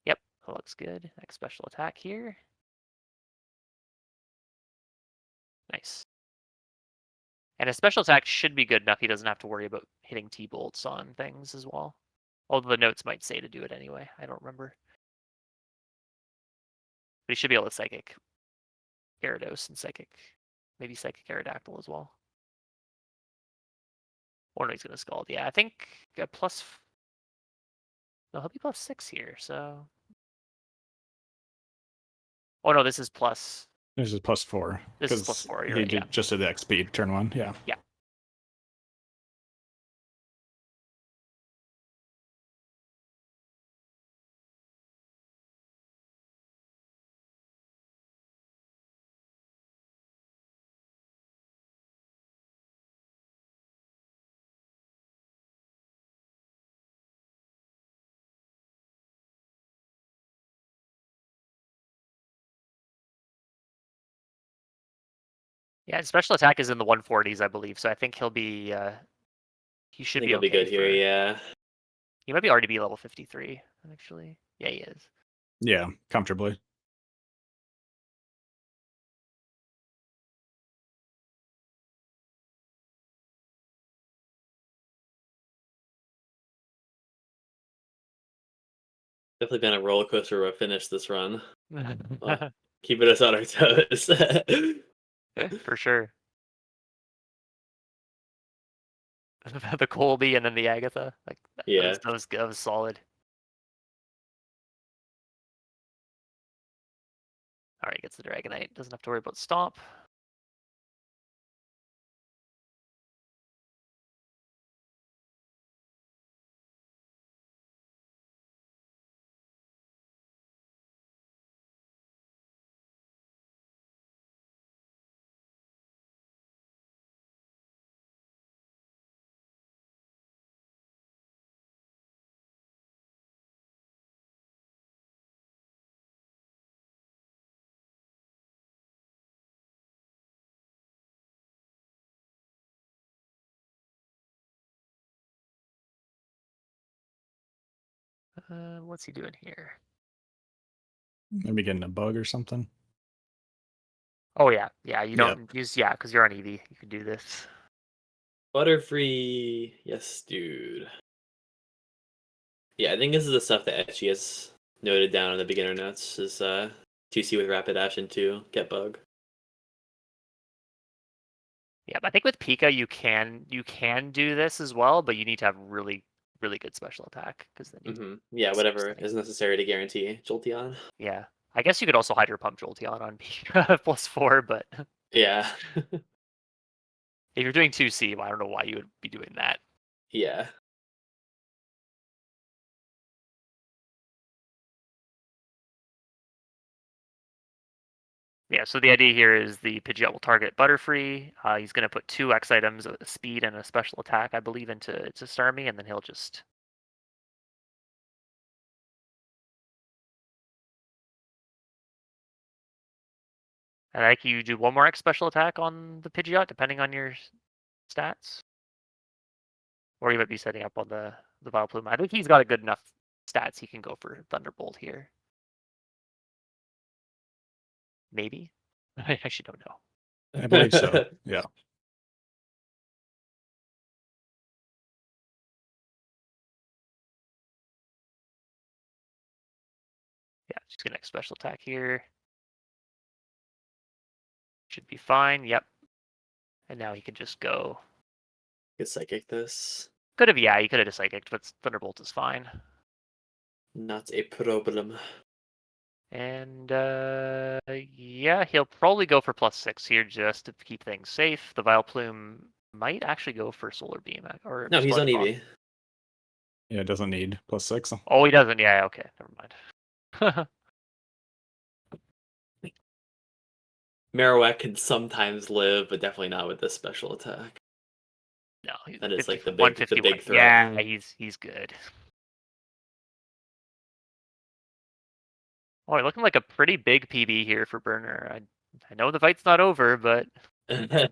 Yep, that looks good. Next special attack here. Nice. And a special attack should be good enough. He doesn't have to worry about hitting T-bolts on things as well. Although the notes might say to do it anyway. I don't remember. But he should be able to Psychic Gyarados and maybe Psychic Aerodactyl as well. Or no, he's going to Scald. Yeah, I think no, he'll be +6 here, so... Oh no, this is plus... This is +4. This is +4, you're right, yeah. Just did the X speed, turn 1, yeah. Yeah. Yeah, and special attack is in the 140s, I believe, so I think he'll be... he should be okay. He'll be good here, yeah. He might be RDB level 53, actually. Yeah, he is. Yeah, comfortably. Definitely been a roller coaster of a finish this run. Keeping us on our toes. For sure. The Colby and then the Agatha. Like Yeah. that was solid. Alright, gets the Dragonite. Doesn't have to worry about Stomp. What's he doing here? Maybe getting a bug or something. Oh yeah, you don't use because you're on Eevee. You can do this. Butterfree. Yes, dude. Yeah, I think this is the stuff that Etchy has noted down in the beginner notes. Is 2C with rapid dash into get bug. Yeah, but I think with Pika you can do this as well, but you need to have really good special attack because then you Yeah, Same whatever thing. is necessary to guarantee Jolteon. yeah. I guess you could also Hydro Pump Jolteon on Pika +4, but Yeah. if you're doing 2C, I don't know why you would be doing that. Yeah. Yeah, so the idea here is the Pidgeot will target Butterfree. He's going to put 2 X items, a speed and a special attack, I believe, into Starmie, and then he'll just... I think you do 1 more X special attack on the Pidgeot, depending on your stats. Or you might be setting up on the Vileplume. I think he's got a good enough stats he can go for Thunderbolt here. Maybe? I actually don't know. I believe so. Yeah. Yeah, just gonna special attack here. Should be fine. Yep. And now he can just go. Get psychic this. Could have, yeah, he could have just psychic, but Thunderbolt is fine. Not a problem. And yeah, he'll probably go for +6 here just to keep things safe. The Vileplume might actually go for Solar Beam or No, he's on Splendid Bomb. EV. Yeah, it doesn't need +6. Oh, he doesn't. Yeah, okay, never mind. Marowak can sometimes live, but definitely not with this special attack. No, he's That is like the 151. big threat. Yeah, he's good. Oh, you're looking like a pretty big PB here for Burner. I know the fight's not over, but Click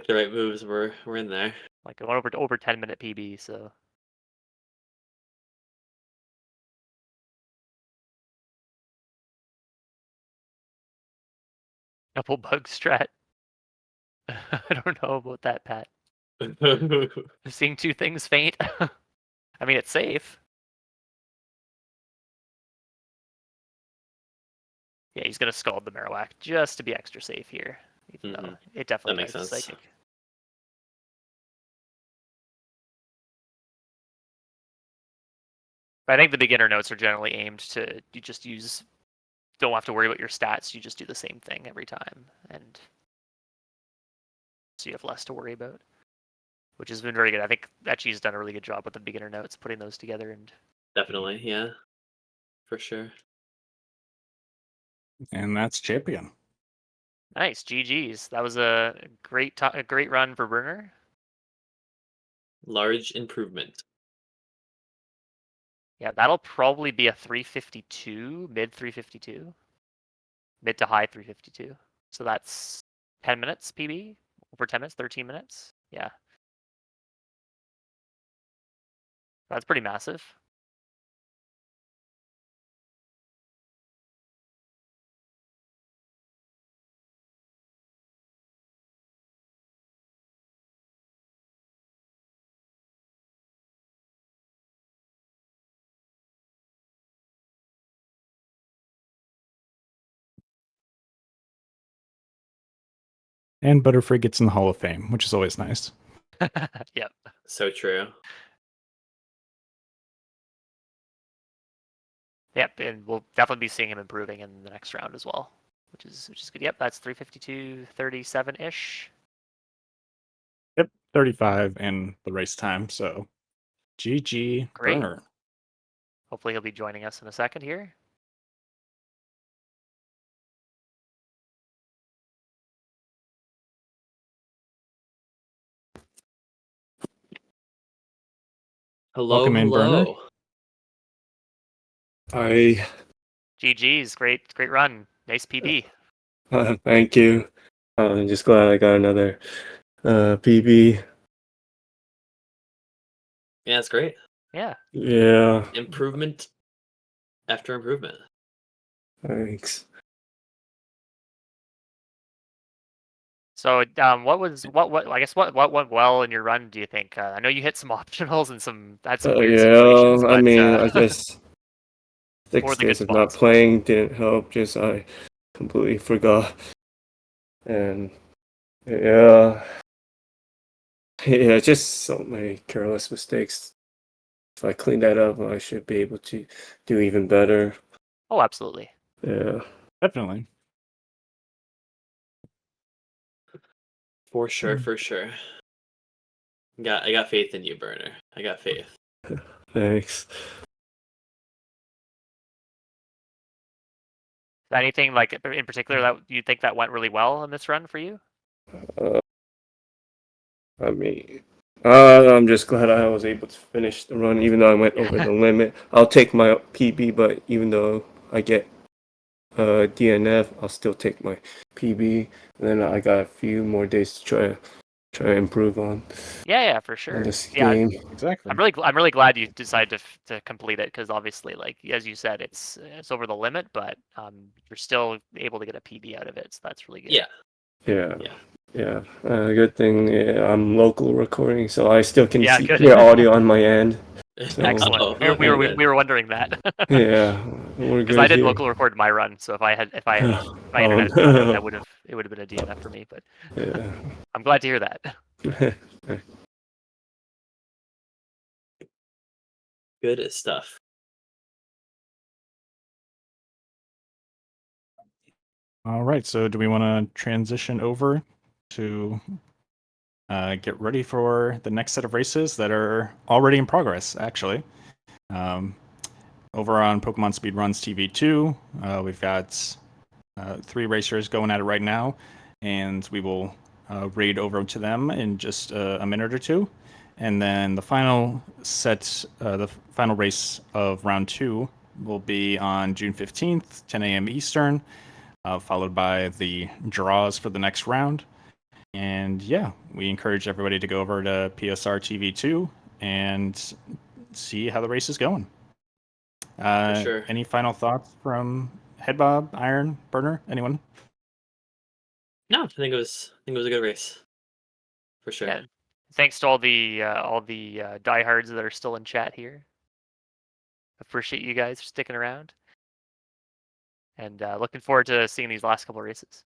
the right moves. We're in there. like I went over 10-minute PB, so couple bug strat. I don't know about that, Pat. Seeing 2 things faint. I mean, it's safe. Yeah, he's gonna Scald the Marowak just to be extra safe here, even though it definitely That makes dies sense. Psychic. But I think the beginner notes are generally aimed to you just use. Don't have to worry about your stats. You just do the same thing every time, and so you have less to worry about, which has been very good. I think Etchy's done a really good job with the beginner notes, putting those together. And Definitely, yeah, for sure. And that's champion. nice, GG's. That was a great run for Burner. Large improvement. Yeah, that'll probably be a 352, mid 352, mid to high 352. So that's 10 minutes PB, over 10 minutes, 13 minutes. Yeah. That's pretty massive. And Butterfree gets in the Hall of Fame, which is always nice. Yep. So true. Yep, and we'll definitely be seeing him improving in the next round as well, which is good. Yep, that's 352.37-ish. Yep, 35 in the race time. So GG Great. Burner. Hopefully he'll be joining us in a second here. Hello, Welcome in, Burner. hello. Hi, GG's, great run. Nice PB. thank you. I'm just glad I got another PB. Yeah, it's great. Yeah. Yeah, Improvement after improvement. thanks. So, what I guess what went well in your run? Do you think? I know you hit some optionals and had some weird Yeah, situations. I But, mean, I guess 6 Or the good days of not spots. playing didn't help. Just I completely forgot, and yeah, yeah, just so many careless mistakes. If I clean that up, I should be able to do even better. Oh, absolutely. Yeah. Definitely. For sure, for sure. I got faith in you, Burner. I got faith. Thanks. Anything like in particular that you think that went really well in this run for you? Uh, I mean, I'm just glad I was able to finish the run, even though I went over the limit. I'll take my PB, but even though I get DNF, I'll still take my PB. And then I got a few more days to try to improve on Yeah, for sure. this Yeah, game. Exactly. I'm really glad you decided to complete it because obviously, like as you said, it's over the limit, but you're still able to get a PB out of it, so that's really good. Yeah. Yeah. Yeah. Yeah. Good thing I'm local recording, so I still can Yeah, good. hear audio on my end. So, Excellent. Oh, We good. were wondering that. yeah, we're Because good I didn't here. local record my run, so if my Oh, internet had gone out, no. that would have been a DNF for me. But Yeah. I'm glad to hear that. Good stuff. All right. So, do we want to transition over to get ready for the next set of races that are already in progress? Actually, over on Pokemon Speedruns TV2, we've got 3 racers going at it right now, and we will raid over to them in just a minute or two. And then the final set, the final race of round 2 will be on June 15th, 10 a.m. Eastern, followed by the draws for the next round. And yeah, we encourage everybody to go over to PSR TV2 and see how the race is going. Sure. Any final thoughts from Headbob, Iron, Burner, anyone? No, I think it was a good race. For sure. Yeah. Thanks to all the diehards that are still in chat here. Appreciate you guys for sticking around, and looking forward to seeing these last couple races.